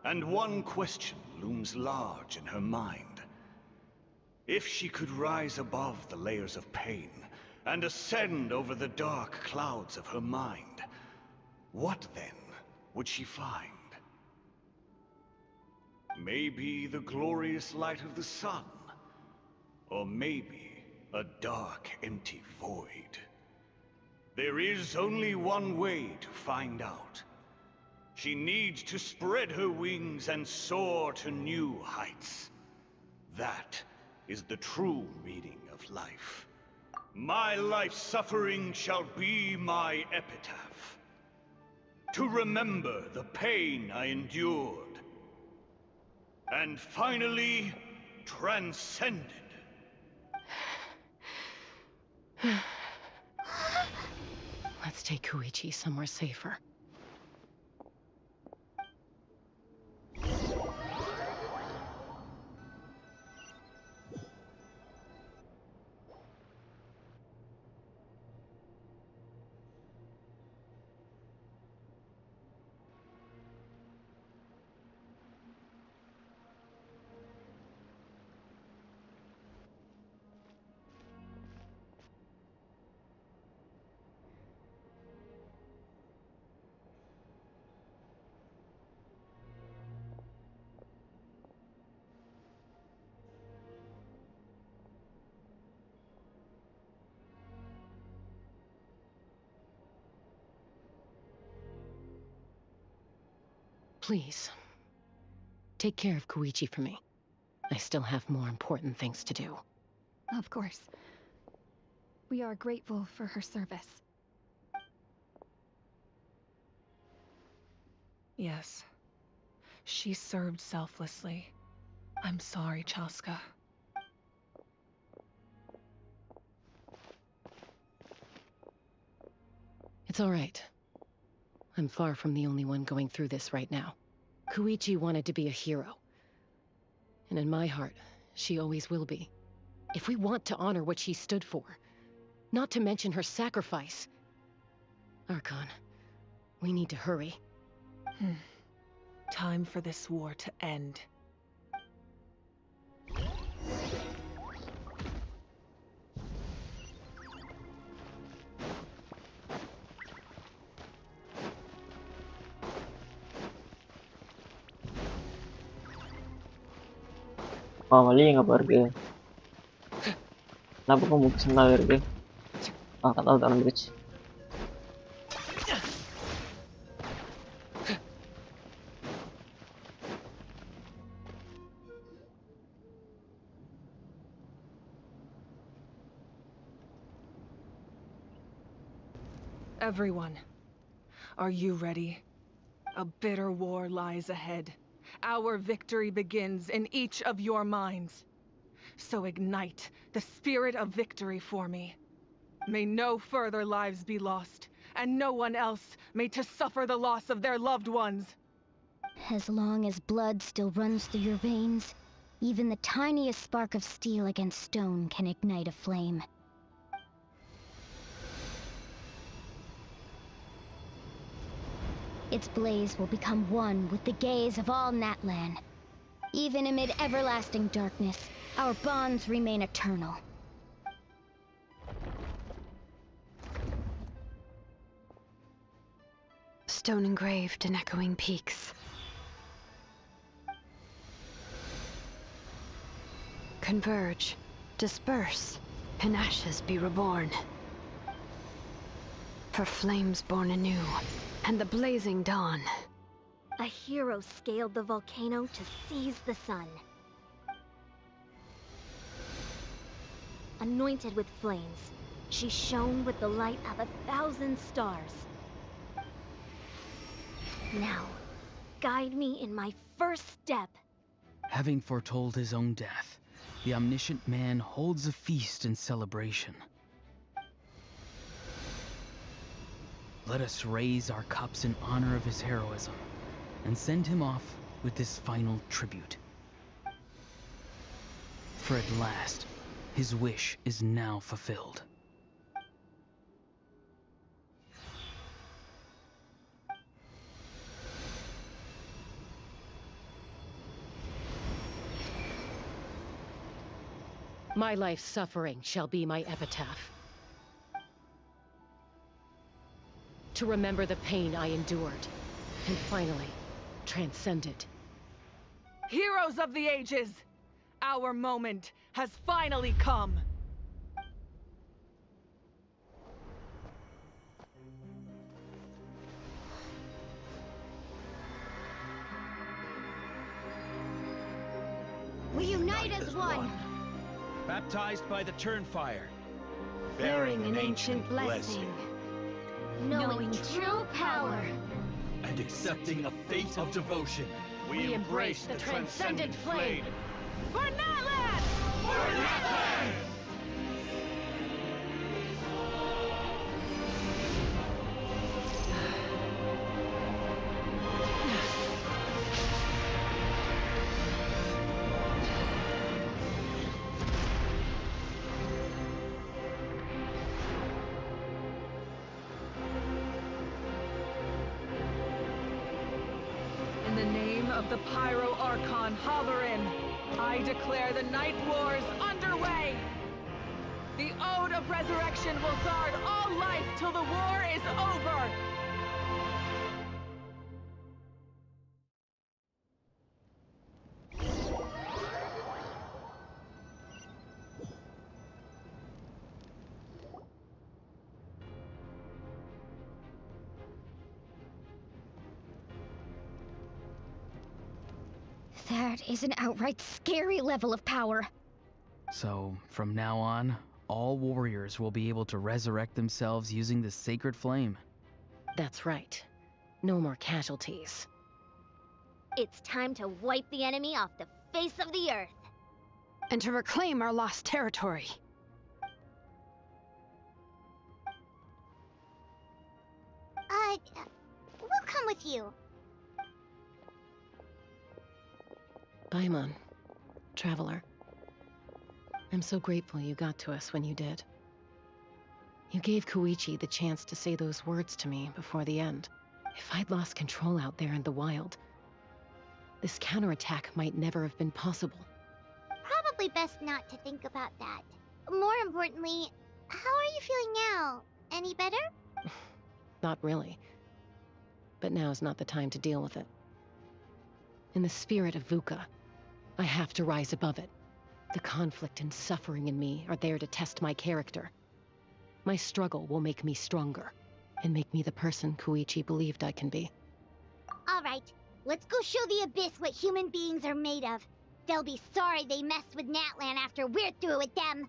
and one question looms large in her mind. If she could rise above the layers of pain, and ascend over the dark clouds of her mind, what then would she find? Maybe the glorious light of the sun, or maybe a dark, empty void. There is only one way to find out. She needs to spread her wings and soar to new heights. That is the true meaning of life. My life's suffering shall be my epitaph. To remember the pain I endured. And finally, transcended. Let's take Koichi somewhere safer. Please, take care of Koichi for me. I still have more important things to do. Of course. We are grateful for her service. Yes. She served selflessly. I'm sorry, Chaska. It's all right. I'm far from the only one going through this right now. Koichi wanted to be a hero. And in my heart, she always will be. If we want to honor what she stood for, not to mention her sacrifice. Archon, we need to hurry. Time for this war to end. வழி எங்கப்பா இருக்கு? எல்லா பக்கம் முக்கு சின்னதாவே இருக்கு. கதவு திறந்துருச்சு. Everyone, are you ready? A bitter war lies ahead. Our victory begins in each of your minds. So ignite the spirit of victory for me. May no further lives be lost, and no one else may to suffer the loss of their loved ones. As long as blood still runs through your veins, even the tiniest spark of steel against stone can ignite a flame. Its blaze will become one with the gaze of all Natlan. Even amid everlasting darkness, our bonds remain eternal. Stone engraved in echoing peaks. Converge, disperse, in ashes be reborn. For flames born anew, and the blazing dawn. A hero scaled the volcano to seize the sun. Anointed with flames, she shone with the light of 1,000 stars. Now, guide me in my first step. Having foretold his own death, the omniscient man holds a feast in celebration. Let us raise our cups in honor of his heroism and send him off with this final tribute. For at last, his wish is now fulfilled. My life's suffering shall be my epitaph. To remember the pain I endured, and finally, transcend it. Heroes of the ages! Our moment has finally come! We unite as one! Baptized by the Turnfire. Bearing an ancient blessing. Knowing true power. And accepting a fate of devotion. We embrace the transcendent flame. For Natlan! For Natlan! In the name of the Pyro Archon Halloran, I declare the Night Wars underway! The Ode of Resurrection will guard all life till the war is over! That is an outright scary level of power. So, from now on, all warriors will be able to resurrect themselves using the sacred flame. That's right. No more casualties. It's time to wipe the enemy off the face of the earth. And to reclaim our lost territory. We'll come with you. Paimon, traveler. I'm so grateful you got to us when you did. You gave Koichi the chance to say those words to me before the end. If I'd lost control out there in the wild, this counterattack might never have been possible. Probably best not to think about that. More importantly, how are you feeling now? Any better? Not really. But now's not the time to deal with it. In the spirit of VUCA, I have to rise above it. The conflict and suffering in me are there to test my character. My struggle will make me stronger, and make me the person Koichi believed I can be. Alright, let's go show the Abyss what human beings are made of. They'll be sorry they messed with Natlan after we're through with them.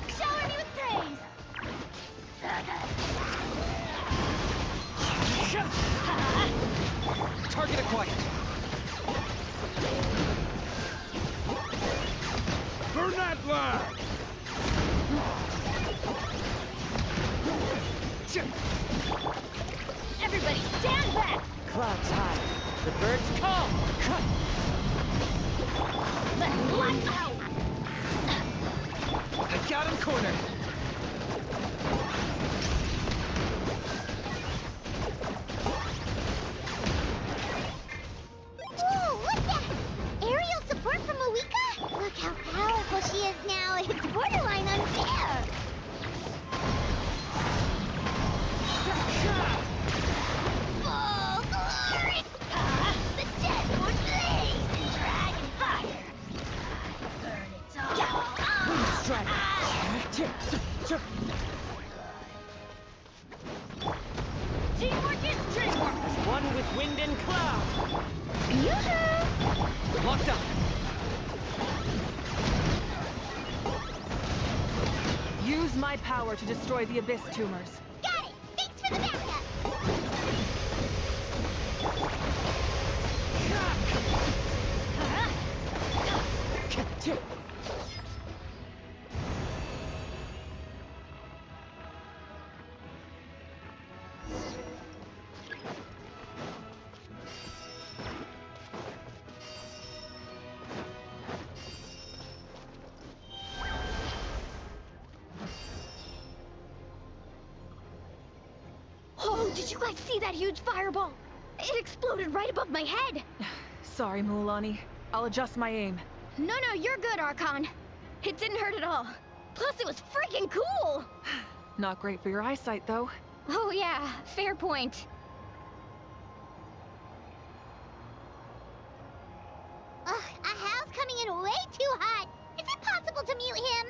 Shower me with praise! Target acquired. For Natlan! Everybody stand back! Clouds high. The birds call. Let's blast out! I got him cornered. Whoa, look at that! Aerial support from Moika? Look how powerful she is now. It's borderline unfair. Full glory! The dead would blaze! Dragon fire! Burn it all! Strike. Teamwork is dreamwork! As one with wind and cloud. Yoo-hoo! Locked up. Use my power to destroy the Abyss tumors. Got it! Thanks for the backup! Did you guys see that huge fireball? It exploded right above my head! Sorry, Mulan. I'll adjust my aim. No, you're good, Archon. It didn't hurt at all. Plus, it was freaking cool! Not great for your eyesight, though. Oh yeah, fair point. Ugh, Ahal's coming in way too hot. Is it possible to mute him?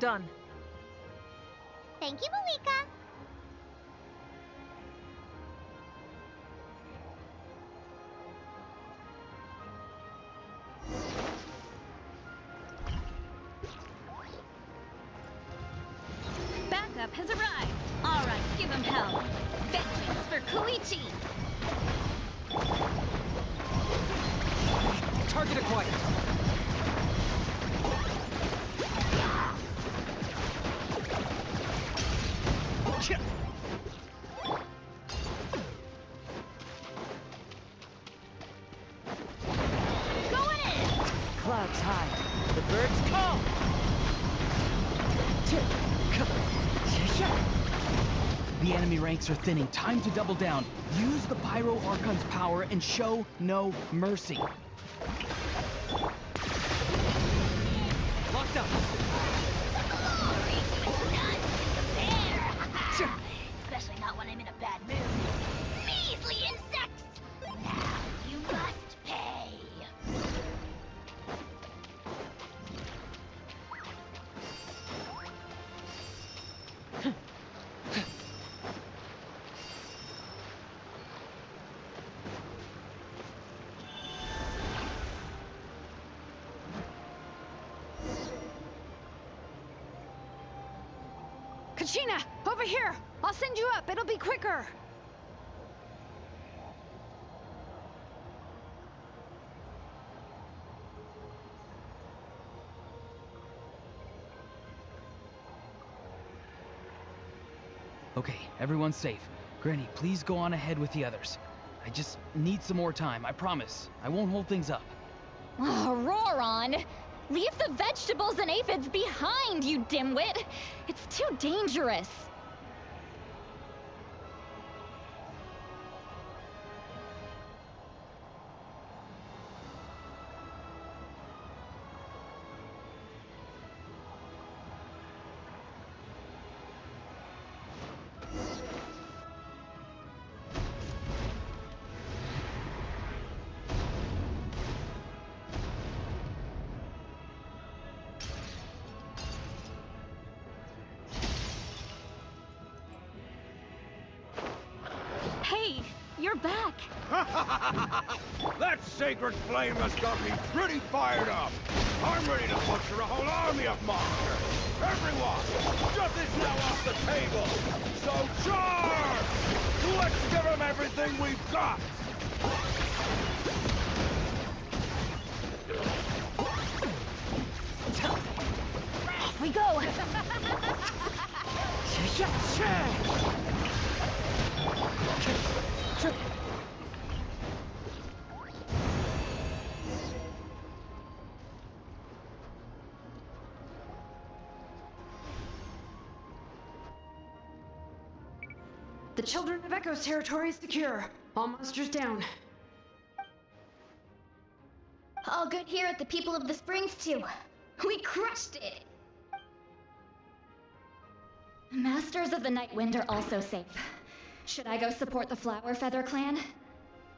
Done. Thank you, Malika. Backup has arrived. All right, give him hell. Vengeance for Koichi. Target acquired. Going in! Clouds high. The birds call. The enemy ranks are thinning. Time to double down. Use the Pyro Archon's power and show no mercy. Locked up. Especially not when I'm in a bad mood. Measly insects! Now you must pay. Kachina, over here! I'll send you up, it'll be quicker! Okay, everyone's safe. Granny, please go on ahead with the others. I just need some more time, I promise. I won't hold things up. Oh, roar on! Leave the vegetables and aphids behind, you dimwit! It's too dangerous! Hey, you're back. That sacred flame has got me pretty fired up. I'm ready to butcher a whole army of monsters. Everyone, nothing's now off the table. So charge! Let's give them everything we've got. Off we go! The Children of Echo's territory is secure. All monsters down. All good here at the People of the Springs, too. We crushed it! Masters of the Nightwind are also safe. Should I go support the Flower Feather clan?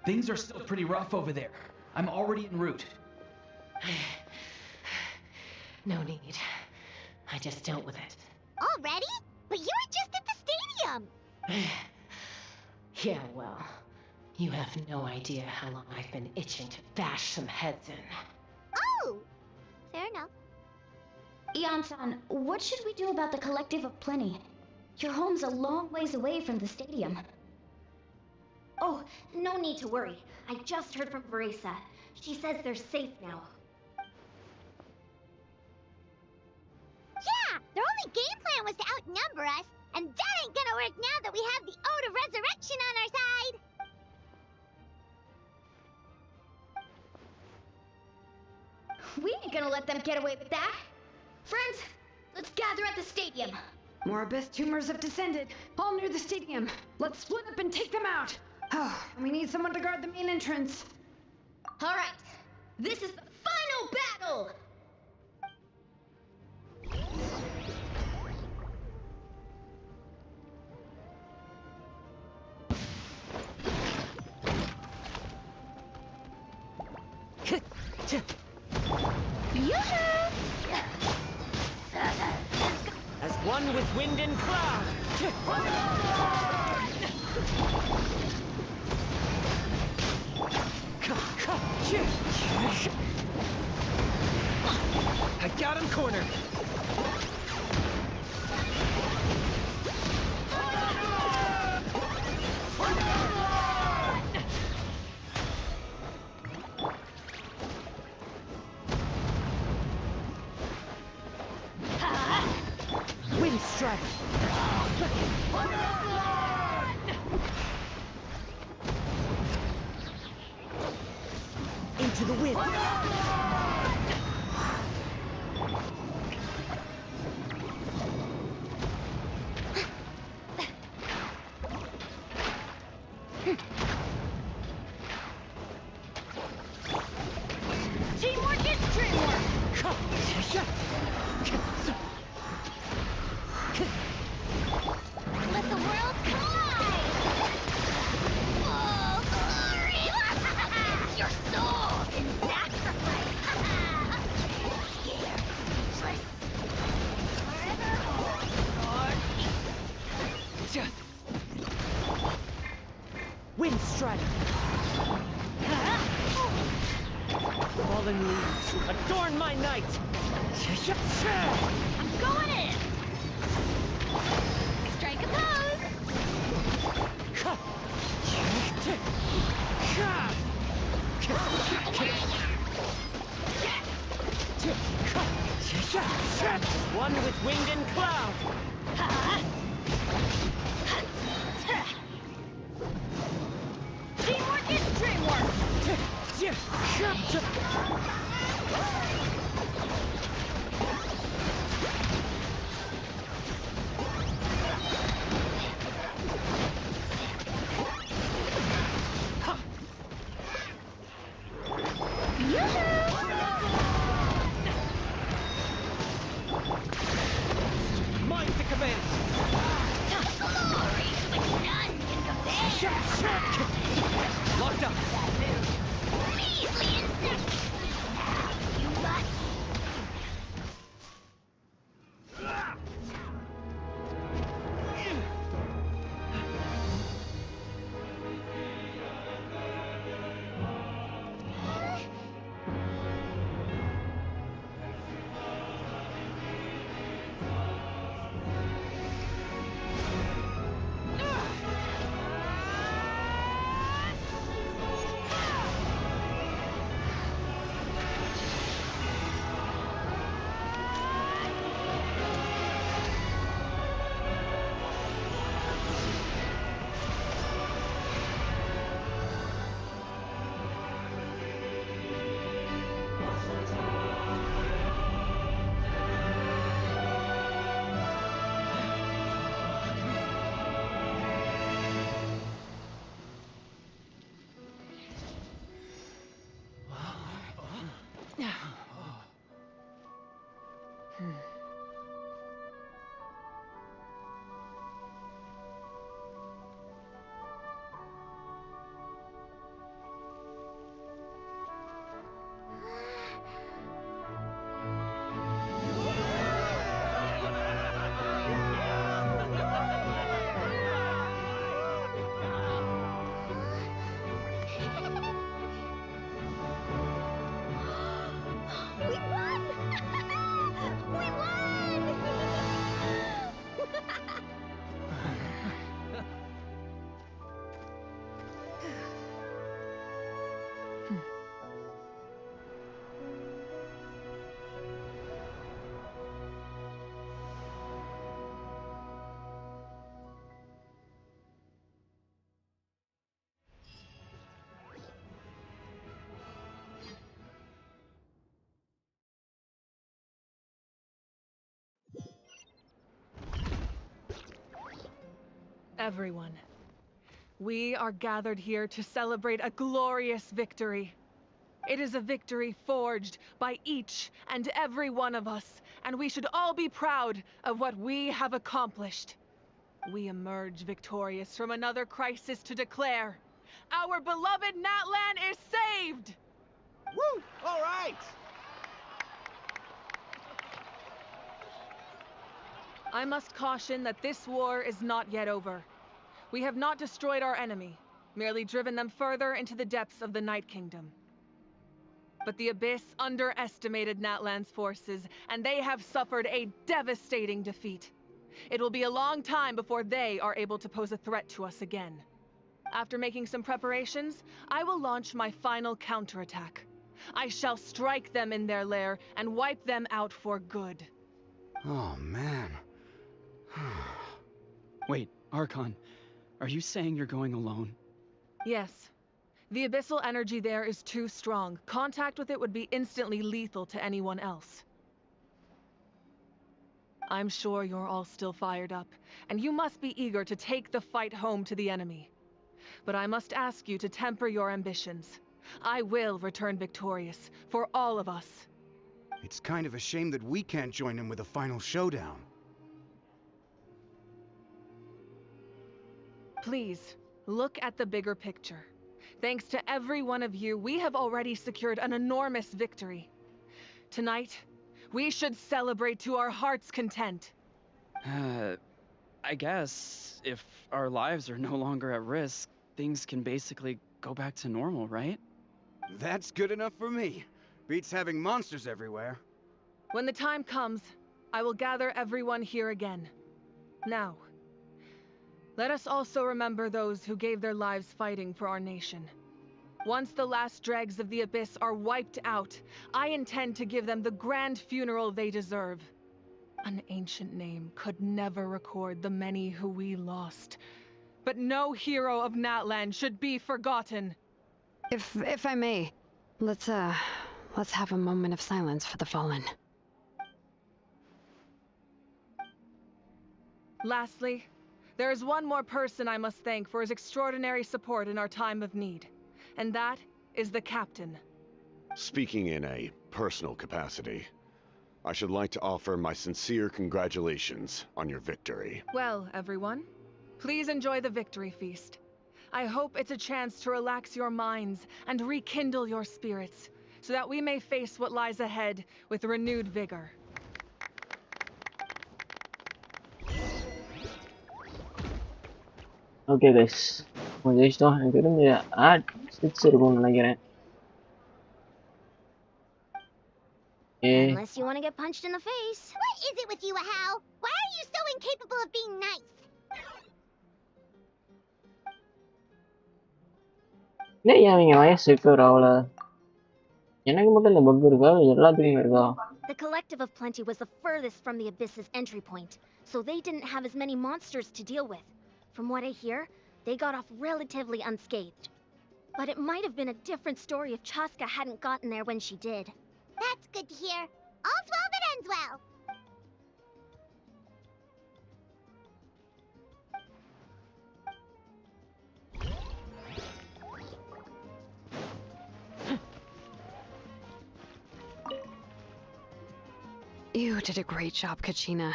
Things are still pretty rough over there. I'm already en route. No need. I just dealt with it. Already? But you were just at the stadium! Yeah, well, you have no idea how long I've been itching to bash some heads in. Oh! Fair enough. Ian-san, what should we do about the Collective of Plenty? Your home's a long ways away from the stadium. Oh, no need to worry. I just heard from Veresa. She says they're safe now. Yeah! Their only game plan was to outnumber us, and that ain't gonna work now that we have the Ode of Resurrection on our side! We ain't gonna let them get away with that! Friends, let's gather at the stadium. More abyss tumors have descended, all near the stadium. Let's split up and take them out. Oh, and we need someone to guard the main entrance. All right, this is the final battle! As one with wind and cloud. I got him cornered. Wind strike. Into the wind. Teamwork is dreamwork! Let the world collide! Oh, glory! Your soul in sacrifice! Scared, speechless. Forever hold your peace. Wind strike. Fallen leaves adorn my night. I'm going in! Strike a pose! One with wind and cloud. Teamwork is dreamwork! Mine to command. Glory, which none can compare! Locked up. Measly insect! Now you must! Everyone, we are gathered here to celebrate a glorious victory. It is a victory forged by each and every one of us, and we should all be proud of what we have accomplished. We emerge victorious from another crisis to declare, our beloved Natlan is saved! Woo! All right! I must caution that this war is not yet over. We have not destroyed our enemy, merely driven them further into the depths of the Night Kingdom. But the Abyss underestimated Natlan's forces, and they have suffered a devastating defeat. It will be a long time before they are able to pose a threat to us again. After making some preparations, I will launch my final counterattack. I shall strike them in their lair and wipe them out for good. Oh, man. Wait, Archon, are you saying you're going alone? Yes. The abyssal energy there is too strong. Contact with it would be instantly lethal to anyone else. I'm sure you're all still fired up, and you must be eager to take the fight home to the enemy. But I must ask you to temper your ambitions. I will return victorious, for all of us. It's kind of a shame that we can't join him with a final showdown. Please, look at the bigger picture. Thanks to every one of you, we have already secured an enormous victory. Tonight, we should celebrate to our heart's content. I guess if our lives are no longer at risk, things can basically go back to normal, right? That's good enough for me. Beats having monsters everywhere. When the time comes, I will gather everyone here again. Now, let us also remember those who gave their lives fighting for our nation. Once the last dregs of the Abyss are wiped out, I intend to give them the grand funeral they deserve. An ancient name could never record the many who we lost. But no hero of Natlan should be forgotten. If I may, let's have a moment of silence for the fallen. Lastly, there is one more person I must thank for his extraordinary support in our time of need, and that is the Captain. Speaking in a personal capacity, I should like to offer my sincere congratulations on your victory. Well, everyone, please enjoy the victory feast. I hope it's a chance to relax your minds and rekindle your spirits, so that we may face what lies ahead with renewed vigor. Okay guys ஜெயிச்சிட்டோம். எனக்கு தெரிஞ்சு add 6 இருக்கும்னு நினைக்கிறேன். Unless you want to get punched in the face. What is it with you, Ahau? Why are you so incapable of being nice? ஏன் அவங்க வயசு secure ஆகல? எனக்கு மட்டும் இந்த பக் இருக்கா? எல்லாத்துக்குமே இருக்கா? The Collective of Plenty was the furthest from the Abyss's entry point, so they didn't have as many monsters to deal with. From what I hear, they got off relatively unscathed. But it might have been a different story if Chaska hadn't gotten there when she did. That's good to hear. All's well that ends well. You did a great job, Kachina.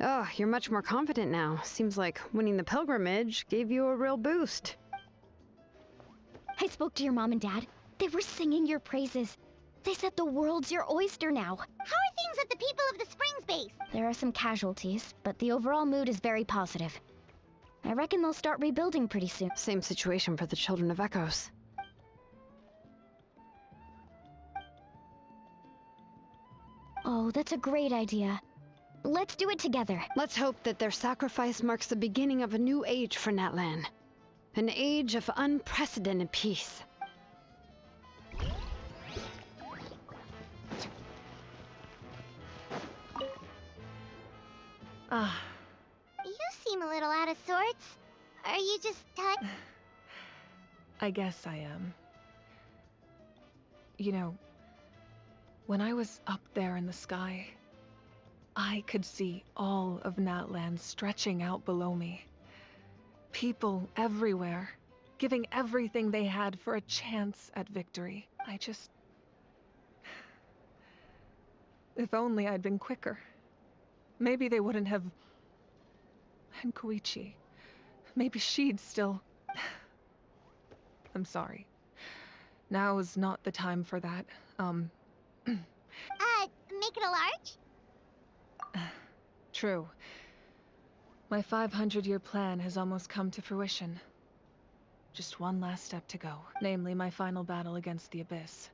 Oh, you're much more confident now. Seems like winning the pilgrimage gave you a real boost. I spoke to your mom and dad. They were singing your praises. They said the world's your oyster now. How are things at the People of the Springs base? There are some casualties, but the overall mood is very positive. I reckon they'll start rebuilding pretty soon. Same situation for the Children of Echoes. Oh, that's a great idea. Let's do it together. Let's hope that their sacrifice marks the beginning of a new age for Natlan. An age of unprecedented peace. You seem a little out of sorts. Are you just touched? I guess I am. You know, when I was up there in the sky, I could see all of Natlan stretching out below me. People everywhere, giving everything they had for a chance at victory. If only I'd been quicker. Maybe they wouldn't have... And Koichi. Maybe she'd still... I'm sorry. Now is not the time for that. Make it a large? True. My 500-year plan has almost come to fruition. Just one last step to go, namely my final battle against the Abyss.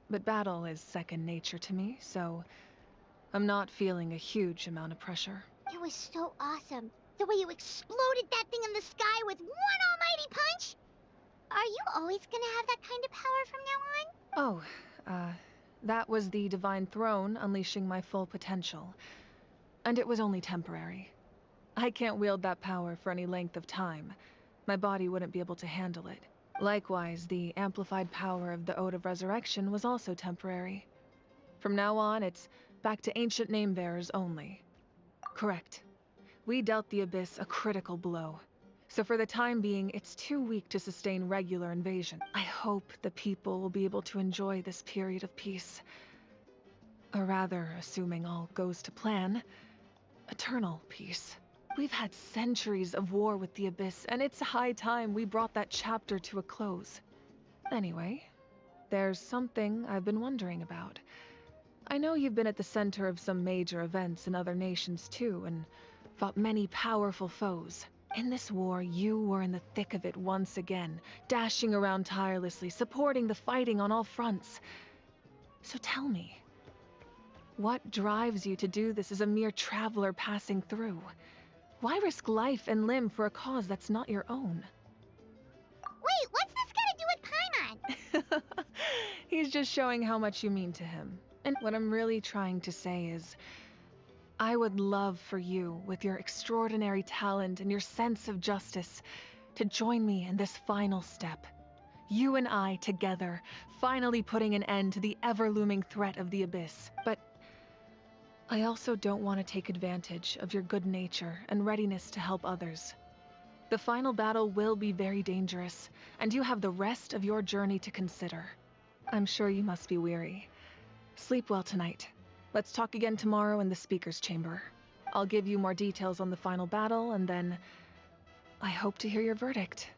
But battle is second nature to me, so I'm not feeling a huge amount of pressure. It was so awesome. The way you exploded that thing in the sky with one almighty punch! Are you always gonna have that kind of power from now on? Oh, that was the Divine Throne unleashing my full potential. And it was only temporary. I can't wield that power for any length of time. My body wouldn't be able to handle it. Likewise, the amplified power of the Ode of Resurrection was also temporary. From now on, it's back to ancient name-bearers only. Correct. We dealt the Abyss a critical blow. So for the time being, it's too weak to sustain regular invasion. I hope the people will be able to enjoy this period of peace. Or rather, assuming all goes to plan, eternal peace. We've had centuries of war with the Abyss, and it's high time we brought that chapter to a close. Anyway, there's something I've been wondering about. I know you've been at the center of some major events in other nations too, and fought many powerful foes. In this war, you were in the thick of it once again, dashing around tirelessly, supporting the fighting on all fronts. So tell me, what drives you to do this as a mere traveler passing through? Why risk life and limb for a cause that's not your own? Wait, what's this got to do with Paimon? He's just showing how much you mean to him. And what I'm really trying to say is, I would love for you, with your extraordinary talent and your sense of justice, to join me in this final step. You and I together, finally putting an end to the ever-looming threat of the Abyss. But I also don't want to take advantage of your good nature and readiness to help others. The final battle will be very dangerous, and you have the rest of your journey to consider. I'm sure you must be weary. Sleep well tonight. Let's talk again tomorrow in the speaker's chamber. I'll give you more details on the final battle, and then I hope to hear your verdict.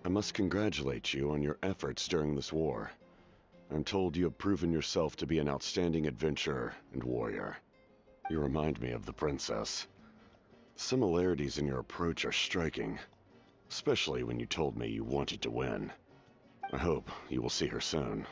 I must congratulate you on your efforts during this war. I'm told you have proven yourself to be an outstanding adventurer and warrior. You remind me of the princess. The similarities in your approach are striking, especially when you told me you wanted to win. I hope you will see her soon.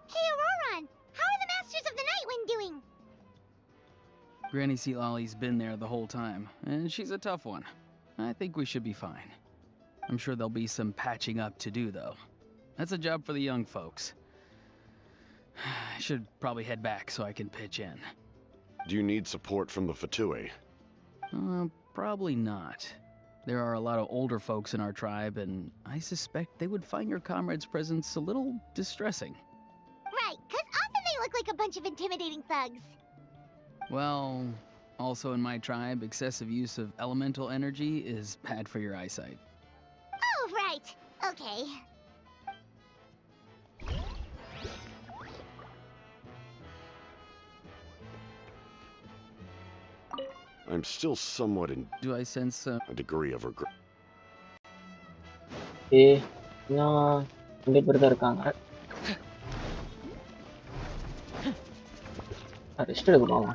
Hey, Auroron! How are the Masters of the Nightwind doing? Granny Sealolly's been there the whole time, and she's a tough one. I think we should be fine. I'm sure there'll be some patching up to do, though. That's a job for the young folks. I should probably head back so I can pitch in. Do you need support from the Fatui? Probably not. There are a lot of older folks in our tribe, and I suspect they would find your comrades' presence a little distressing. Right, 'cause often they look like a bunch of intimidating thugs. Well, also in my tribe, excessive use of elemental energy is bad for your eyesight. Oh, right. Okay. I'm still somewhat in... Do I sense a degree of regret? இன்னும் 2 பேர் தான் இருக்காங்க. Rest எடுக்கணும்.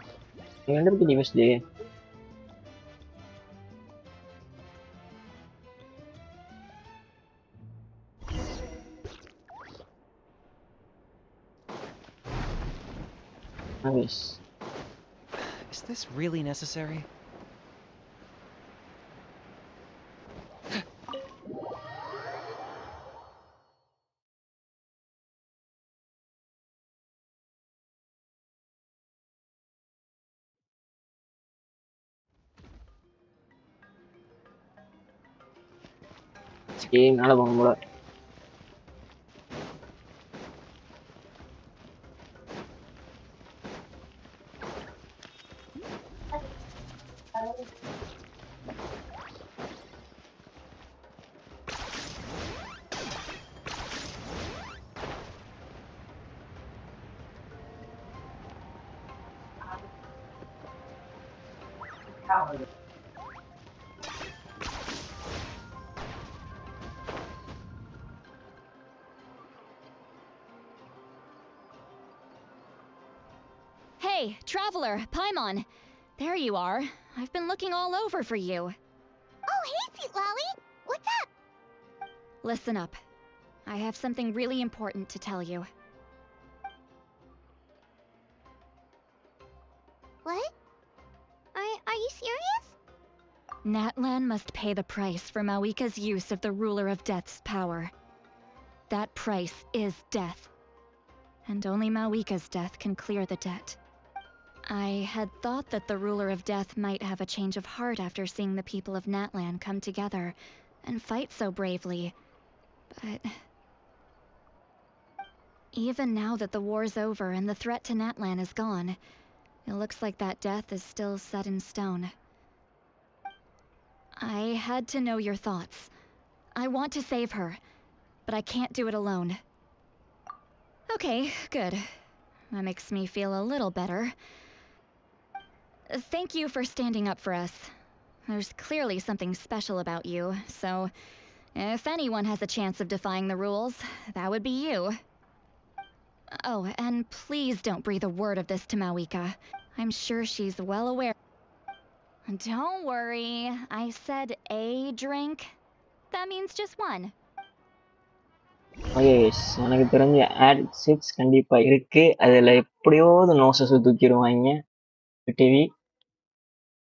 நீங்க 2 பேருக்கு டிவெஸ்ட் nice. Is this really necessary? மேல போக போல. Hey, Traveler, Paimon. There you are. I've been looking all over for you. Oh, hey, Sweet Lolly. What's up? Listen up. I have something really important to tell you. What? Are you serious? Natlan must pay the price for Mawika's use of the Ruler of Death's power. That price is death. And only Mawika's death can clear the debt. I had thought that the Ruler of Death might have a change of heart after seeing the people of Natlan come together and fight so bravely, but... even now that the war's over and the threat to Natlan is gone, it looks like that death is still set in stone. I had to know your thoughts. I want to save her, but I can't do it alone. Okay, good. That makes me feel a little better. Thank you for standing up for us. There's clearly something special about you, so if anyone has a chance of defying the rules, that would be you. Oh, and please don't breathe a word of this to Mawika. I'm sure she's well aware. Don't worry, I said a drink. That means just one. Yes, எனக்கு தெரிஞ்ச add 6 கண்டிப்பா இருக்கு. அதுல எப்படியாவது noses தூக்கிடுவாங்க. TV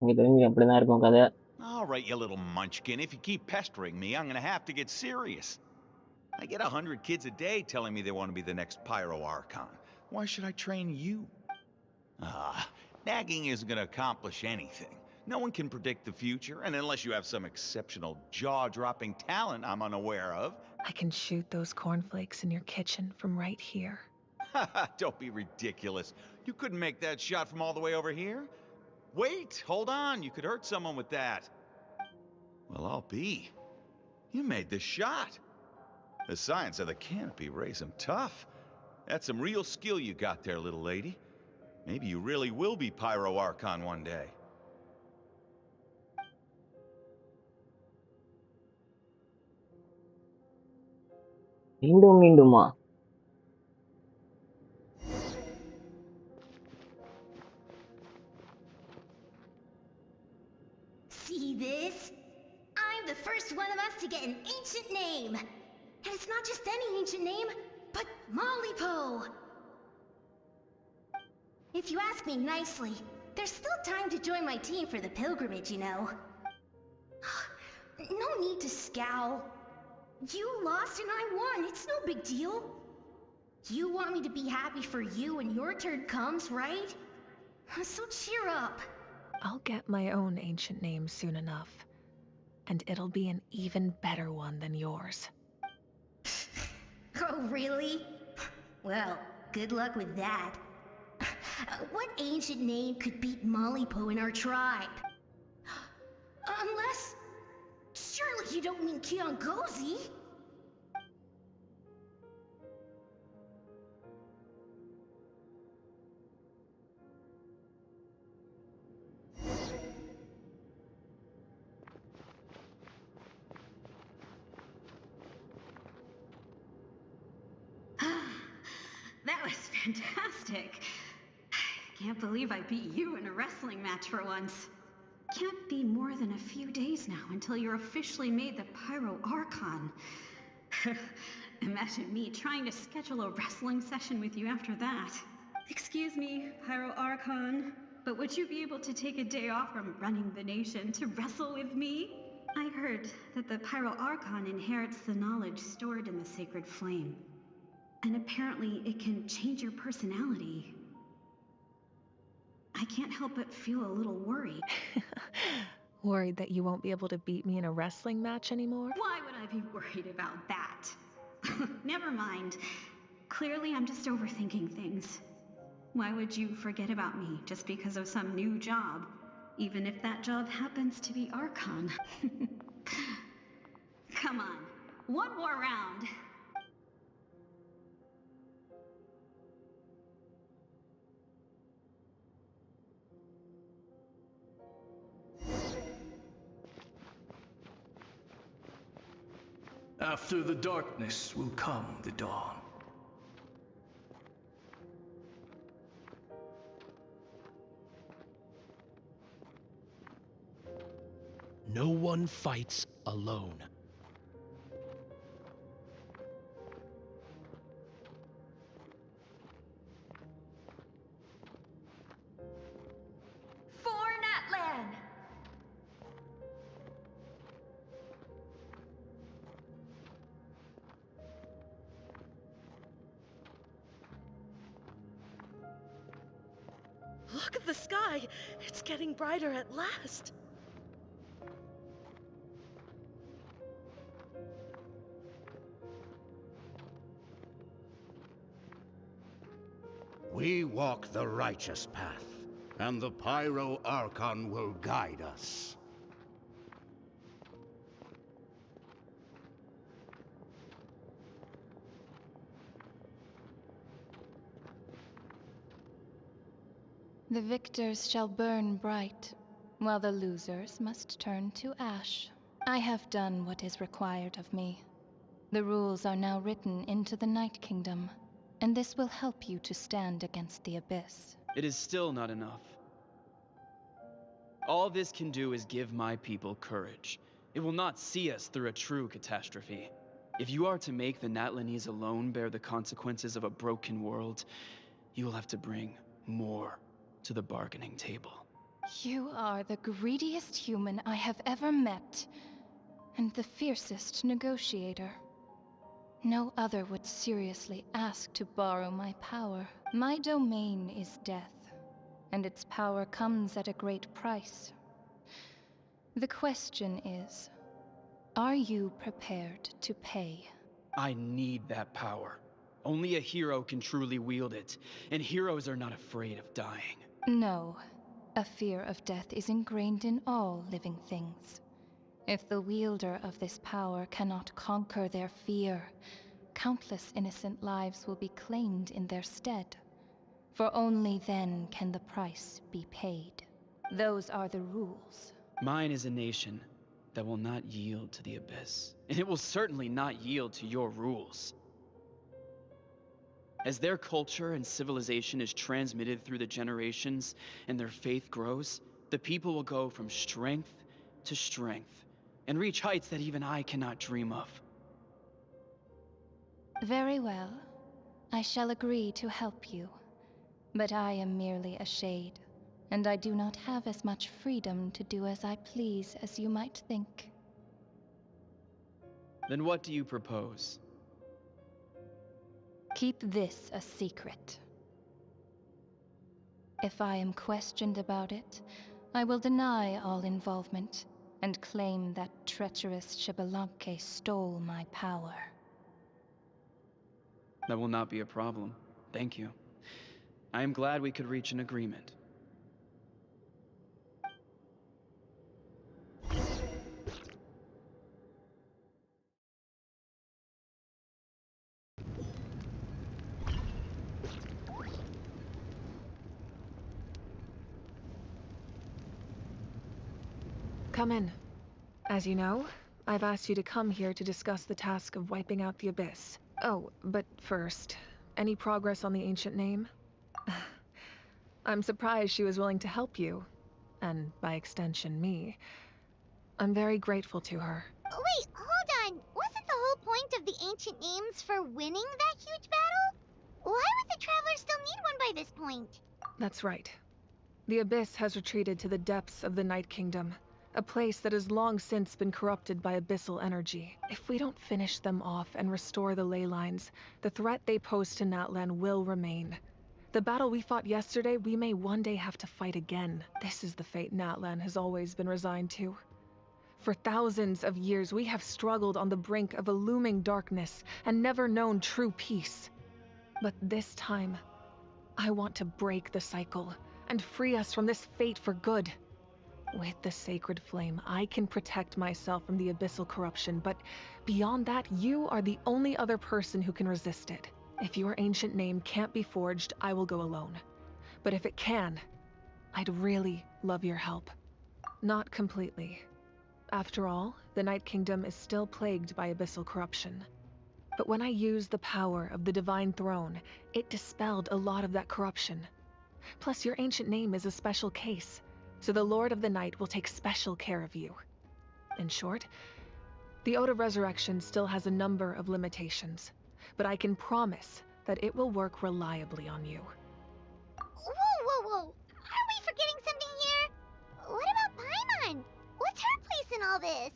எனக்கு தெரிஞ்சு அப்படிதான் இருக்கும் கதை. All right, you little munchkin. If you keep pestering me, I'm gonna have to get serious. I get 100 kids a day telling me they want to be the next Pyro Archon. Why should I train you? Nagging isn't gonna accomplish anything. No one can predict the future, and unless you have some exceptional jaw-dropping talent I'm unaware of... I can shoot those cornflakes in your kitchen from right here. Don't be ridiculous. You couldn't make that shot from all the way over here? Wait, hold on. You could hurt someone with that. Well, I'll be. You made the shot. The science of the Canopy raised them tough. That's some real skill you got there, little lady. Maybe you really will be Pyro Archon one day. மீண்டுமா? See this? I'm the first one of us to get an ancient name. And it's not just any ancient name, but Malipo. If you ask me nicely, there's still time to join my team for the pilgrimage, you know. No need to scowl. You lost and I won, it's no big deal. You want me to be happy for you when your turn comes, right? So cheer up. I'll get my own ancient name soon enough. And it'll be an even better one than yours. Oh, really? Well, good luck with that. What ancient name could beat Malipo in our tribe? Unless... surely you don't mean Kiangozi? Fantastic. Can't believe I beat you in a wrestling match for once. Can't be more than a few days now until you're officially made the Pyro Archon. Imagine me trying to schedule a wrestling session with you after that. Excuse me, Pyro Archon, but would you be able to take a day off from running the nation to wrestle with me? I heard that the Pyro Archon inherits the knowledge stored in the Sacred Flame. And apparently it can change your personality. I can't help but feel a little worried. Worried that you won't be able to beat me in a wrestling match anymore? Why would I be worried about that? Never mind. Clearly I'm just overthinking things. Why would you forget about me just because of some new job? Even if that job happens to be Archon. Come on, one more round. After the darkness will come the dawn. No one fights alone. For Natlan! Look at the sky! It's getting brighter at last! We walk the righteous path, and the Pyro Archon will guide us. The victors shall burn bright, while the losers must turn to ash. I have done what is required of me. The rules are now written into the Night Kingdom, and this will help you to stand against the Abyss. It is still not enough. All this can do is give my people courage. It will not see us through a true catastrophe. If you are to make the Natlanese alone bear the consequences of a broken world, you will have to bring more to the bargaining table. You are the greediest human I have ever met, and the fiercest negotiator. No other would seriously ask to borrow my power. My domain is death, and its power comes at a great price. The question is, are you prepared to pay? I need that power. Only a hero can truly wield it, and heroes are not afraid of dying. No. A fear of death is ingrained in all living things. If the wielder of this power cannot conquer their fear, countless innocent lives will be claimed in their stead. For only then can the price be paid. Those are the rules. Mine is a nation that will not yield to the Abyss, and it will certainly not yield to your rules. As their culture and civilization is transmitted through the generations and their faith grows, the people will go from strength to strength and reach heights that even I cannot dream of. Very well. I shall agree to help you. But I am merely a shade, and I do not have as much freedom to do as I please as you might think. Then what do you propose? Keep this a secret. If I am questioned about it, I will deny all involvement and claim that treacherous Xbalanque stole my power. That will not be a problem. Thank you. I am glad we could reach an agreement. Come in. As you know, I've asked you to come here to discuss the task of wiping out the Abyss. Oh, but first, Any progress on the ancient name? I'm surprised she was willing to help you. And by extension, me. I'm very grateful to her. Wait, hold on. Wasn't the whole point of the ancient names for winning that huge battle? Why would the Traveler still need one by this point? That's right. The Abyss has retreated to the depths of the Night Kingdom, a place that has long since been corrupted by abyssal energy. If we don't finish them off and restore the ley lines, the threat they pose to Natlan will remain. The battle we fought yesterday, we may one day have to fight again. This is the fate Natlan has always been resigned to. For thousands of years, we have struggled on the brink of a looming darkness and never known true peace. But this time, I want to break the cycle and free us from this fate for good. With the sacred flame, I can protect myself from the abyssal corruption, but beyond that, you are the only other person who can resist it. If your ancient name can't be forged, I will go alone. But if it can, I'd really love your help. Not completely. After all, the Night Kingdom is still plagued by abyssal corruption. But when I used the power of the Divine Throne, it dispelled a lot of that corruption. Plus, your ancient name is a special case, so the Lord of the Night will take special care of you. In short, the Ode of Resurrection still has a number of limitations, but I can promise that it will work reliably on you. Whoa! Are we forgetting something here? What about Paimon? What's her place in all this?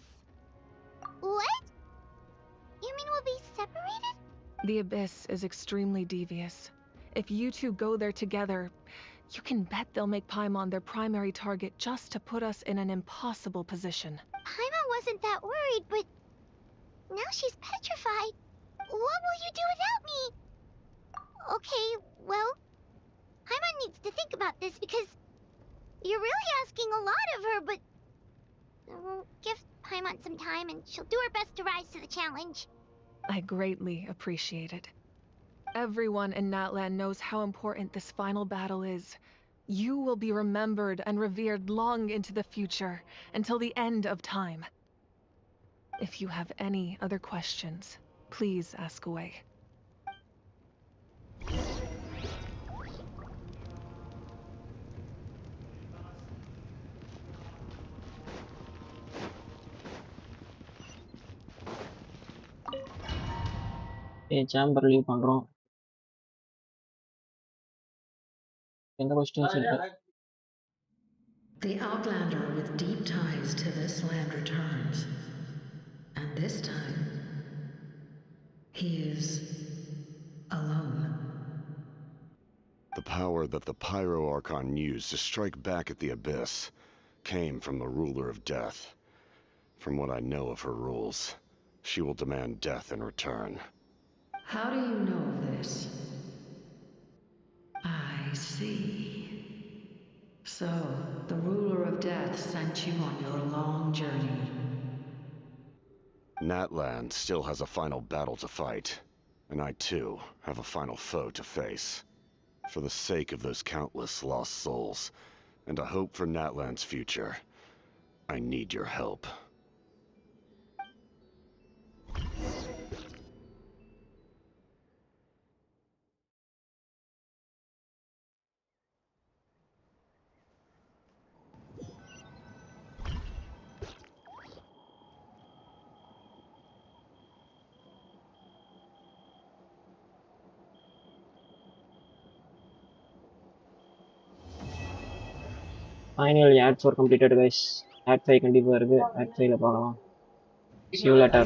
What? You mean we'll be separated? The Abyss is extremely devious. If you two go there together, you can bet they'll make Paimon their primary target just to put us in an impossible position. Paimon wasn't that worried, but now she's petrified. What will you do without me? Okay, well, Paimon needs to think about this because you're really asking a lot of her, but we'll give Paimon some time and she'll do her best to rise to the challenge. I greatly appreciate it. Everyone in Natlan knows how important this final battle is. You will be remembered and revered long into the future, until the end of time. If you have any other questions, please ask away. chamber leave பண்றோம். எந்த questions இல்ல. The Outlander with deep ties to this land returns. And this time, he is alone. The power that the Pyro Archon used to strike back at the Abyss came from the Ruler of Death. From what I know of her rules, she will demand death in return. How do you know this? I see. So, the Ruler of Death sent you on your long journey. Natlan still has a final battle to fight, and I too have a final foe to face. For the sake of those countless lost souls, and a hope for Natlan's future, I need your help. Finally, ads are completed, guys. Ad 5 கண்டிப்பா இருக்கு. Ad 5ல பார்க்கலாம். See you later.